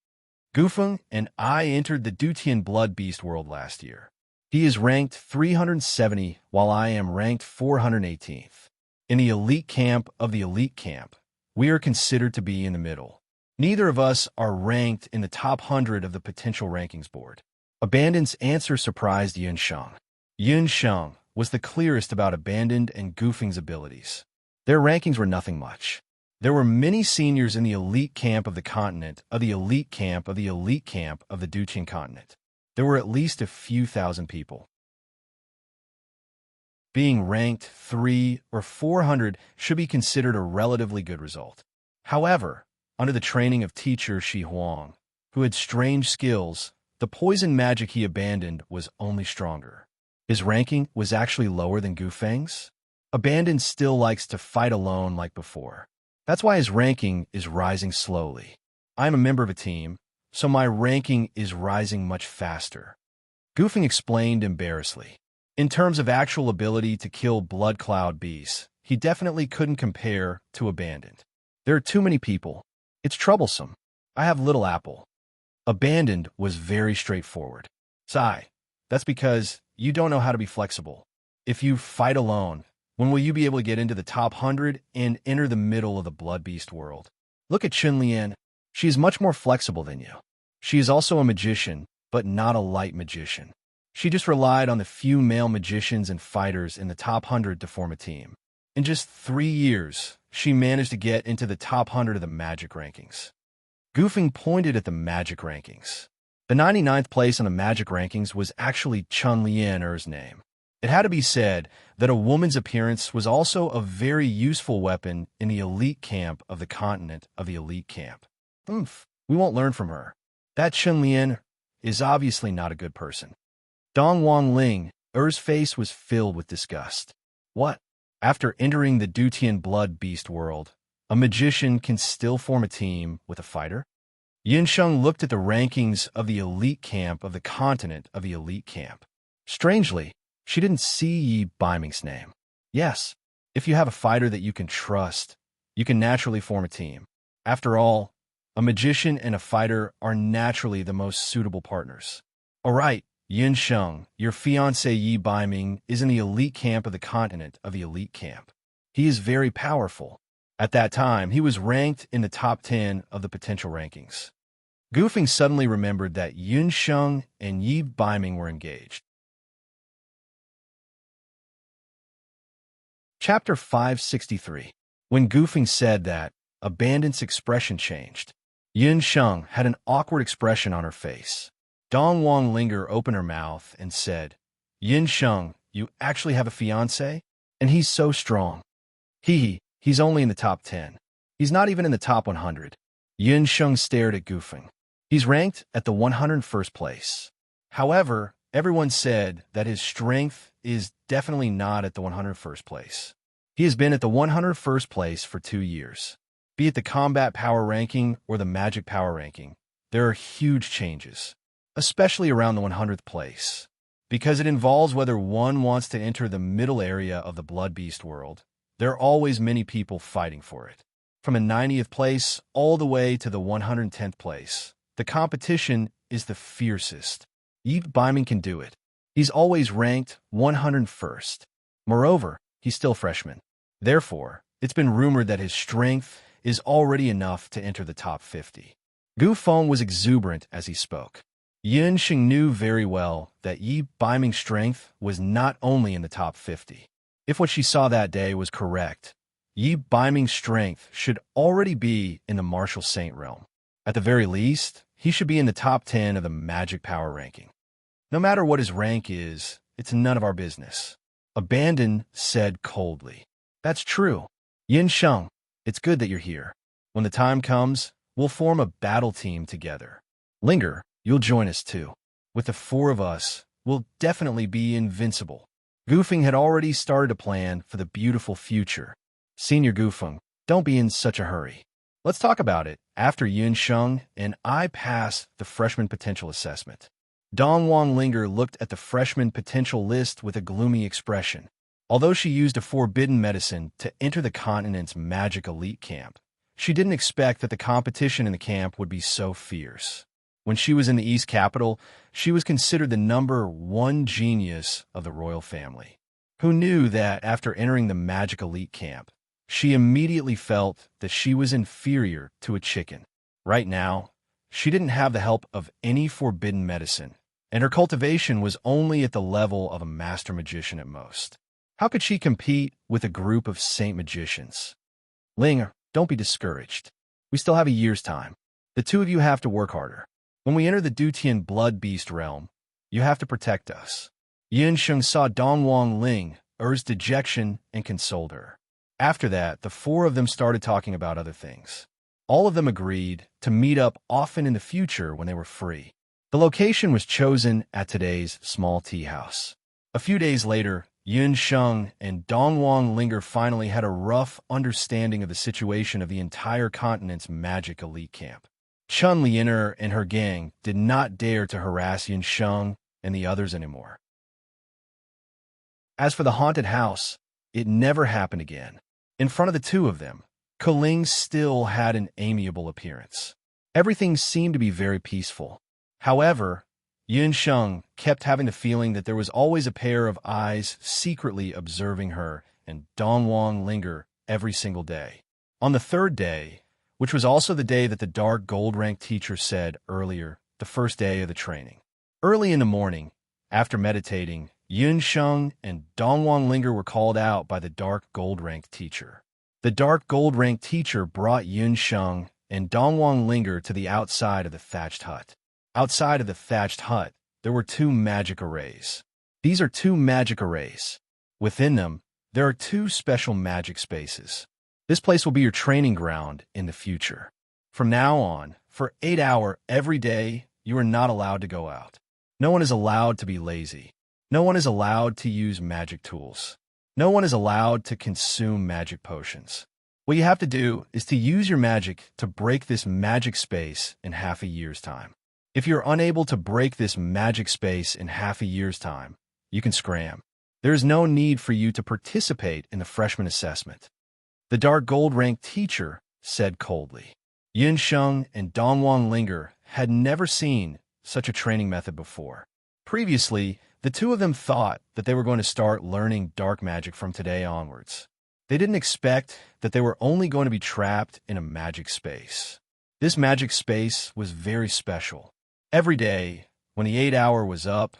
Goofeng and I entered the Dutian Blood Beast world last year. He is ranked 370, while I am ranked 418th. In the elite camp of the elite camp, we are considered to be in the middle. Neither of us are ranked in the top 100 of the potential rankings board. Abandon's answer surprised Yun Sheng. Yun Sheng was the clearest about Abandoned and Goofing's abilities. Their rankings were nothing much. There were many seniors in the elite camp of the continent, of the elite camp of the elite camp of the Dutian continent. There were at least a few thousand people. Being ranked 3 or 400 should be considered a relatively good result. However, under the training of teacher Shi Huang, who had strange skills, the poison magic he abandoned was only stronger. His ranking was actually lower than Goofeng's. Abandoned still likes to fight alone like before. That's why his ranking is rising slowly. I'm a member of a team, so my ranking is rising much faster. Goofing explained embarrassedly. In terms of actual ability to kill blood cloud beasts, he definitely couldn't compare to Abandoned. There are too many people. It's troublesome. I have little apple. Abandoned was very straightforward. Sigh. That's because you don't know how to be flexible. If you fight alone, when will you be able to get into the top 100 and enter the middle of the blood beast world? Look at Chun Lian. She is much more flexible than you. She is also a magician, but not a light magician. She just relied on the few male magicians and fighters in the top 100 to form a team. In just 3 years, she managed to get into the top 100 of the magic rankings. Goofing pointed at the magic rankings. The 99th place on the magic rankings was actually Chun Lian's name. It had to be said that a woman's appearance was also a very useful weapon in the elite camp of the continent of the elite camp. We won't learn from her. That Chun Lian is obviously not a good person. Dong Wang Ling's face was filled with disgust. What? After entering the Dutian blood beast world, a magician can still form a team with a fighter? Yin Sheng looked at the rankings of the elite camp of the continent of the elite camp. Strangely, she didn't see Yi Baiming's name. Yes, if you have a fighter that you can trust, you can naturally form a team. After all, a magician and a fighter are naturally the most suitable partners. All right, Yin Sheng, your fiancé Yi Baiming is in the elite camp of the continent of the elite camp. He is very powerful. At that time, he was ranked in the top 10 of the potential rankings. Goofing suddenly remembered that Yin Sheng and Yi Baiming were engaged. Chapter 563. When Goofing said that, Abandoned's expression changed. Yin Sheng had an awkward expression on her face. Dong Wang Linger opened her mouth and said, Yin Sheng, you actually have a fiancé? And he's so strong. He's only in the top 10. He's not even in the top 100. Yin Sheng stared at Goofing. He's ranked at the 101st place. However, everyone said that his strength is definitely not at the 101st place. He has been at the 101st place for 2 years. Be it the combat power ranking or the magic power ranking, there are huge changes, especially around the 100th place, because it involves whether one wants to enter the middle area of the blood beast world. There are always many people fighting for it. From the 90th place all the way to the 110th place, the competition is the fiercest. Yi Baiming can do it. He's always ranked 101st. Moreover, he's still freshman. Therefore, it's been rumored that his strength is already enough to enter the top 50. Gu Feng was exuberant as he spoke. Yin Sheng knew very well that Yi Baiming's strength was not only in the top 50. If what she saw that day was correct, Yi Baiming's strength should already be in the martial saint realm. At the very least, he should be in the top 10 of the magic power ranking. No matter what his rank is, it's none of our business. Abandon said coldly. That's true. Yin Sheng, it's good that you're here. When the time comes, we'll form a battle team together. Linger, you'll join us too. With the 4 of us, we'll definitely be invincible. Goofing had already started a plan for the beautiful future. Senior Goofing, don't be in such a hurry. Let's talk about it after Yin Sheng and I pass the freshman potential assessment. Dong Wang Linger looked at the freshman potential list with a gloomy expression. Although she used a forbidden medicine to enter the continent's magic elite camp, she didn't expect that the competition in the camp would be so fierce. When she was in the East Capital, she was considered the #1 genius of the royal family. Who knew that after entering the magic elite camp, she immediately felt that she was inferior to a chicken. Right now, she didn't have the help of any forbidden medicine, and her cultivation was only at the level of a master magician at most. How could she compete with a group of saint magicians? Linger, don't be discouraged. We still have a year's time. The 2 of you have to work harder. When we enter the Dutian blood beast realm, you have to protect us. Yin Sheng saw Dong Wang Ling's dejection and consoled her. After that, the 4 of them started talking about other things. All of them agreed to meet up often in the future when they were free. The location was chosen at today's small tea house. A few days later, Yin Sheng and Dong Wang Linger finally had a rough understanding of the situation of the entire continent's magic elite camp. Chun Lianer and her gang did not dare to harass Yin Sheng and the others anymore. As for the haunted house, it never happened again. In front of the two of them, Keling still had an amiable appearance. Everything seemed to be very peaceful. However, Yunsheng kept having the feeling that there was always a pair of eyes secretly observing her and Dongwang Linger every single day. On the third day, which was also the day that the dark gold-rank teacher said earlier, the first day of the training. Early in the morning, after meditating, Yunsheng and Dongwang Linger were called out by the dark gold-rank teacher. The dark gold-rank teacher brought Yunsheng and Dongwang Linger to the outside of the thatched hut. Outside of the thatched hut, there were two magic arrays. These are two magic arrays. Within them, there are two special magic spaces. This place will be your training ground in the future. From now on, for 8 hours every day, you are not allowed to go out. No one is allowed to be lazy. No one is allowed to use magic tools. No one is allowed to consume magic potions. What you have to do is to use your magic to break this magic space in half a year's time. If you're unable to break this magic space in half a year's time, you can scram. There is no need for you to participate in the freshman assessment. The dark gold-rank teacher said coldly. Yunsheng and Dongwang Linger had never seen such a training method before. Previously, the two of them thought that they were going to start learning dark magic from today onwards. They didn't expect that they were only going to be trapped in a magic space. This magic space was very special. Every day, when the 8 hour was up,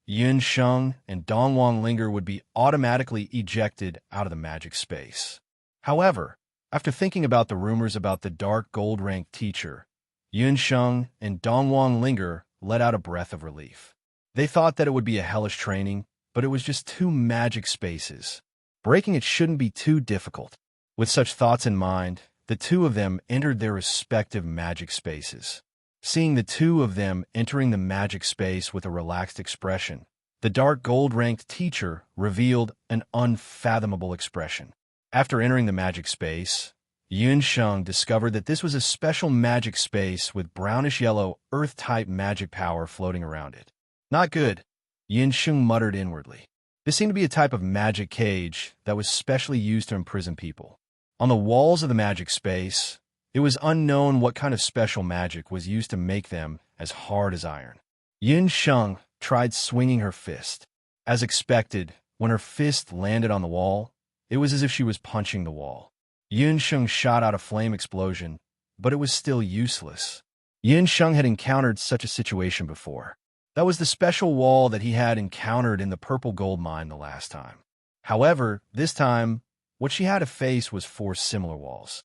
Yunsheng and Dongwang Linger would be automatically ejected out of the magic space. However, after thinking about the rumors about the dark gold-rank teacher, Yunsheng and Dongwang Linger let out a breath of relief. They thought that it would be a hellish training, but it was just two magic spaces. Breaking it shouldn't be too difficult. With such thoughts in mind, the two of them entered their respective magic spaces. Seeing the two of them entering the magic space with a relaxed expression, the dark gold-ranked teacher revealed an unfathomable expression. After entering the magic space, Yunsheng discovered that this was a special magic space with brownish-yellow, earth-type magic power floating around it. Not good, Yunsheng muttered inwardly. This seemed to be a type of magic cage that was specially used to imprison people. On the walls of the magic space, it was unknown what kind of special magic was used to make them as hard as iron. Yunsheng tried swinging her fist. As expected, when her fist landed on the wall, it was as if she was punching the wall. Yunsheng shot out a flame explosion, but it was still useless. Yunsheng had encountered such a situation before. That was the special wall that he had encountered in the purple gold mine the last time. However, this time, what she had to face was 4 similar walls.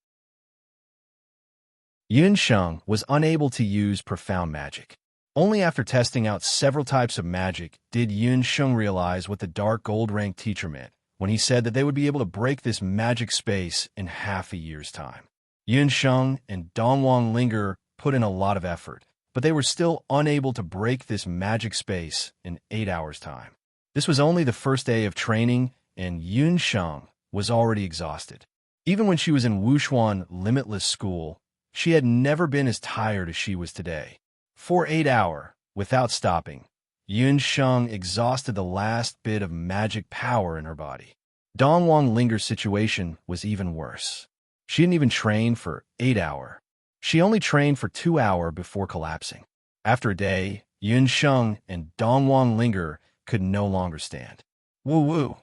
Yunsheng was unable to use profound magic. Only after testing out several types of magic did Yunsheng realize what the dark gold-rank teacher meant when he said that they would be able to break this magic space in half a year's time. Yunsheng and Dongwang Linger put in a lot of effort, but they were still unable to break this magic space in 8 hours' time. This was only the first day of training, and Yunsheng was already exhausted. Even when she was in Wushuan Limitless School, she had never been as tired as she was today. For 8 hours, without stopping, Yunsheng exhausted the last bit of magic power in her body. Dongwang Linger's situation was even worse. She didn't even train for 8 hours. She only trained for 2 hours before collapsing. After a day, Yunsheng and Dongwang Linger could no longer stand. Woo-woo,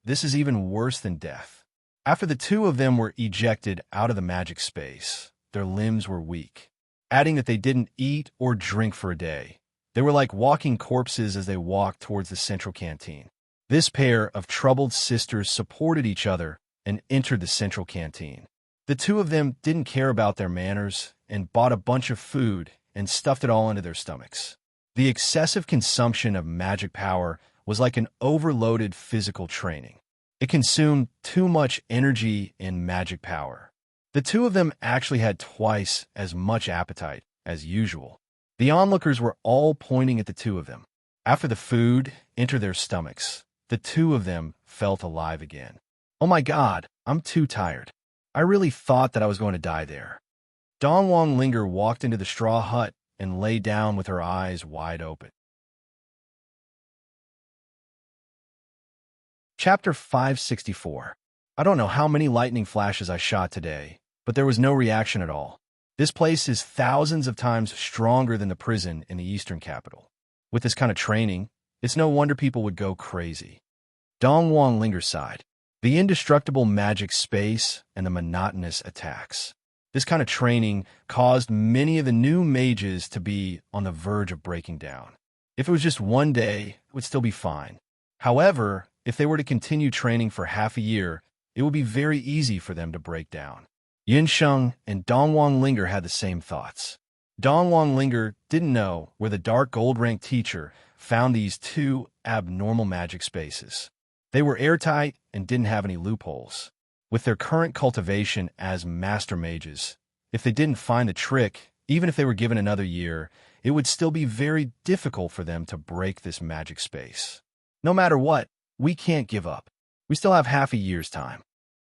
this is even worse than death. After the two of them were ejected out of the magic space, their limbs were weak. Adding that they didn't eat or drink for a day, they were like walking corpses as they walked towards the central canteen. This pair of troubled sisters supported each other and entered the central canteen. The two of them didn't care about their manners and bought a bunch of food and stuffed it all into their stomachs. The excessive consumption of magic power was like an overloaded physical training. It consumed too much energy and magic power. The two of them actually had twice as much appetite as usual. The onlookers were all pointing at the two of them. After the food entered their stomachs, the two of them felt alive again. Oh my God, I'm too tired. I really thought that I was going to die there. Dongwang Linger walked into the straw hut and lay down with her eyes wide open. Chapter 564. I don't know how many lightning flashes I shot today, but there was no reaction at all. This place is thousands of times stronger than the prison in the eastern capital. With this kind of training, it's no wonder people would go crazy. Dongwang Linger sighed. The indestructible magic space and the monotonous attacks. This kind of training caused many of the new mages to be on the verge of breaking down. If it was just one day, it would still be fine. However, if they were to continue training for half a year, it would be very easy for them to break down. Yin Sheng and Dongwang Linger had the same thoughts. Dongwang Linger didn't know where the dark gold rank teacher found these two abnormal magic spaces. They were airtight and didn't have any loopholes. With their current cultivation as master mages, if they didn't find the trick, even if they were given another year, it would still be very difficult for them to break this magic space. No matter what, we can't give up. We still have half a year's time.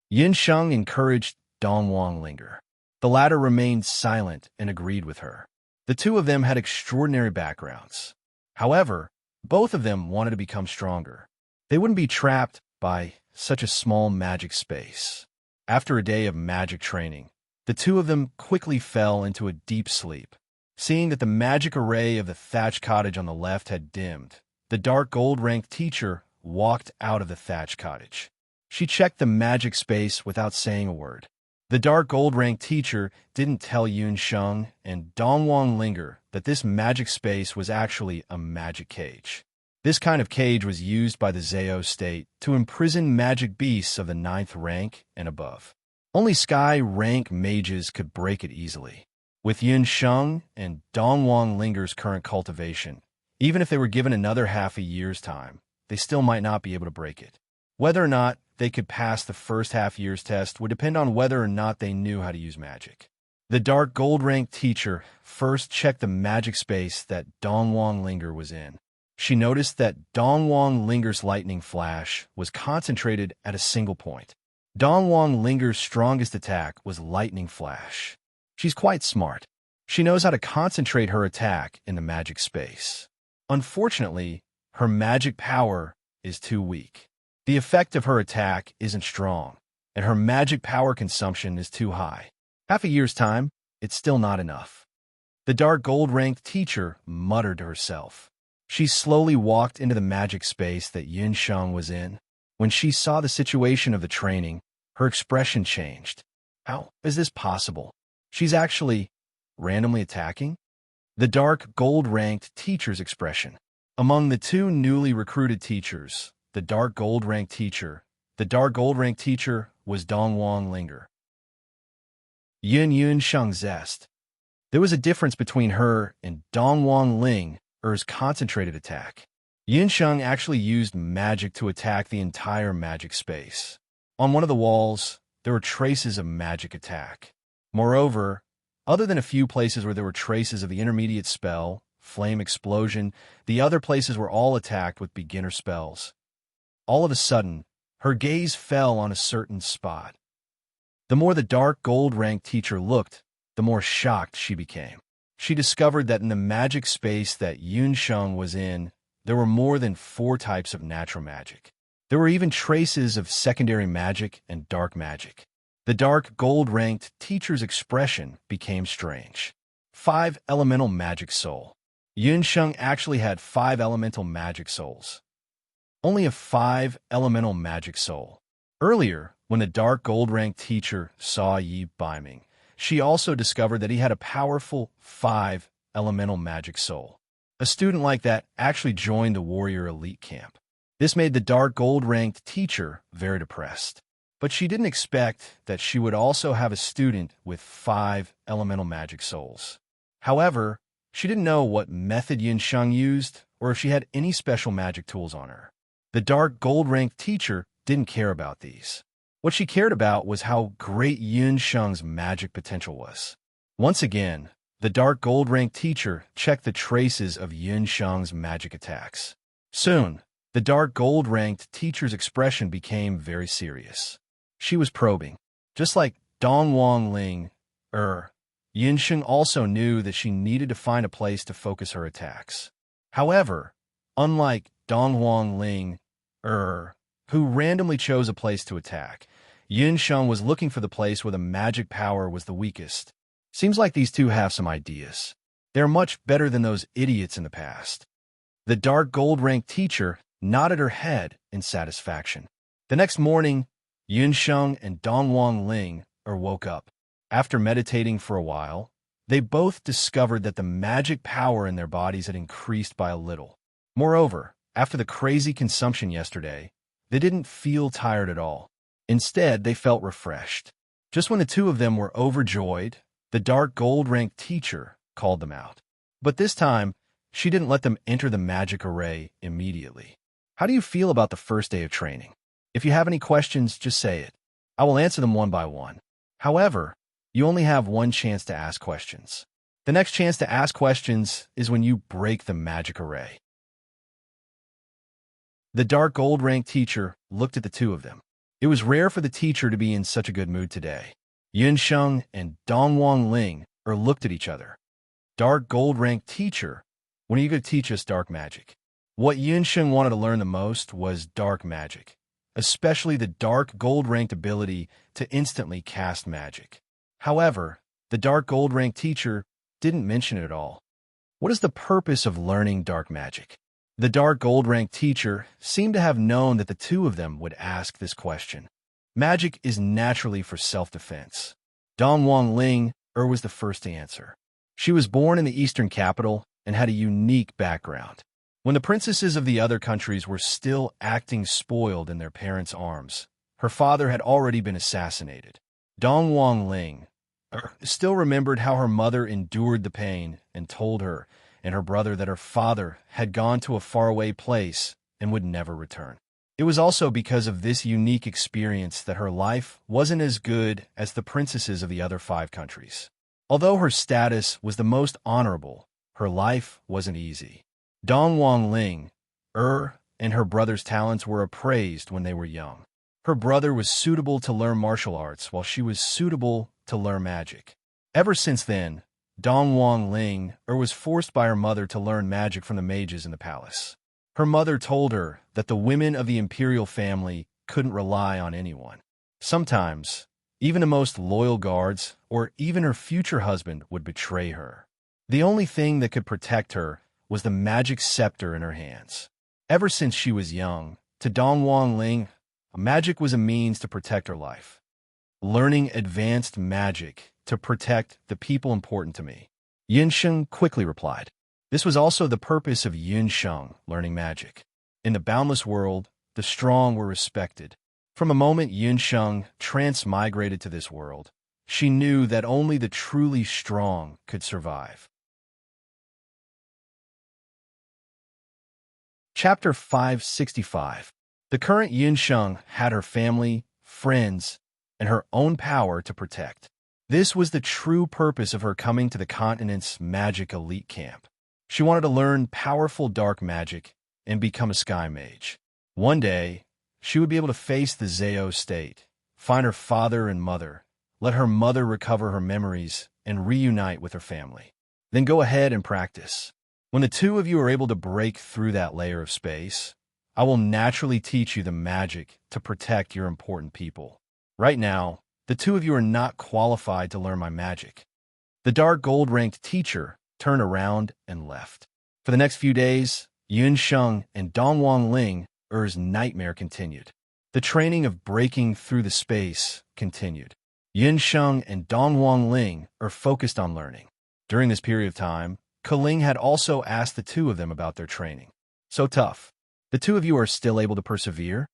Yin Sheng encouraged Dongwang Linger. The latter remained silent and agreed with her. The two of them had extraordinary backgrounds. However, both of them wanted to become stronger. They wouldn't be trapped by such a small magic space. After a day of magic training, the two of them quickly fell into a deep sleep. Seeing that the magic array of the thatched cottage on the left had dimmed, the dark gold-ranked teacher walked out of the thatched cottage. She checked the magic space without saying a word. The dark gold-ranked teacher didn't tell Yun Sheng and Dongwang Linger that this magic space was actually a magic cage. This kind of cage was used by the Zhao state to imprison magic beasts of the 9th rank and above. Only sky rank mages could break it easily. With Yun Sheng and Dongwang Linger's current cultivation, even if they were given another half a year's time, they still might not be able to break it. Whether or not they could pass the first half-year's test would depend on whether or not they knew how to use magic. The dark gold-ranked teacher first checked the magic space that Dongwang Linger was in. She noticed that Dongwang Linger's lightning flash was concentrated at a single point. Dongwang Linger's strongest attack was lightning flash. She's quite smart. She knows how to concentrate her attack in the magic space. Unfortunately, her magic power is too weak. The effect of her attack isn't strong, and her magic power consumption is too high. Half a year's time, it's still not enough. The dark gold-ranked teacher muttered to herself. She slowly walked into the magic space that Yin Sheng was in. When she saw the situation of the training, her expression changed. How is this possible? She's actually randomly attacking? The dark gold-ranked teacher's expression. Among the two newly recruited teachers, the dark gold-ranked teacher was Dongwang Linger. Yun Sheng zest. There was a difference between her and Dongwang Linger's concentrated attack. Yin Sheng actually used magic to attack the entire magic space. On one of the walls, there were traces of magic attack. Moreover, other than a few places where there were traces of the intermediate spell, flame explosion, the other places were all attacked with beginner spells. All of a sudden, her gaze fell on a certain spot. The more the dark gold-ranked teacher looked, the more shocked she became. She discovered that in the magic space that Yun Sheng was in, there were more than 4 types of natural magic. There were even traces of secondary magic and dark magic. The dark gold-ranked teacher's expression became strange. 5 elemental magic soul. Yun Sheng actually had 5 elemental magic souls. Only a 5 elemental magic soul. Earlier, when the dark gold-ranked teacher saw Yi Baiming, she also discovered that he had a powerful 5 elemental magic soul. A student like that actually joined the warrior elite camp. This made the dark gold-ranked teacher very depressed. But she didn't expect that she would also have a student with 5 elemental magic souls. However, she didn't know what method Yin Sheng used or if she had any special magic tools on her. The dark gold-ranked teacher didn't care about these. What she cared about was how great Yin Sheng's magic potential was. Once again, the dark gold-ranked teacher checked the traces of Yin Sheng's magic attacks. Soon, the dark gold-ranked teacher's expression became very serious. She was probing. Just like Dongwang Linger, Yin Sheng also knew that she needed to find a place to focus her attacks. However, unlike Dongwang Linger, who randomly chose a place to attack. Yun Sheng was looking for the place where the magic power was the weakest. Seems like these two have some ideas. They're much better than those idiots in the past. The dark gold-ranked teacher nodded her head in satisfaction. The next morning, Yun Sheng and Dongwang Ling woke up. After meditating for a while, they both discovered that the magic power in their bodies had increased by a little. Moreover, after the crazy consumption yesterday, they didn't feel tired at all. Instead, they felt refreshed. Just when the two of them were overjoyed, the dark gold-ranked teacher called them out. But this time, she didn't let them enter the magic array immediately. How do you feel about the first day of training? If you have any questions, just say it. I will answer them one by one. However, you only have one chance to ask questions. The next chance to ask questions is when you break the magic array. The dark gold-ranked teacher looked at the two of them. It was rare for the teacher to be in such a good mood today. Yun Sheng and Dongwang Ling looked at each other. Dark gold-ranked teacher, when are you going to teach us dark magic? What Yun Sheng wanted to learn the most was dark magic, especially the dark gold-ranked ability to instantly cast magic. However, the dark gold-ranked teacher didn't mention it at all. What is the purpose of learning dark magic? The dark gold-ranked teacher seemed to have known that the two of them would ask this question. Magic is naturally for self-defense. Dongwang Ling was the first to answer. She was born in the eastern capital and had a unique background. When the princesses of the other countries were still acting spoiled in their parents' arms, her father had already been assassinated. Dongwang Ling still remembered how her mother endured the pain and told her and her brother that her father had gone to a faraway place and would never return. It was also because of this unique experience that her life wasn't as good as the princesses of the other 5 countries. Although her status was the most honorable, her life wasn't easy. Dongwang Ling and her brother's talents were appraised when they were young. Her brother was suitable to learn martial arts, while she was suitable to learn magic. Ever since then, Dongwang Ling was forced by her mother to learn magic from the mages in the palace. Her mother told her that the women of the imperial family couldn't rely on anyone. Sometimes, even the most loyal guards or even her future husband would betray her. The only thing that could protect her was the magic scepter in her hands. Ever since she was young, to Dongwang Ling, magic was a means to protect her life. Learning advanced magic to protect the people important to me. Yun Sheng quickly replied. This was also the purpose of Yun Sheng learning magic. In the boundless world, the strong were respected. From the moment Yun Sheng transmigrated to this world, she knew that only the truly strong could survive. Chapter 565. The current Yun Sheng had her family, friends, and her own power to protect. This was the true purpose of her coming to the continent's magic elite camp. She wanted to learn powerful dark magic and become a sky mage. One day, she would be able to face the Zao state, find her father and mother, let her mother recover her memories, and reunite with her family. Then go ahead and practice. When the two of you are able to break through that layer of space, I will naturally teach you the magic to protect your important people. Right now, the two of you are not qualified to learn my magic. The dark gold-ranked teacher turned around and left. For the next few days, Yun Sheng and Dongwang Ling's nightmare continued. The training of breaking through the space continued. Yun Sheng and Dongwang Ling are focused on learning. During this period of time, Ling had also asked the two of them about their training. So tough. The two of you are still able to persevere?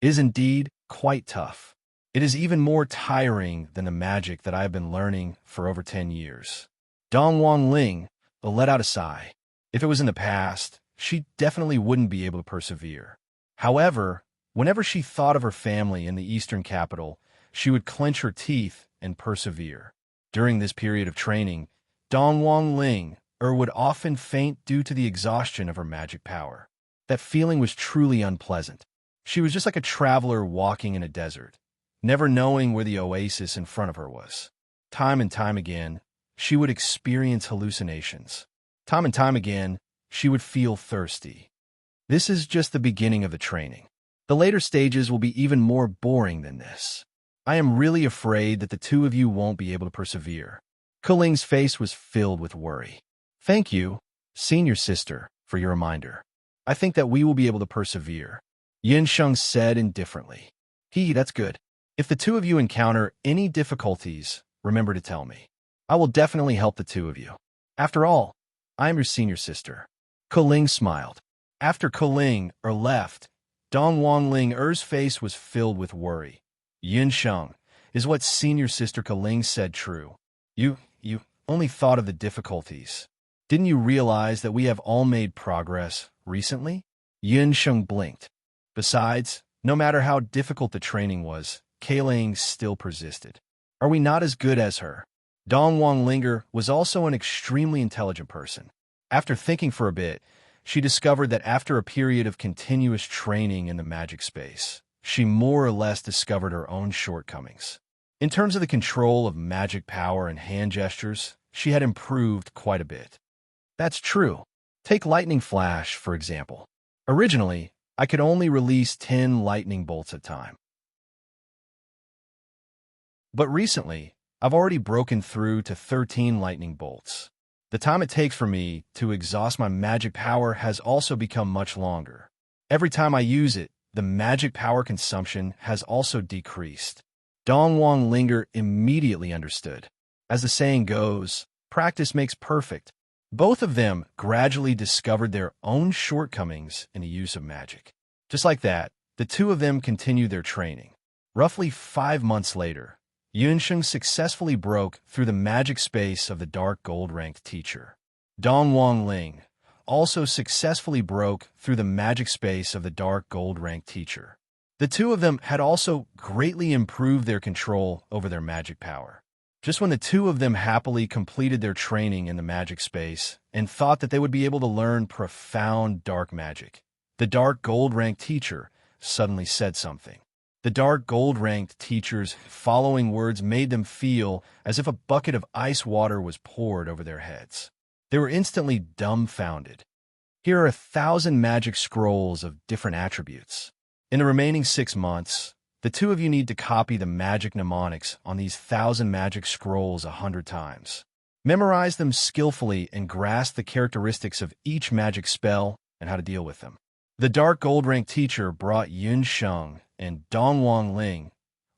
It is indeed quite tough. It is even more tiring than the magic that I have been learning for over 10 years. Dongwang Ling let out a sigh. If it was in the past, she definitely wouldn't be able to persevere. However, whenever she thought of her family in the eastern capital, she would clench her teeth and persevere. During this period of training, Dongwang Ling would often faint due to the exhaustion of her magic power. That feeling was truly unpleasant. She was just like a traveler walking in a desert, never knowing where the oasis in front of her was. Time and time again, she would experience hallucinations. Time and time again, she would feel thirsty. This is just the beginning of the training. The later stages will be even more boring than this. I am really afraid that the two of you won't be able to persevere. Kuling's face was filled with worry. Thank you, senior sister, for your reminder. I think that we will be able to persevere, Yinsheng said indifferently. That's good. If the two of you encounter any difficulties, remember to tell me. I will definitely help the two of you. After all, I am your senior sister. Kuling smiled. After Kuling left, Dong Wangling face was filled with worry. Yinsheng, is what senior sister Kuling said true? You only thought of the difficulties. Didn't you realize that we have all made progress recently? Yinsheng blinked. Besides, no matter how difficult the training was, Kuling still persisted. Are we not as good as her? Dong Wanglinger was also an extremely intelligent person. After thinking for a bit, she discovered that after a period of continuous training in the magic space, she more or less discovered her own shortcomings. In terms of the control of magic power and hand gestures, she had improved quite a bit. That's true. Take lightning flash, for example. Originally, I could only release 10 lightning bolts at a time. But recently, I've already broken through to 13 lightning bolts. The time it takes for me to exhaust my magic power has also become much longer. Every time I use it, the magic power consumption has also decreased. Dong Wanglinger immediately understood. As the saying goes, practice makes perfect. Both of them gradually discovered their own shortcomings in the use of magic. Just like that, the two of them continued their training. Roughly 5 months later, Yunsheng successfully broke through the magic space of the dark gold-ranked teacher. Dong Wangling also successfully broke through the magic space of the dark gold-ranked teacher. The two of them had also greatly improved their control over their magic power. Just when the two of them happily completed their training in the magic space and thought that they would be able to learn profound dark magic, the dark gold-ranked teacher suddenly said something. The dark gold-ranked teacher's following words made them feel as if a bucket of ice water was poured over their heads. They were instantly dumbfounded. Here are 1,000 magic scrolls of different attributes. In the remaining 6 months, the two of you need to copy the magic mnemonics on these 1,000 magic scrolls 100 times. Memorize them skillfully and grasp the characteristics of each magic spell and how to deal with them. The dark gold-ranked teacher brought Yunsheng and Dong Wangling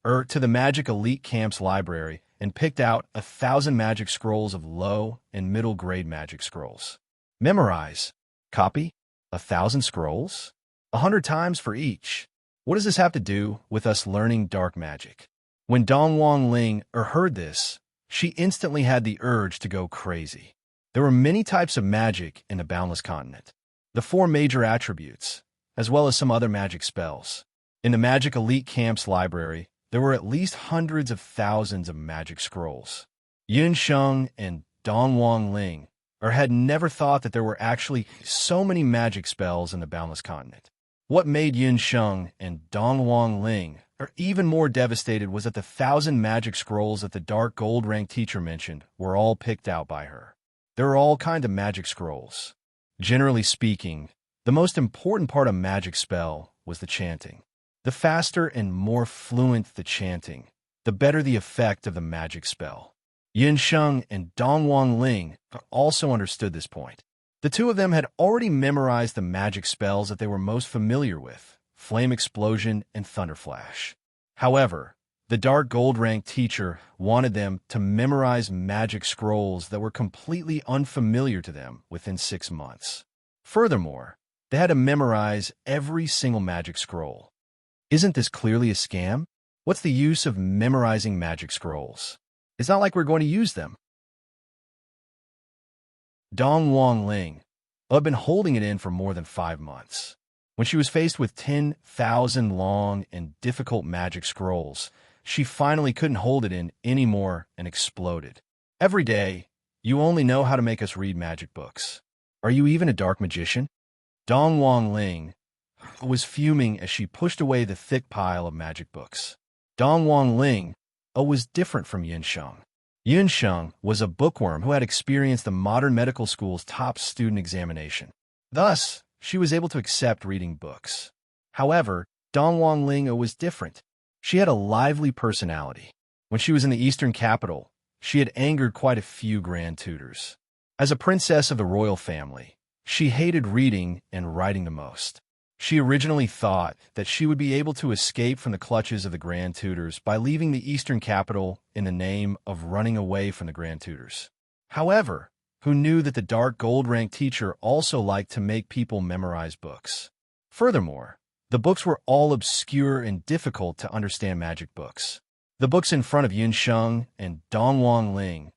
to the Magic Elite Camp's library and picked out 1,000 magic scrolls of low and middle-grade magic scrolls. Memorize. Copy. 1,000 scrolls? 100 times for each. What does this have to do with us learning dark magic? When Dong Wangling heard this, she instantly had the urge to go crazy. There were many types of magic in the Boundless Continent. The 4 major attributes, as well as some other magic spells. In the Magic Elite Camp's library, there were at least hundreds of thousands of magic scrolls. Yunsheng and Dong Wangling had never thought that there were actually so many magic spells in the Boundless Continent. What made Yunsheng and Dong Wangling even more devastated was that the 1,000 magic scrolls that the dark gold-ranked teacher mentioned were all picked out by her. There are all kinds of magic scrolls. Generally speaking, the most important part of magic spell was the chanting. The faster and more fluent the chanting, the better the effect of the magic spell. Yunsheng and Dong Wangling also understood this point. The two of them had already memorized the magic spells that they were most familiar with, Flame Explosion and Thunder Flash. However, the dark gold-ranked teacher wanted them to memorize magic scrolls that were completely unfamiliar to them within 6 months. Furthermore, they had to memorize every single magic scroll. Isn't this clearly a scam? What's the use of memorizing magic scrolls? It's not like we're going to use them. Dong Wangling had been holding it in for more than 5 months. When she was faced with 10,000 long and difficult magic scrolls, she finally couldn't hold it in anymore and exploded. Every day, you only know how to make us read magic books. Are you even a dark magician? Dong Wangling was fuming as she pushed away the thick pile of magic books. Dong Wangling was different from Yunsheng. Yunsheng was a bookworm who had experienced the modern medical school's top student examination. Thus, she was able to accept reading books. However, Dongwang Ling was different. She had a lively personality. When she was in the eastern capital, she had angered quite a few grand tutors. As a princess of the royal family, she hated reading and writing the most. She originally thought that she would be able to escape from the clutches of the grand tutors by leaving the eastern capital in the name of running away from the grand tutors. However, who knew that the dark gold rank teacher also liked to make people memorize books? Furthermore, the books were all obscure and difficult to understand magic books. The books in front of Yun Sheng and Dongwang Ling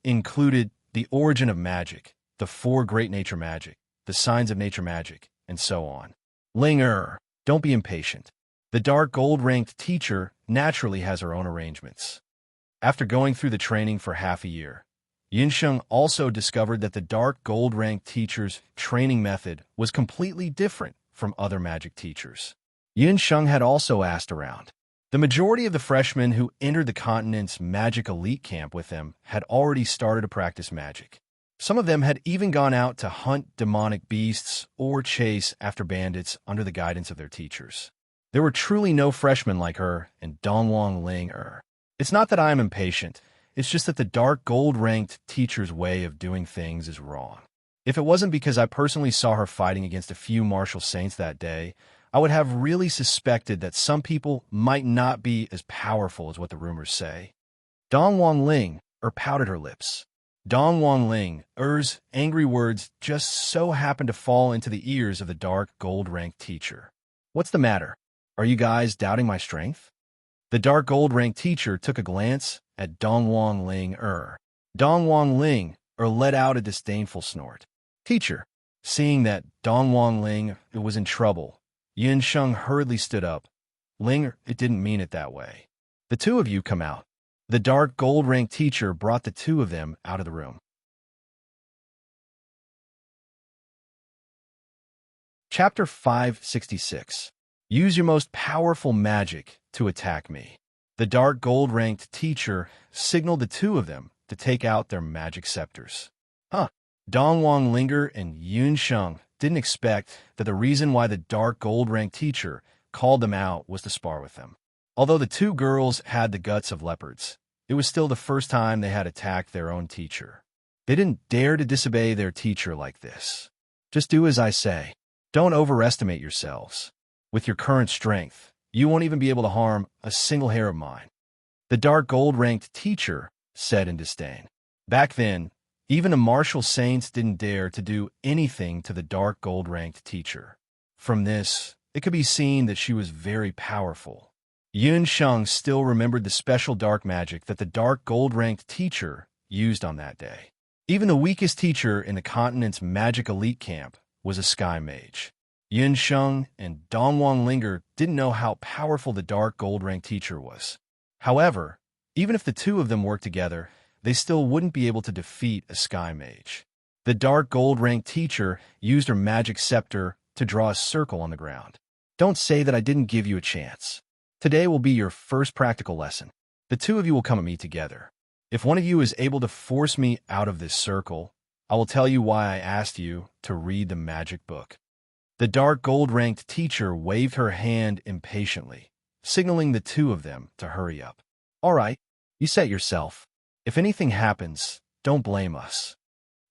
included The Origin of Magic, The Four Great Nature Magic, The Signs of Nature Magic, and so on. Ling don't be impatient. The dark gold-ranked teacher naturally has her own arrangements. After going through the training for half a year, Yun Sheng also discovered that the dark gold-ranked teacher's training method was completely different from other magic teachers. Yun Sheng had also asked around. The majority of the freshmen who entered the continent's magic elite camp with them had already started to practice magic. Some of them had even gone out to hunt demonic beasts or chase after bandits under the guidance of their teachers. There were truly no freshmen like her and Dongwang Ling. It's not that I am impatient, it's just that the dark gold-ranked teacher's way of doing things is wrong. If it wasn't because I personally saw her fighting against a few martial saints that day, I would have really suspected that some people might not be as powerful as what the rumors say. Dongwang Ling pouted her lips. Dongwang Ling's angry words just so happened to fall into the ears of the dark gold-ranked teacher. What's the matter? Are you guys doubting my strength? The dark gold-ranked teacher took a glance at Dongwang Ling. Dongwang Ling let out a disdainful snort. Teacher, seeing that Dongwang Ling was in trouble, Yun Sheng hurriedly stood up. Ling, it didn't mean it that way. The two of you come out. The dark gold-ranked teacher brought the two of them out of the room. Chapter 566. Use your most powerful magic to attack me. The dark gold-ranked teacher signaled the two of them to take out their magic scepters. Dongwang Ling and Yun Sheng didn't expect that the reason why the dark gold-ranked teacher called them out was to spar with them. Although the two girls had the guts of leopards, it was still the first time they had attacked their own teacher. They didn't dare to disobey their teacher like this. Just do as I say. Don't overestimate yourselves. With your current strength, you won't even be able to harm a single hair of mine. The dark gold-ranked teacher said in disdain. Back then, even the martial saints didn't dare to do anything to the dark gold-ranked teacher. From this, it could be seen that she was very powerful. Yun Sheng still remembered the special dark magic that the dark gold-ranked teacher used on that day. Even the weakest teacher in the continent's magic elite camp was a sky mage. Yun Sheng and Dongwang Ling didn't know how powerful the dark gold-ranked teacher was. However, even if the two of them worked together, they still wouldn't be able to defeat a sky mage. The dark gold-ranked teacher used her magic scepter to draw a circle on the ground. Don't say that I didn't give you a chance. Today will be your first practical lesson. The two of you will come at me together. If one of you is able to force me out of this circle, I will tell you why I asked you to read the magic book. The dark gold-ranked teacher waved her hand impatiently, signaling the two of them to hurry up. All right, you set yourself. If anything happens, don't blame us.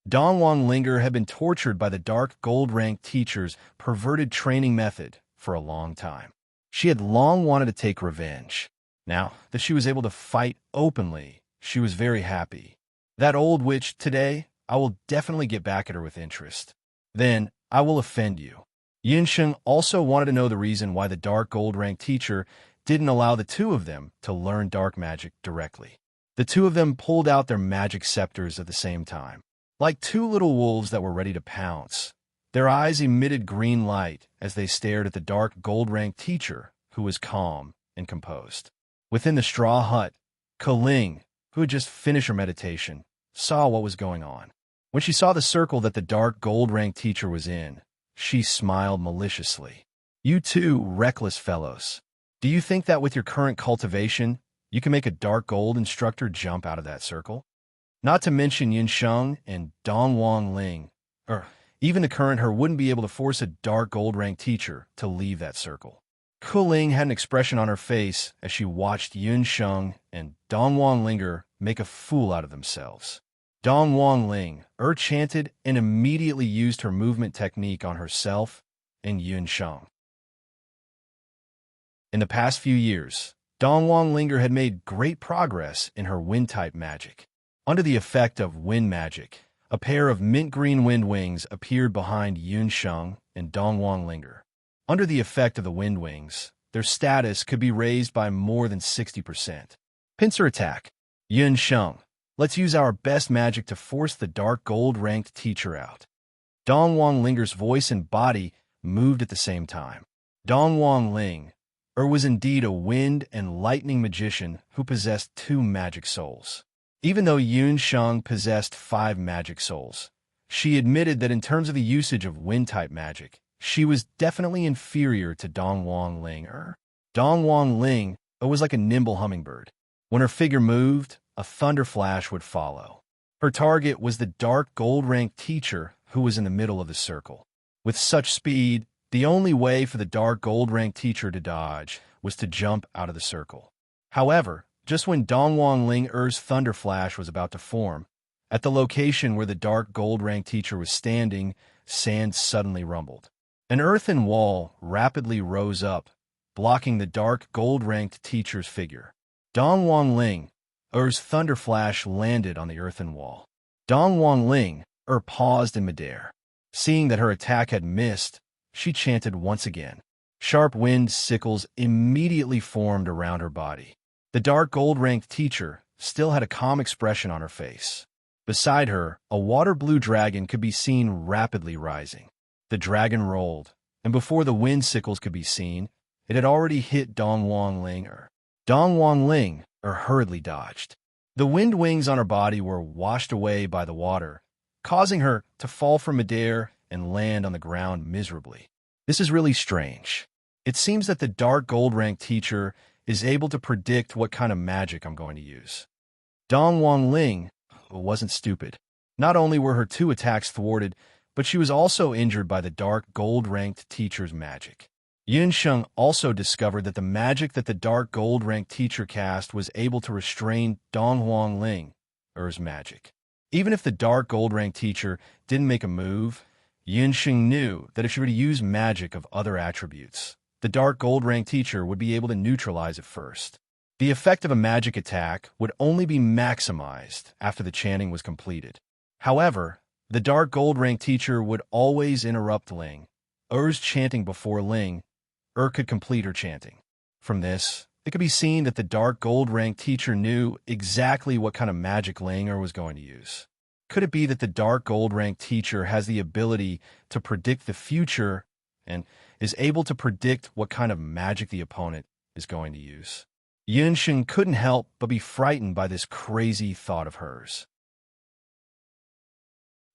Dongwang Ling had been tortured by the dark gold-ranked teacher's perverted training method for a long time. She had long wanted to take revenge. Now that she was able to fight openly, she was very happy. That old witch, today, I will definitely get back at her with interest. Then, I will offend you. Yun Sheng also wanted to know the reason why the dark gold-ranked teacher didn't allow the two of them to learn dark magic directly. The two of them pulled out their magic scepters at the same time. Like two little wolves that were ready to pounce, their eyes emitted green light as they stared at the dark gold-ranked teacher, who was calm and composed. Within the straw hut, Kaling, who had just finished her meditation, saw what was going on. When she saw the circle that the dark gold-ranked teacher was in, she smiled maliciously. You two reckless fellows. Do you think that with your current cultivation, you can make a dark gold instructor jump out of that circle? Not to mention Yun Sheng and Dongwang Ling. Even the current her wouldn't be able to force a dark gold-ranked teacher to leave that circle. Kuling had an expression on her face as she watched Yun Sheng and Dong Linger make a fool out of themselves. Dong Ling chanted and immediately used her movement technique on herself and Yun Sheng. In the past few years, Dong Linger had made great progress in her wind-type magic. Under the effect of wind magic, a pair of mint-green wind wings appeared behind Yun Sheng and Dong Linger. Under the effect of the wind wings, their status could be raised by more than 60%. Pincer attack. Yun Sheng, let's use our best magic to force the dark gold-ranked teacher out. Dong Linger's voice and body moved at the same time. Dong Ling was indeed a wind and lightning magician who possessed 2 magic souls. Even though Yun Sheng possessed 5 magic souls, she admitted that in terms of the usage of wind-type magic, she was definitely inferior to Dong Ling. Dong Ling was like a nimble hummingbird. When her figure moved, a thunder flash would follow. Her target was the dark gold-ranked teacher who was in the middle of the circle. With such speed, the only way for the dark gold-ranked teacher to dodge was to jump out of the circle. However, just when Dong Ling's thunder flash was about to form, at the location where the dark gold-ranked teacher was standing, sand suddenly rumbled. An earthen wall rapidly rose up, blocking the dark gold-ranked teacher's figure. Dong Ling's thunder flash landed on the earthen wall. Dong Ling paused in midair. Seeing that her attack had missed, she chanted once again. Sharp wind sickles immediately formed around her body. The dark gold-ranked teacher still had a calm expression on her face. Beside her, a water-blue dragon could be seen rapidly rising. The dragon rolled, and before the wind sickles could be seen, it had already hit Dong Ling. Dong Ling hurriedly dodged. The wind wings on her body were washed away by the water, causing her to fall from midair and land on the ground miserably. This is really strange. It seems that the dark gold-ranked teacher is able to predict what kind of magic I'm going to use. Dong Ling wasn't stupid. Not only were her 2 attacks thwarted, but she was also injured by the dark gold-ranked teacher's magic. Yun Sheng also discovered that the magic that the dark gold-ranked teacher cast was able to restrain Dong Ling's magic. Even if the dark gold-ranked teacher didn't make a move, Yun Sheng knew that if she were to use magic of other attributes, the dark gold-ranked teacher would be able to neutralize it first. The effect of a magic attack would only be maximized after the chanting was completed. However, the dark gold-ranked teacher would always interrupt Ling's chanting before Ling could complete her chanting. From this, it could be seen that the dark gold-ranked teacher knew exactly what kind of magic Ling was going to use. Could it be that the dark gold-ranked teacher has the ability to predict the future and is able to predict what kind of magic the opponent is going to use? Yun Sheng couldn't help but be frightened by this crazy thought of hers.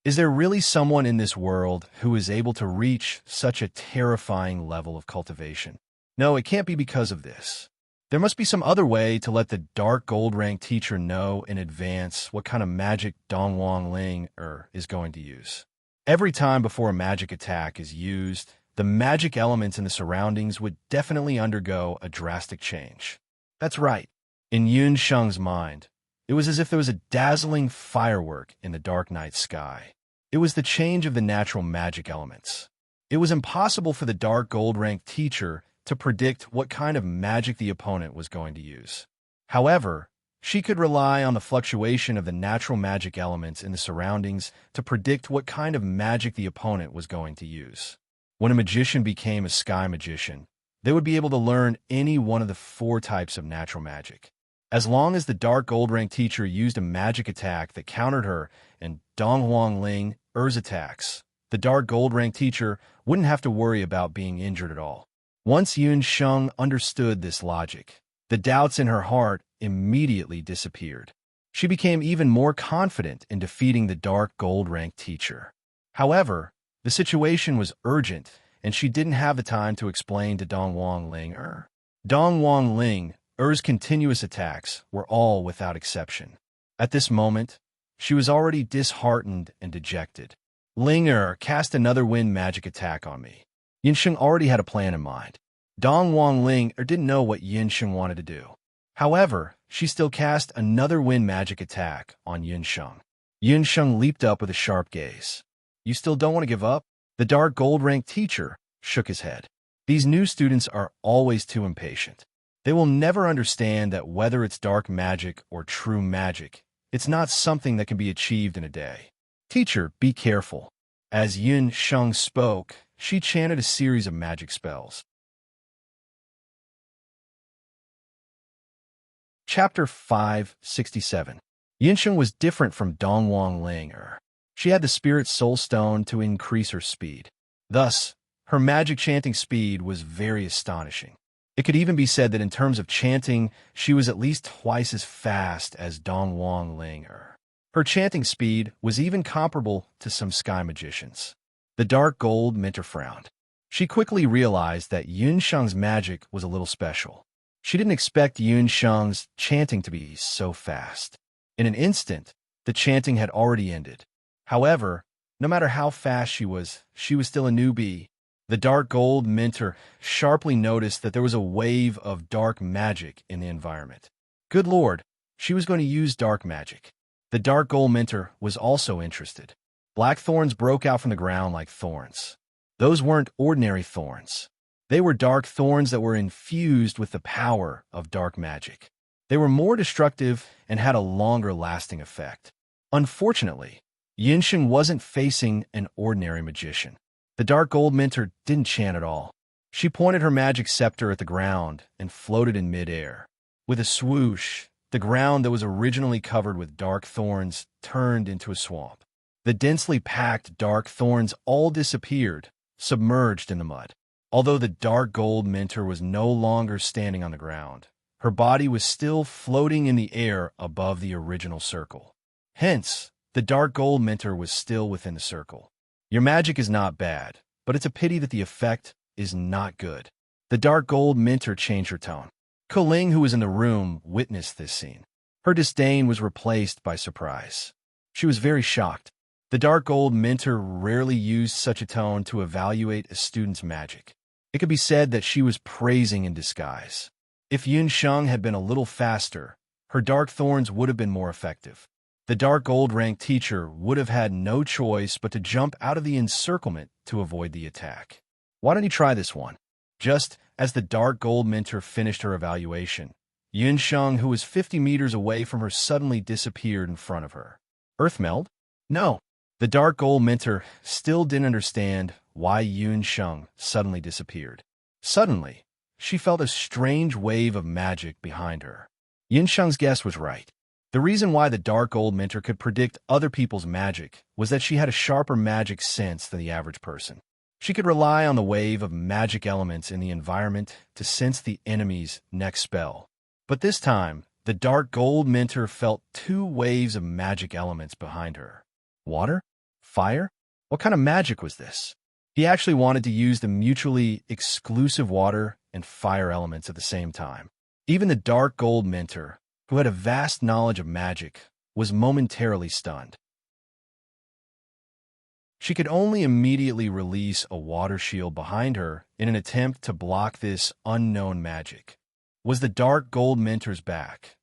Is there really someone in this world who is able to reach such a terrifying level of cultivation? No, it can't be because of this. There must be some other way to let the dark gold-ranked teacher know in advance what kind of magic Dong Ling is going to use. Every time before a magic attack is used, the magic elements in the surroundings would definitely undergo a drastic change. That's right. In Yun Sheng's mind, it was as if there was a dazzling firework in the dark night sky. It was the change of the natural magic elements. It was impossible for the dark gold-ranked teacher to predict what kind of magic the opponent was going to use. However, she could rely on the fluctuation of the natural magic elements in the surroundings to predict what kind of magic the opponent was going to use. When a magician became a sky magician, they would be able to learn any one of the 4 types of natural magic. As long as the dark gold-ranked teacher used a magic attack that countered her and Dong Ling's attacks, the dark gold-ranked teacher wouldn't have to worry about being injured at all. Once Yun Sheng understood this logic, the doubts in her heart immediately disappeared. She became even more confident in defeating the dark gold-ranked teacher. However, the situation was urgent, and she didn't have the time to explain to Dong Ling. Dong Ling's continuous attacks were all without exception. At this moment, she was already disheartened and dejected. Ling cast another wind magic attack on me. Yun Sheng already had a plan in mind. Dong Wangling didn't know what Yinsheng wanted to do. However, she still cast another wind magic attack on Yinsheng. Yinsheng leaped up with a sharp gaze. You still don't want to give up? The dark gold-ranked teacher shook his head. These new students are always too impatient. They will never understand that whether it's dark magic or true magic, it's not something that can be achieved in a day. Teacher, be careful. As Yinsheng spoke, she chanted a series of magic spells. Chapter 567. Yinsheng was different from Dongwang Linger. She had the Spirit Soul Stone to increase her speed. Thus, her magic chanting speed was very astonishing. It could even be said that in terms of chanting, she was at least twice as fast as Dongwang Linger. Her chanting speed was even comparable to some sky magicians. The dark gold minter frowned. She quickly realized that Yunsheng's magic was a little special. She didn't expect Yunsheng's chanting to be so fast. In an instant, the chanting had already ended. However, no matter how fast she was still a newbie. The dark gold minter sharply noticed that there was a wave of dark magic in the environment. Good lord, she was going to use dark magic. The dark gold minter was also interested. Black thorns broke out from the ground like thorns. Those weren't ordinary thorns. They were dark thorns that were infused with the power of dark magic. They were more destructive and had a longer-lasting effect. Unfortunately, Yinsheng wasn't facing an ordinary magician. The dark gold minter didn't chant at all. She pointed her magic scepter at the ground and floated in midair. With a swoosh, the ground that was originally covered with dark thorns turned into a swamp. The densely packed dark thorns all disappeared, submerged in the mud. Although the dark gold minter was no longer standing on the ground, her body was still floating in the air above the original circle. Hence, the dark gold minter was still within the circle. Your magic is not bad, but it's a pity that the effect is not good. The dark gold minter changed her tone. Keling, who was in the room, witnessed this scene. Her disdain was replaced by surprise. She was very shocked. The dark gold minter rarely used such a tone to evaluate a student's magic. It could be said that she was praising in disguise. If Yunsheng had been a little faster, her dark thorns would have been more effective. The dark gold-ranked teacher would have had no choice but to jump out of the encirclement to avoid the attack. Why don't you try this one? Just as the dark gold minter finished her evaluation, Yunsheng, who was 50 meters away from her, suddenly disappeared in front of her. Earth meld? No. The dark gold minter still didn't understand why Yunsheng suddenly disappeared. Suddenly, she felt a strange wave of magic behind her. Yunsheng's guess was right. The reason why the dark gold minter could predict other people's magic was that she had a sharper magic sense than the average person. She could rely on the wave of magic elements in the environment to sense the enemy's next spell. But this time, the dark gold minter felt two waves of magic elements behind her. Water? Fire? What kind of magic was this? He actually wanted to use the mutually exclusive water and fire elements at the same time. Even the dark gold minter, who had a vast knowledge of magic, was momentarily stunned. She could only immediately release a water shield behind her in an attempt to block this unknown magic. Was the dark gold minter's back?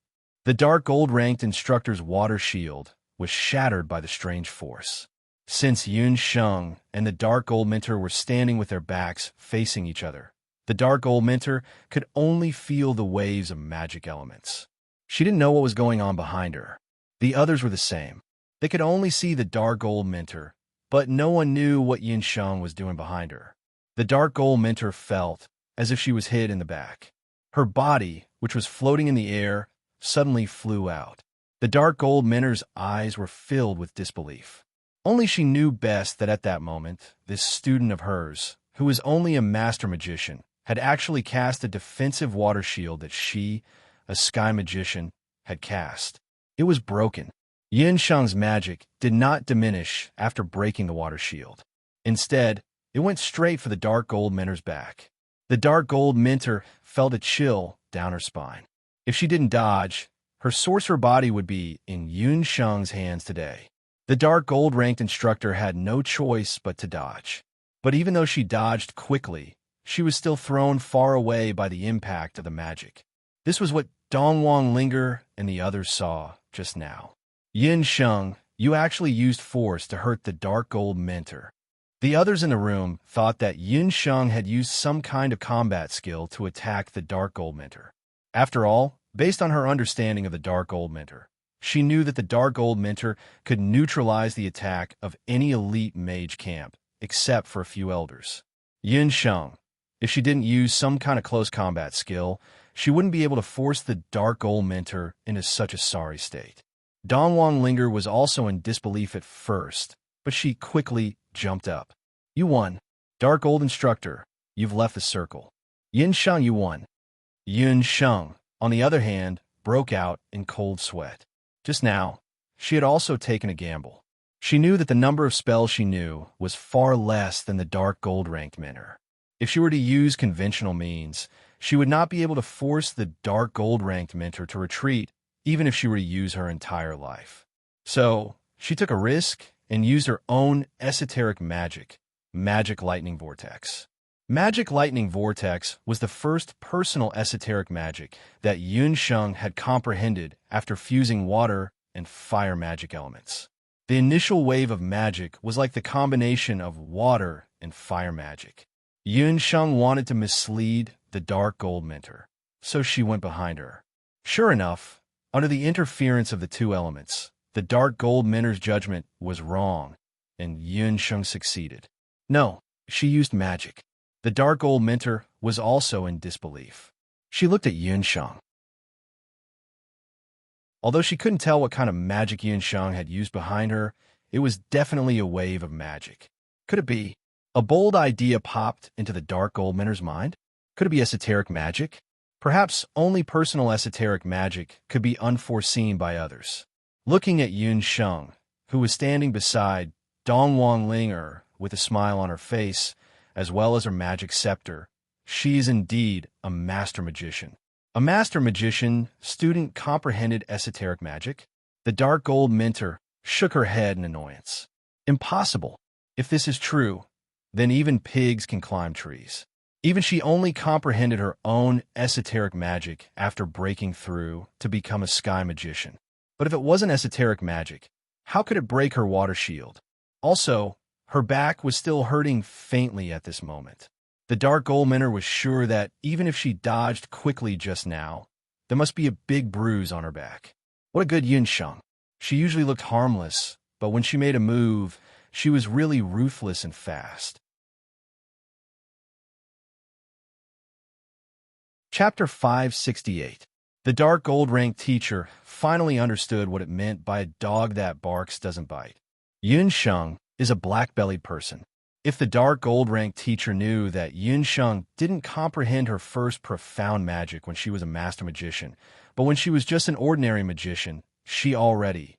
The dark gold-ranked instructor's water shield was shattered by the strange force. Since Yunsheng and the dark gold minter were standing with their backs facing each other, the dark gold minter could only feel the waves of magic elements. She didn't know what was going on behind her. The others were the same. They could only see the dark gold minter, but no one knew what Yunsheng was doing behind her. The dark gold minter felt as if she was hit in the back. Her body, which was floating in the air, suddenly flew out. The dark gold minter's eyes were filled with disbelief. Only she knew best that at that moment, this student of hers, who was only a master magician, had actually cast a defensive water shield that she, a sky magician, had cast. It was broken. Yunsheng's magic did not diminish after breaking the water shield. Instead, it went straight for the dark gold minter's back. The dark gold minter felt a chill down her spine. If she didn't dodge, her sorcerer body would be in Yunsheng's hands today. The dark gold-ranked instructor had no choice but to dodge. But even though she dodged quickly, she was still thrown far away by the impact of the magic. This was what Dongwang Linger and the others saw just now. Yin Sheng, you actually used force to hurt the Dark Gold Mentor. The others in the room thought that Yin Sheng had used some kind of combat skill to attack the Dark Gold Mentor. After all, based on her understanding of the Dark Gold Mentor, she knew that the Dark Gold Mentor could neutralize the attack of any elite mage camp, except for a few elders. Yin Sheng, if she didn't use some kind of close combat skill, she wouldn't be able to force the Dark Gold Mentor into such a sorry state. Dongwang Linger was also in disbelief at first, but she quickly jumped up. You won. Dark Gold Instructor, you've left the circle. Yin Sheng, you won. Yin Sheng, on the other hand, broke out in cold sweat. Just now, she had also taken a gamble. She knew that the number of spells she knew was far less than the Dark Gold-ranked mentor. If she were to use conventional means, she would not be able to force the Dark Gold-ranked mentor to retreat, even if she were to use her entire life. So, she took a risk and used her own esoteric magic, Magic Lightning Vortex. Magic Lightning Vortex was the first personal esoteric magic that Yun Sheng had comprehended after fusing water and fire magic elements. The initial wave of magic was like the combination of water and fire magic. Yun Sheng wanted to mislead the Dark Gold Mentor, so she went behind her. Sure enough, under the interference of the two elements, the Dark Gold Mentor's judgment was wrong, and Yun Sheng succeeded. No, she used magic. The Dark Gold Mentor was also in disbelief. She looked at Yun Sheng. Although she couldn't tell what kind of magic Yun Sheng had used behind her, it was definitely a wave of magic. Could it be? A bold idea popped into the Dark Gold Mentor's mind. Could it be esoteric magic? Perhaps only personal esoteric magic could be unforeseen by others. Looking at Yun Sheng, who was standing beside Dongwang Linger with a smile on her face, as well as her magic scepter, she is indeed a master magician. A master magician student comprehended esoteric magic? The Dark Gold Mentor shook her head in annoyance. Impossible. If this is true, then even pigs can climb trees. Even she only comprehended her own esoteric magic after breaking through to become a sky magician. But if it wasn't esoteric magic, how could it break her water shield? Also, her back was still hurting faintly at this moment. The Dark Gold Mentor was sure that even if she dodged quickly just now, there must be a big bruise on her back. What a good Yun Sheng. She usually looked harmless, but when she made a move, she was really ruthless and fast. Chapter 568. The Dark Gold-ranked teacher finally understood what it meant by a dog that barks doesn't bite. Yun Sheng is a black-bellied person. If the Dark Gold-ranked teacher knew that Yun Sheng didn't comprehend her first profound magic when she was a master magician, but when she was just an ordinary magician, she already,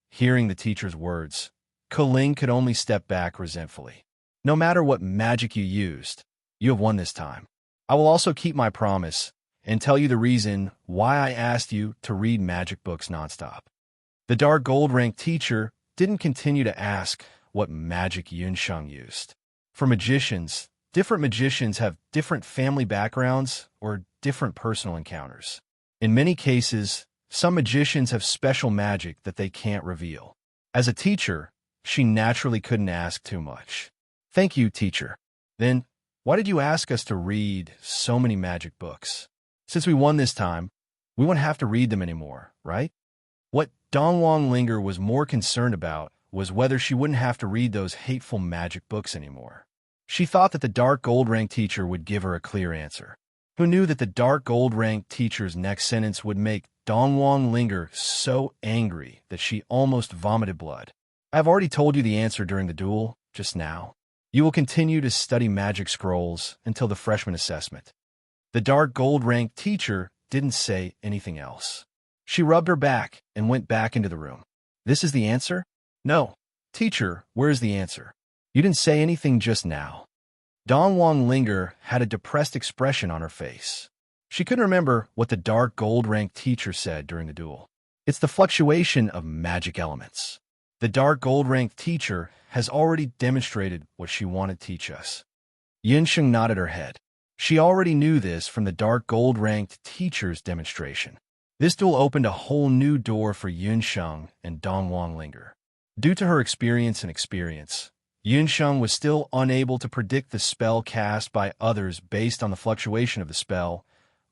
hearing the teacher's words, Kuling could only step back resentfully. No matter what magic you used, you have won this time. I will also keep my promise and tell you the reason why I asked you to read magic books nonstop. The Dark Gold-ranked teacher didn't continue to ask what magic Yun Sheng used. For magicians, different magicians have different family backgrounds or different personal encounters. In many cases, some magicians have special magic that they can't reveal. As a teacher, she naturally couldn't ask too much. Thank you, teacher. Then, why did you ask us to read so many magic books? Since we won this time, we won't have to read them anymore, right? What Dongwang Linger was more concerned about was whether she wouldn't have to read those hateful magic books anymore. She thought that the Dark Gold-ranked teacher would give her a clear answer. Who knew that the Dark Gold-ranked teacher's next sentence would make Dongwang Linger so angry that she almost vomited blood? I have already told you the answer during the duel, just now. You will continue to study magic scrolls until the freshman assessment. The Dark Gold-ranked teacher didn't say anything else. She rubbed her back and went back into the room. This is the answer? No. Teacher, where is the answer? You didn't say anything just now. Dongwang Linger had a depressed expression on her face. She couldn't remember what the Dark Gold-ranked teacher said during the duel. It's the fluctuation of magic elements. The Dark Gold-ranked teacher has already demonstrated what she wanted to teach us. Yin Sheng nodded her head. She already knew this from the dark gold-ranked teacher's demonstration. This duel opened a whole new door for Yunsheng and Dongwang Linger. Due to her experience, Yunsheng was still unable to predict the spell cast by others based on the fluctuation of the spell,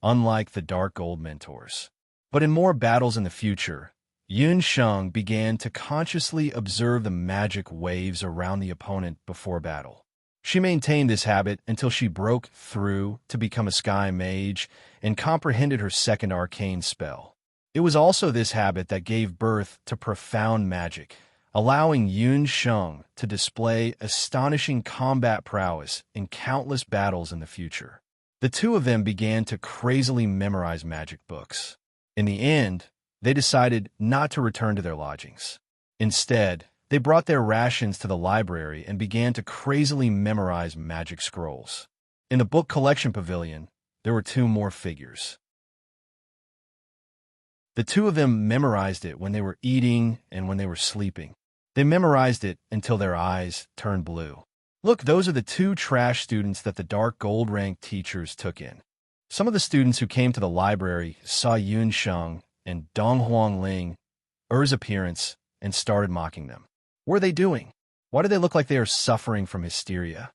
unlike the Dark Gold mentors. But in more battles in the future, Yunsheng began to consciously observe the magic waves around the opponent before battle. She maintained this habit until she broke through to become a sky mage and comprehended her second arcane spell. It was also this habit that gave birth to profound magic, allowing Yunsheng to display astonishing combat prowess in countless battles in the future. The two of them began to crazily memorize magic books. In the end, they decided not to return to their lodgings. Instead, they brought their rations to the library and began to crazily memorize magic scrolls. In the book collection pavilion, there were two more figures. The two of them memorized it when they were eating and when they were sleeping. They memorized it until their eyes turned blue. Look, those are the two trash students that the dark gold-ranked teachers took in. Some of the students who came to the library saw Yunsheng and Donghuang Ling's appearance and started mocking them. What are they doing? Why do they look like they are suffering from hysteria?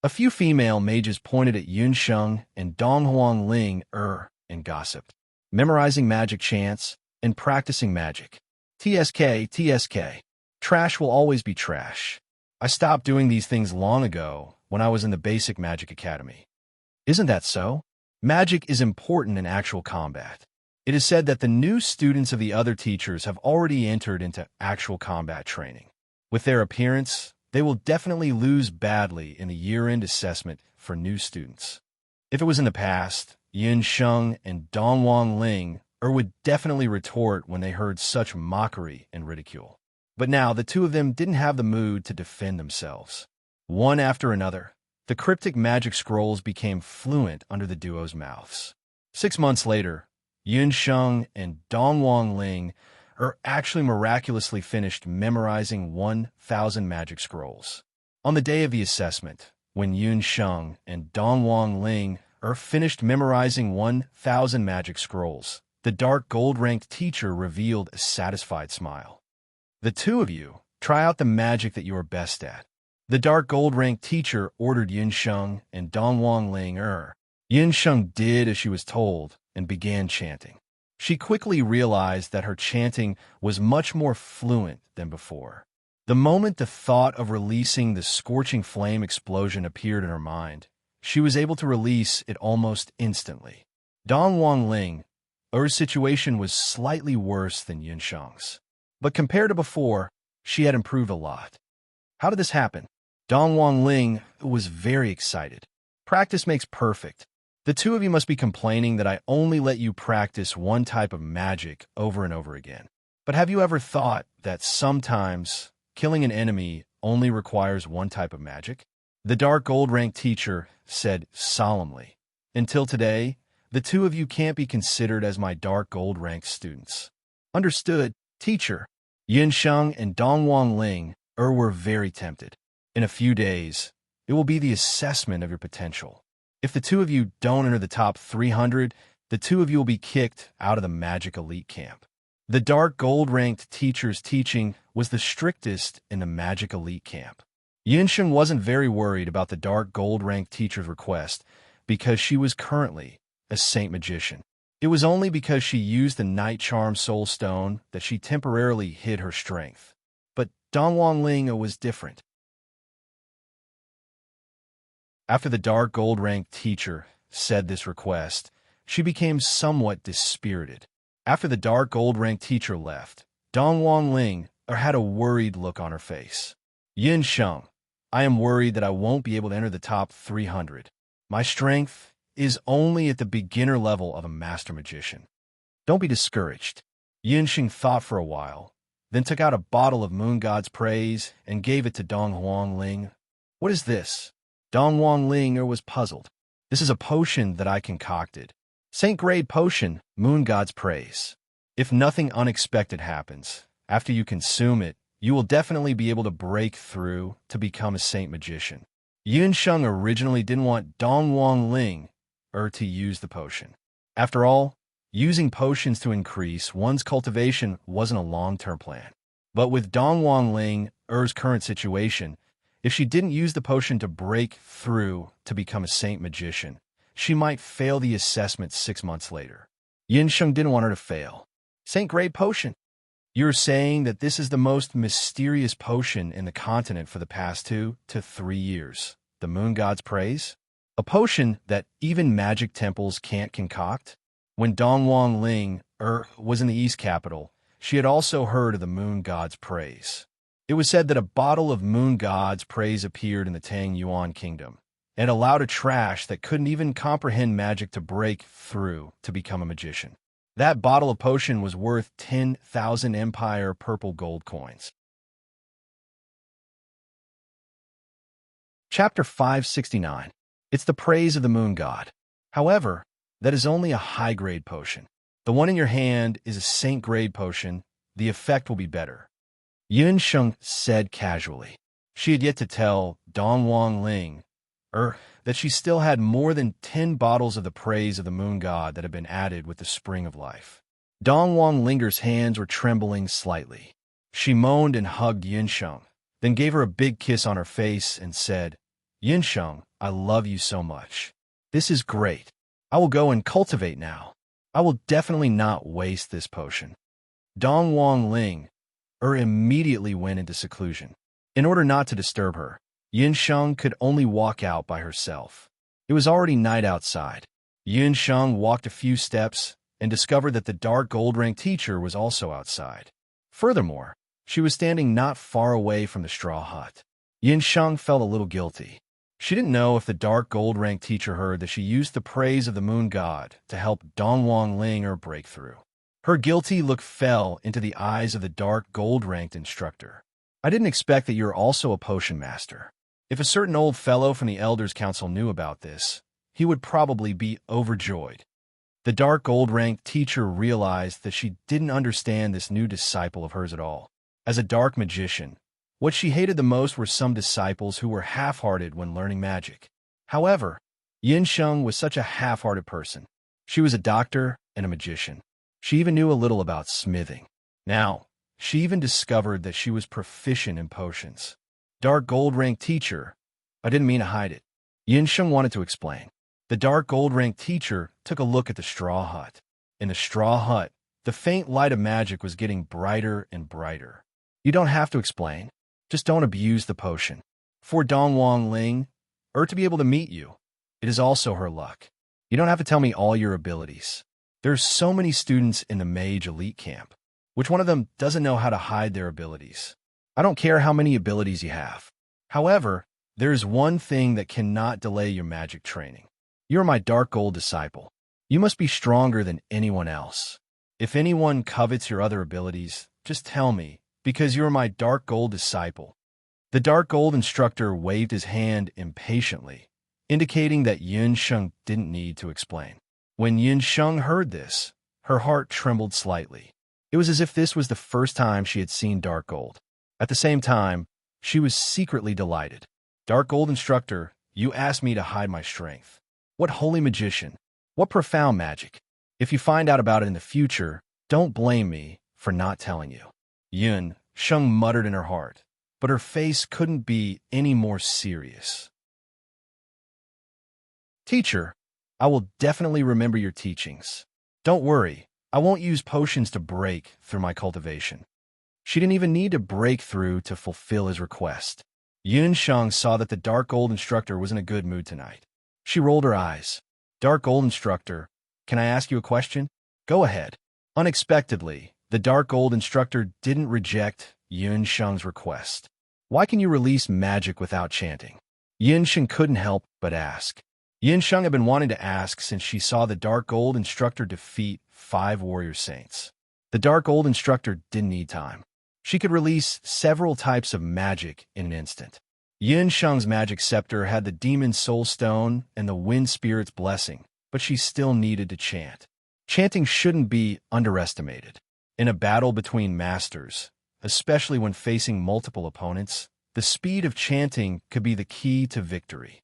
A few female mages pointed at Yunsheng and Donghuang Ling and gossiped, memorizing magic chants and practicing magic. TSK. Trash will always be trash. I stopped doing these things long ago when I was in the Basic Magic Academy. Isn't that so? Magic is important in actual combat. It is said that the new students of the other teachers have already entered into actual combat training. With their appearance, they will definitely lose badly in the year-end assessment for new students. If it was in the past, Yunsheng and Dongwang Ling would definitely retort when they heard such mockery and ridicule. But now the two of them didn't have the mood to defend themselves. One after another, the cryptic magic scrolls became fluent under the duo's mouths. 6 months later, Yunsheng and Dongwang Ling actually miraculously finished memorizing 1,000 magic scrolls. On the day of the assessment, when Yunsheng and Dongwang Ling finished memorizing 1,000 magic scrolls, the dark gold-ranked teacher revealed a satisfied smile. The two of you, try out the magic that you are best at. The dark gold-ranked teacher ordered Yunsheng and Dongwang Ling. Yunsheng did as she was told and began chanting. She quickly realized that her chanting was much more fluent than before. The moment the thought of releasing the scorching flame explosion appeared in her mind, she was able to release it almost instantly. Dongwang Ling's situation was slightly worse than Yunsheng's. But compared to before, she had improved a lot. How did this happen? Dongwang Ling was very excited. Practice makes perfect. The two of you must be complaining that I only let you practice one type of magic over and over again. But have you ever thought that sometimes killing an enemy only requires one type of magic? The dark gold-ranked teacher said solemnly. Until today, the two of you can't be considered as my dark gold-ranked students. Understood, teacher. Yunsheng and Dongwang Ling were very tempted. In a few days, it will be the assessment of your potential. If the two of you don't enter the top 300, the two of you will be kicked out of the Magic Elite Camp. The dark gold-ranked teacher's teaching was the strictest in the Magic Elite Camp. Yunsheng wasn't very worried about the dark gold-ranked teacher's request because she was currently a saint magician. It was only because she used the Night Charm Soul Stone that she temporarily hid her strength. But Dongwang Ling was different. After the dark gold-ranked teacher said this request, she became somewhat dispirited. After the dark gold-ranked teacher left, Dongwang Ling had a worried look on her face. Yunsheng, I am worried that I won't be able to enter the top 300. My strength is only at the beginner level of a master magician. Don't be discouraged. Yunsheng thought for a while, then took out a bottle of Moon God's Praise and gave it to Dongwang Ling. What is this? Dongwang Ling was puzzled. This is a potion that I concocted. Saint-grade potion, Moon God's Praise. If nothing unexpected happens, after you consume it, you will definitely be able to break through to become a saint magician. Yunsheng originally didn't want Dongwang Ling to use the potion. After all, using potions to increase one's cultivation wasn't a long-term plan. But with Dongwang Ling's current situation, if she didn't use the potion to break through to become a saint magician, she might fail the assessment 6 months later. Yinsheng didn't want her to fail. Saint-grade potion. You're saying that this is the most mysterious potion in the continent for the past 2 to 3 years. The moon god's praise? A potion that even magic temples can't concoct? When Dongwang Ling was in the East capital, she had also heard of the moon god's praise. It was said that a bottle of moon god's praise appeared in the Tang Yuan kingdom and allowed a trash that couldn't even comprehend magic to break through to become a magician. That bottle of potion was worth 10,000 Empire purple gold coins. Chapter 569. It's the praise of the moon god. However, that is only a high-grade potion. The one in your hand is a saint-grade potion. The effect will be better. Yunsheng said casually. She had yet to tell Dongwang Ling that she still had more than 10 bottles of the praise of the moon god that had been added with the spring of life. Dongwang Linger's hands were trembling slightly. She moaned and hugged Yunsheng, then gave her a big kiss on her face and said, "Yunsheng, I love you so much. This is great. I will go and cultivate now. I will definitely not waste this potion." Dongwang Ling immediately went into seclusion. In order not to disturb her, Yunsheng could only walk out by herself. It was already night outside. Yunsheng walked a few steps and discovered that the dark gold-rank teacher was also outside. Furthermore, she was standing not far away from the straw hut. Yunsheng felt a little guilty. She didn't know if the dark gold-rank teacher heard that she used the praise of the moon god to help Dongwang Ling break through. Her guilty look fell into the eyes of the dark gold-ranked instructor. "I didn't expect that you're also a potion master. If a certain old fellow from the Elders' Council knew about this, he would probably be overjoyed." The dark gold-ranked teacher realized that she didn't understand this new disciple of hers at all. As a dark magician, what she hated the most were some disciples who were half-hearted when learning magic. However, Yinsheng was such a half-hearted person. She was a doctor and a magician. She even knew a little about smithing. Now, she even discovered that she was proficient in potions. "Dark gold-ranked teacher, I didn't mean to hide it." Yinsheng wanted to explain. The dark gold-ranked teacher took a look at the straw hut. In the straw hut, the faint light of magic was getting brighter and brighter. "You don't have to explain. Just don't abuse the potion. For Dongwang Ling, to be able to meet you, it is also her luck. You don't have to tell me all your abilities. There's so many students in the mage elite camp. Which one of them doesn't know how to hide their abilities? I don't care how many abilities you have. However, there's one thing that cannot delay your magic training. You're my dark gold disciple. You must be stronger than anyone else. If anyone covets your other abilities, just tell me, because you're my dark gold disciple." The dark gold instructor waved his hand impatiently, indicating that Yunsheng didn't need to explain. When Yunsheng heard this, her heart trembled slightly. It was as if this was the first time she had seen dark gold. At the same time, she was secretly delighted. "Dark gold instructor, you asked me to hide my strength. What holy magician! What profound magic! If you find out about it in the future, don't blame me for not telling you." Yunsheng muttered in her heart, but her face couldn't be any more serious. "Teacher, I will definitely remember your teachings. Don't worry, I won't use potions to break through my cultivation." She didn't even need to break through to fulfill his request. Yunsheng saw that the dark gold instructor was in a good mood tonight. She rolled her eyes. "Dark gold instructor, can I ask you a question?" "Go ahead." Unexpectedly, the dark gold instructor didn't reject Yunsheng's request. "Why can you release magic without chanting?" Yunsheng couldn't help but ask. Yunsheng had been wanting to ask since she saw the dark gold instructor defeat 5 warrior saints. The dark gold instructor didn't need time. She could release several types of magic in an instant. Yunsheng's magic scepter had the demon soul stone and the wind spirit's blessing, but she still needed to chant. Chanting shouldn't be underestimated. In a battle between masters, especially when facing multiple opponents, the speed of chanting could be the key to victory.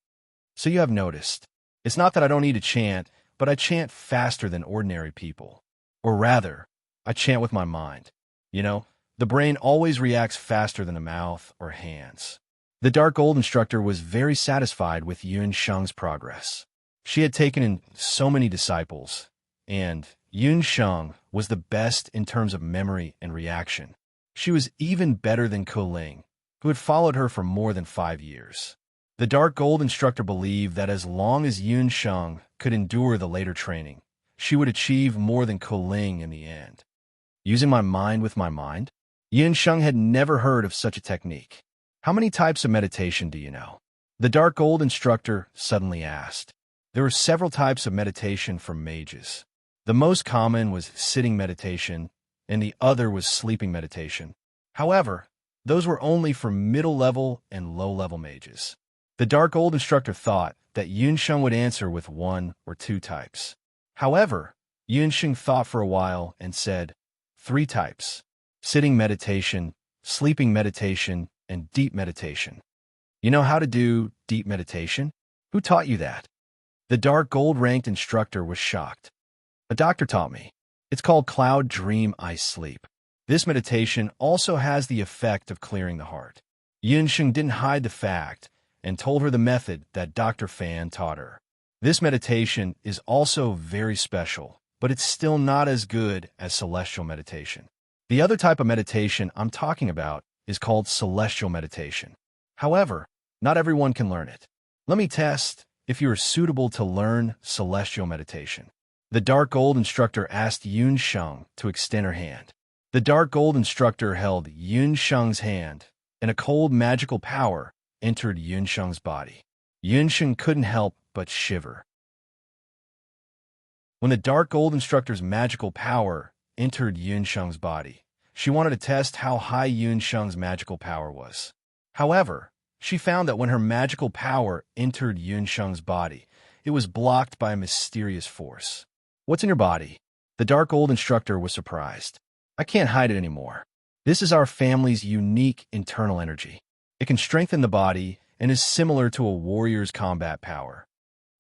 "So you have noticed. It's not that I don't need to chant, but I chant faster than ordinary people. Or rather, I chant with my mind. You know, the brain always reacts faster than the mouth or hands. The dark gold instructor was very satisfied with Yun Sheng's progress. She had taken in so many disciples, and Yun Sheng was the best in terms of memory and reaction. She was even better than Kuling, who had followed her for more than 5 years. The dark gold instructor believed that as long as Yun Sheng could endure the later training, she would achieve more than Kuling in the end. Using my mind with my mind? Yun Sheng had never heard of such a technique. How many types of meditation do you know? The dark gold instructor suddenly asked. There were several types of meditation for mages. The most common was sitting meditation, and the other was sleeping meditation. However, those were only for middle-level and low-level mages. The dark gold instructor thought that Yun Sheng would answer with 1 or 2 types. However, Yun Sheng thought for a while and said, 3 types: sitting meditation, sleeping meditation, and deep meditation. You know how to do deep meditation? Who taught you that? The dark gold-ranked instructor was shocked. A doctor taught me. It's called Cloud Dream Ice Sleep. This meditation also has the effect of clearing the heart. Yun Sheng didn't hide the fact and told her the method that Dr. Fan taught her. This meditation is also very special, but it's still not as good as celestial meditation. The other type of meditation I'm talking about is called celestial meditation. However, not everyone can learn it. Let me test if you are suitable to learn celestial meditation. The dark gold instructor asked Yun Sheng to extend her hand. The dark gold instructor held Yun Sheng's hand, and a cold magical power entered Yun Sheng's body. Yun Sheng couldn't help but shiver. When the dark gold instructor's magical power entered Yun Sheng's body, she wanted to test how high Yun Sheng's magical power was. However, she found that when her magical power entered Yun Sheng's body, it was blocked by a mysterious force. What's in your body? The dark gold instructor was surprised. I can't hide it anymore. This is our family's unique internal energy. It can strengthen the body and is similar to a warrior's combat power.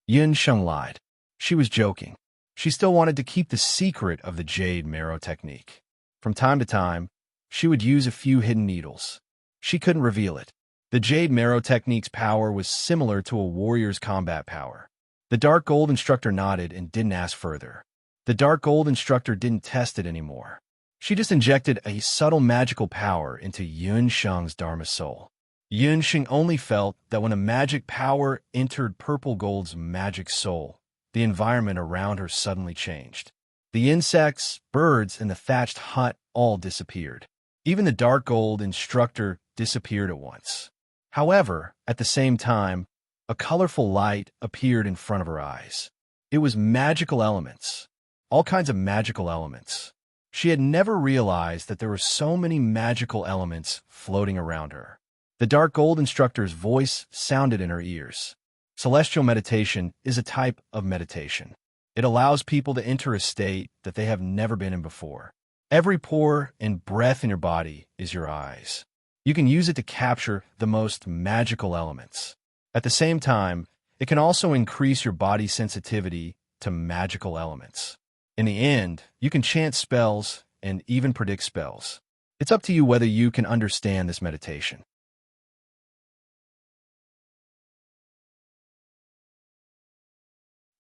Yun Sheng lied. She was joking. She still wanted to keep the secret of the jade marrow technique. From time to time, she would use a few hidden needles. She couldn't reveal it. The jade marrow technique's power was similar to a warrior's combat power. The dark gold instructor nodded and didn't ask further. The dark gold instructor didn't test it anymore. She just injected a subtle magical power into Yun Sheng's Dharma soul. Yun Sheng only felt that when a magic power entered Purple Gold's magic soul, the environment around her suddenly changed. The insects, birds, and the thatched hut all disappeared. Even the dark gold instructor disappeared at once. However, at the same time, a colorful light appeared in front of her eyes. It was magical elements. All kinds of magical elements. She had never realized that there were so many magical elements floating around her. The dark gold instructor's voice sounded in her ears. Celestial meditation is a type of meditation. It allows people to enter a state that they have never been in before. Every pore and breath in your body is your eyes. You can use it to capture the most magical elements. At the same time, it can also increase your body's sensitivity to magical elements. In the end, you can chant spells and even predict spells. It's up to you whether you can understand this meditation.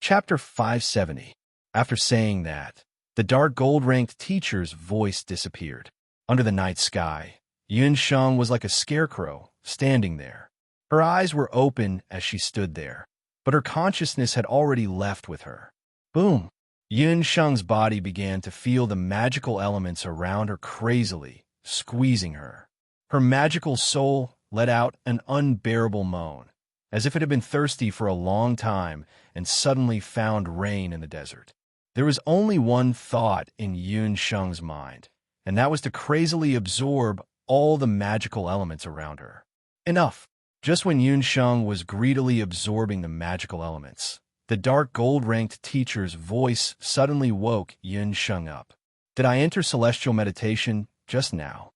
Chapter 570. After saying that, the dark gold-ranked teacher's voice disappeared. Under the night sky, Yun Sheng was like a scarecrow standing there. Her eyes were open as she stood there, but her consciousness had already left with her. Boom! Yun Sheng's body began to feel the magical elements around her crazily, squeezing her. Her magical soul let out an unbearable moan, as if it had been thirsty for a long time and suddenly found rain in the desert. There was only one thought in Yun Sheng's mind, and that was to crazily absorb all the magical elements around her. Enough! Just when Yun Sheng was greedily absorbing the magical elements, the dark gold-ranked teacher's voice suddenly woke Yun Sheng up. Did I enter celestial meditation just now?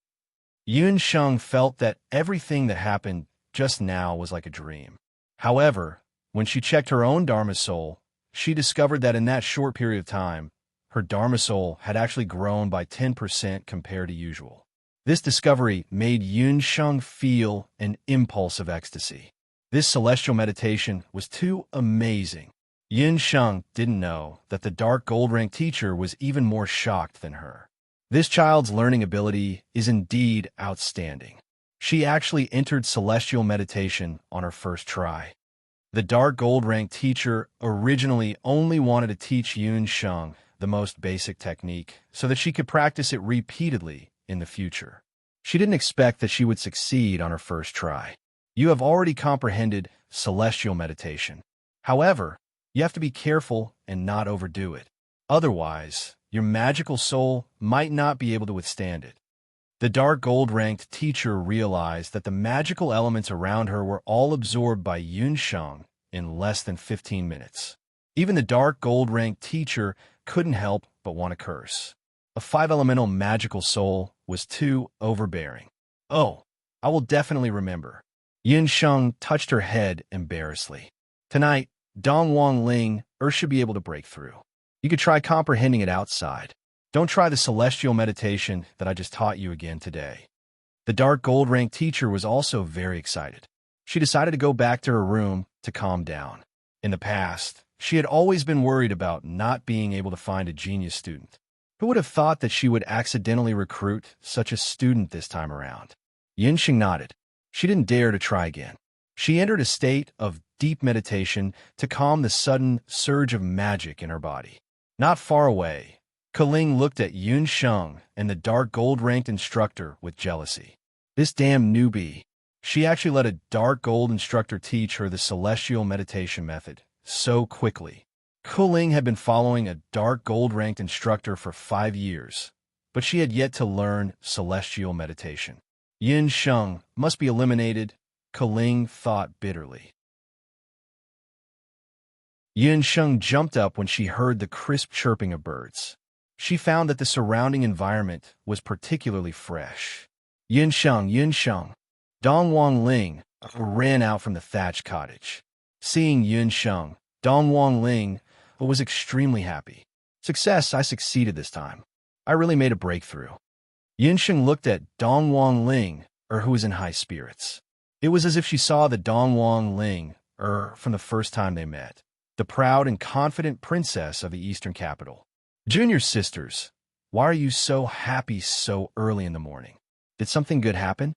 Yun Sheng felt that everything that happened just now was like a dream. However, When she checked her own Dharma soul, she discovered that in that short period of time, her Dharma soul had actually grown by 10% compared to usual. This discovery made Yunsheng feel an impulse of ecstasy. This celestial meditation was too amazing. Yunsheng didn't know that the dark gold rank teacher was even more shocked than her. This child's learning ability is indeed outstanding. She actually entered celestial meditation on her first try. The dark gold rank teacher originally only wanted to teach Yunsheng the most basic technique so that she could practice it repeatedly in the future. She didn't expect that she would succeed on her first try. You have already comprehended celestial meditation. However, you have to be careful and not overdo it. Otherwise, your magical soul might not be able to withstand it. The dark gold-ranked teacher realized that the magical elements around her were all absorbed by Yunsheng in less than 15 minutes. Even the dark gold-ranked teacher couldn't help but want to curse. A 5-elemental magical soul was too overbearing. Oh, I will definitely remember. Yunsheng touched her head embarrassedly. Tonight, Dongwang Ling should be able to break through. You could try comprehending it outside. Don't try the celestial meditation that I just taught you again today. The dark gold rank teacher was also very excited. She decided to go back to her room to calm down. In the past, she had always been worried about not being able to find a genius student. Who would have thought that she would accidentally recruit such a student this time around? Yunsheng nodded. She didn't dare to try again. She entered a state of deep meditation to calm the sudden surge of magic in her body. Not far away, Keling looked at Yunsheng and the dark gold-ranked instructor with jealousy. This damn newbie. She actually let a dark gold instructor teach her the celestial meditation method so quickly. Keling had been following a dark gold-ranked instructor for 5 years, but she had yet to learn celestial meditation. Yunsheng must be eliminated, Keling thought bitterly. Yunsheng jumped up when she heard the crisp chirping of birds. She found that the surrounding environment was particularly fresh. Yunsheng, Dongwang Ling ran out from the thatched cottage. Seeing Yunsheng, Dongwang Ling was extremely happy. Success, I succeeded this time. I really made a breakthrough. Yunsheng looked at Dongwang Ling, who was in high spirits. It was as if she saw the Dongwang Ling, from the first time they met. The proud and confident princess of the eastern capital. Junior sisters, why are you so happy so early in the morning? Did something good happen?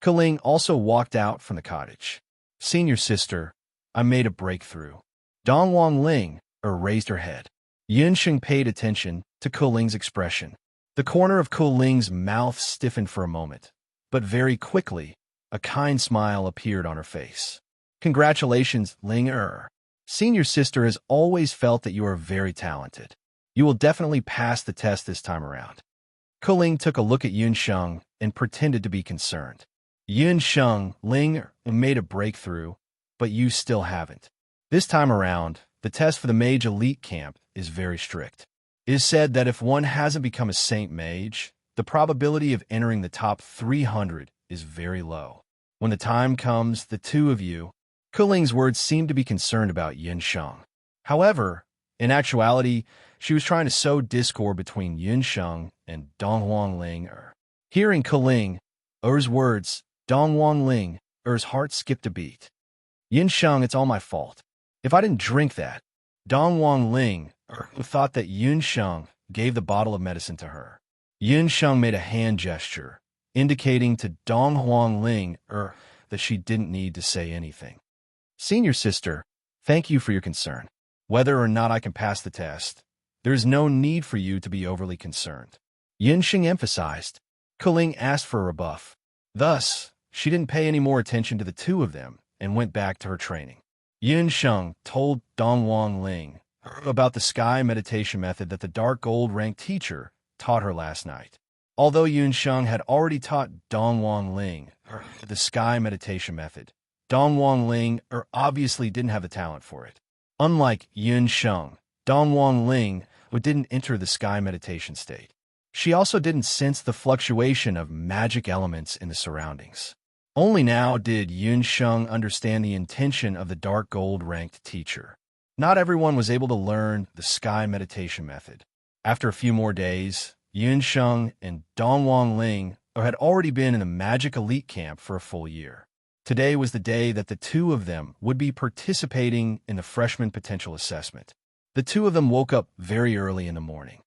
Keling also walked out from the cottage. Senior sister, I made a breakthrough. Dongwang Ling raised her head. Yunsheng paid attention to Keling's expression. The corner of Keling's mouth stiffened for a moment, but very quickly, a kind smile appeared on her face. Congratulations, Ling. Senior sister has always felt that you are very talented. You will definitely pass the test this time around. Keling took a look at Yunsheng and pretended to be concerned. Yunsheng, Ling made a breakthrough, but you still haven't. This time around, the test for the mage elite camp is very strict. It is said that if one hasn't become a saint mage, the probability of entering the top 300 is very low. When the time comes, the two of you, Keling's words seemed to be concerned about Yunsheng. However, in actuality, she was trying to sow discord between Yunsheng and Dongwang Ling. Hearing Keling, words, Dongwang Ling's heart skipped a beat. Yunsheng, it's all my fault. If I didn't drink that, Dongwang Ling thought that Yunsheng gave the bottle of medicine to her. Yunsheng made a hand gesture, indicating to Dongwang Ling that she didn't need to say anything. Senior sister, thank you for your concern. Whether or not I can pass the test, there is no need for you to be overly concerned. Yunsheng emphasized. Keling asked for a rebuff. Thus, she didn't pay any more attention to the two of them and went back to her training. Yunsheng told Dongwang Ling about the sky meditation method that the dark gold ranked teacher taught her last night. Although Yunsheng had already taught Dongwang Ling the sky meditation method, Dongwang Ling obviously didn't have the talent for it. Unlike Yunsheng, Dongwang Ling didn't enter the sky meditation state. She also didn't sense the fluctuation of magic elements in the surroundings. Only now did Yun Sheng understand the intention of the dark gold-ranked teacher. Not everyone was able to learn the sky meditation method. After a few more days, Yun Sheng and Dongwang Ling had already been in the Magic Elite Camp for a full year. Today was the day that the two of them would be participating in the Freshman Potential Assessment. The two of them woke up very early in the morning.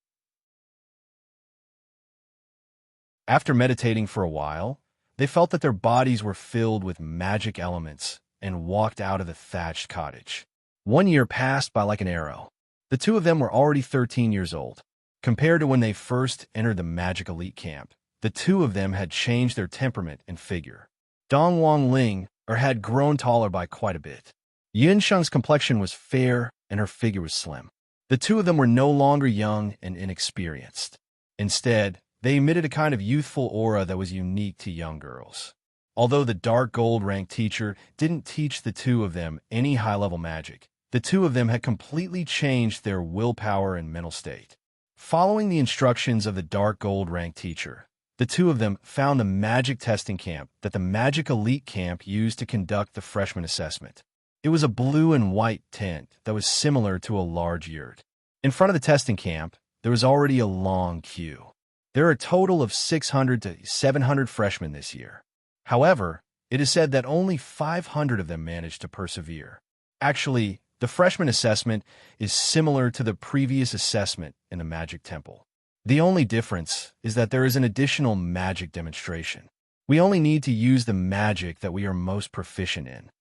After meditating for a while, they felt that their bodies were filled with magic elements and walked out of the thatched cottage. 1 year passed by like an arrow. The two of them were already 13 years old. Compared to when they first entered the Magic Elite Camp, the two of them had changed their temperament and figure. Dongwang Ling had grown taller by quite a bit. Yun Sheng's complexion was fair and her figure was slim. The two of them were no longer young and inexperienced. Instead, they emitted a kind of youthful aura that was unique to young girls. Although the dark gold-ranked teacher didn't teach the two of them any high-level magic, the two of them had completely changed their willpower and mental state. Following the instructions of the dark gold-ranked teacher, the two of them found the magic testing camp that the Magic Elite Camp used to conduct the freshman assessment. It was a blue and white tent that was similar to a large yurt. In front of the testing camp, there was already a long queue. There are a total of 600 to 700 freshmen this year. However, it is said that only 500 of them managed to persevere. Actually, the freshman assessment is similar to the previous assessment in the Magic Temple. The only difference is that there is an additional magic demonstration. We only need to use the magic that we are most proficient in.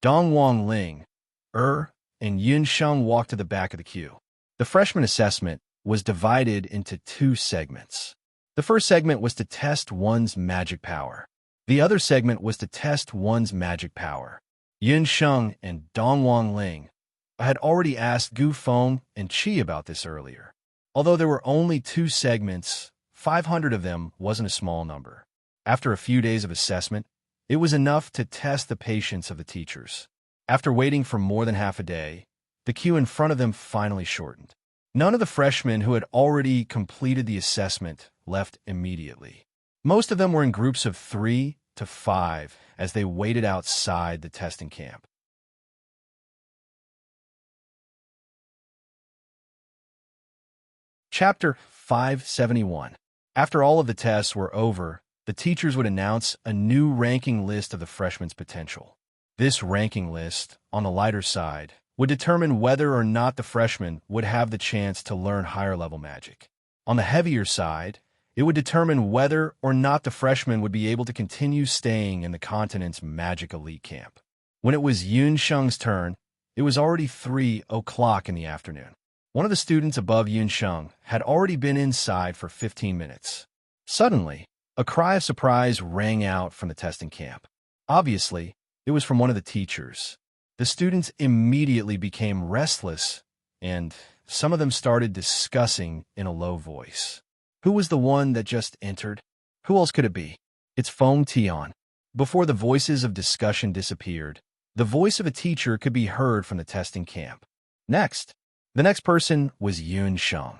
Dongwang Ling, and Yun Sheng walked to the back of the queue. The freshman assessment was divided into two segments. The first segment was to test one's magic power. The other segment was to test one's magic power. Yun Sheng and Dongwang Ling had already asked Gu Feng and Qi about this earlier. Although there were only two segments, 500 of them wasn't a small number. After a few days of assessment, it was enough to test the patience of the teachers. After waiting for more than half a day, the queue in front of them finally shortened. None of the freshmen who had already completed the assessment left immediately. Most of them were in groups of 3 to 5 as they waited outside the testing camp. Chapter 571. After all of the tests were over, the teachers would announce a new ranking list of the freshmen's potential. This ranking list, on the lighter side, would determine whether or not the freshmen would have the chance to learn higher-level magic. On the heavier side, it would determine whether or not the freshmen would be able to continue staying in the continent's Magic Elite Camp. When it was Yun Sheng's turn, it was already 3 o'clock in the afternoon. One of the students above Yun Sheng had already been inside for 15 minutes. Suddenly, a cry of surprise rang out from the testing camp. Obviously, it was from one of the teachers. The students immediately became restless, and some of them started discussing in a low voice. Who was the one that just entered? Who else could it be? It's Feng Tian. Before the voices of discussion disappeared, the voice of a teacher could be heard from the testing camp. The next person was Yun Sheng.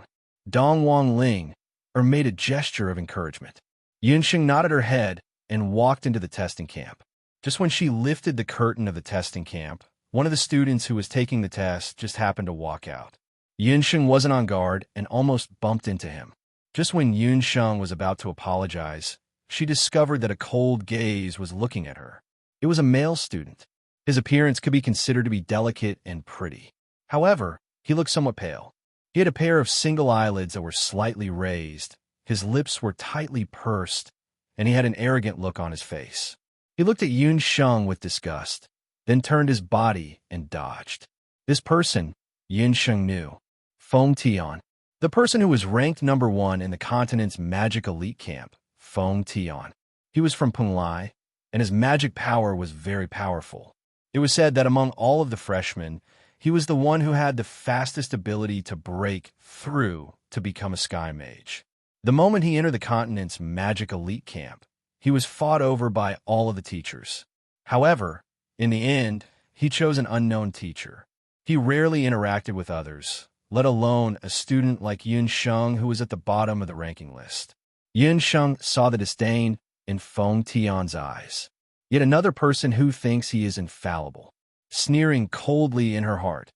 Dongwang Ling made a gesture of encouragement. Yun Sheng nodded her head and walked into the testing camp. Just when she lifted the curtain of the testing camp, one of the students who was taking the test just happened to walk out. Yun Sheng wasn't on guard and almost bumped into him. Just when Yun Sheng was about to apologize, she discovered that a cold gaze was looking at her. It was a male student. His appearance could be considered to be delicate and pretty. However, he looked somewhat pale. He had a pair of single eyelids that were slightly raised, his lips were tightly pursed, and he had an arrogant look on his face. He looked at Yun Sheng with disgust, then turned his body and dodged. This person, Yun Sheng knew. Feng Tian. The person who was ranked number 1 in the continent's Magic Elite Camp, Feng Tian. He was from Penglai, and his magic power was very powerful. It was said that among all of the freshmen, he was the one who had the fastest ability to break through to become a sky mage. The moment he entered the continent's Magic Elite Camp, he was fought over by all of the teachers. However, in the end, he chose an unknown teacher. He rarely interacted with others, let alone a student like Yun Sheng who was at the bottom of the ranking list. Yun Sheng saw the disdain in Feng Tian's eyes. Yet another person who thinks he is infallible. Sneering coldly in her heart,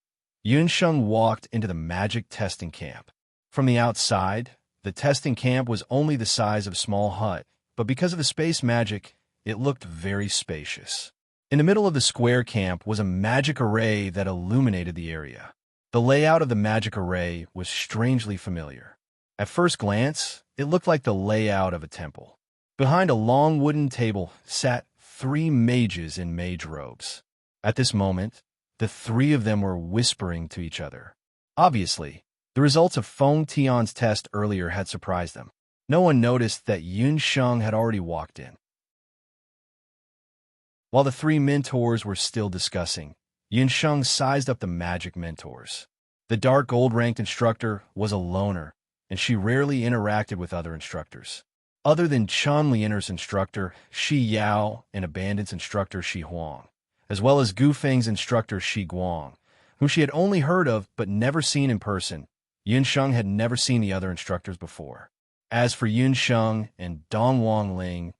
Yunsheng walked into the magic testing camp. From the outside, the testing camp was only the size of a small hut, but because of the space magic, it looked very spacious. In the middle of the square camp was a magic array that illuminated the area. The layout of the magic array was strangely familiar. At first glance, it looked like the layout of a temple. Behind a long wooden table sat 3 mages in mage robes. At this moment, the 3 of them were whispering to each other. Obviously, the results of Feng Tian's test earlier had surprised them. No one noticed that Yunsheng had already walked in. While the 3 mentors were still discussing, Yunsheng sized up the magic mentors. The dark gold-ranked instructor was a loner, and she rarely interacted with other instructors. Other than Chunlier's instructor, Shi Yao, and Abandon's instructor, Shi Huang, as well as Gu Feng's instructor, Shi Guang, whom she had only heard of but never seen in person, Yunsheng had never seen the other instructors before. As for Yunsheng and Dong Wangling,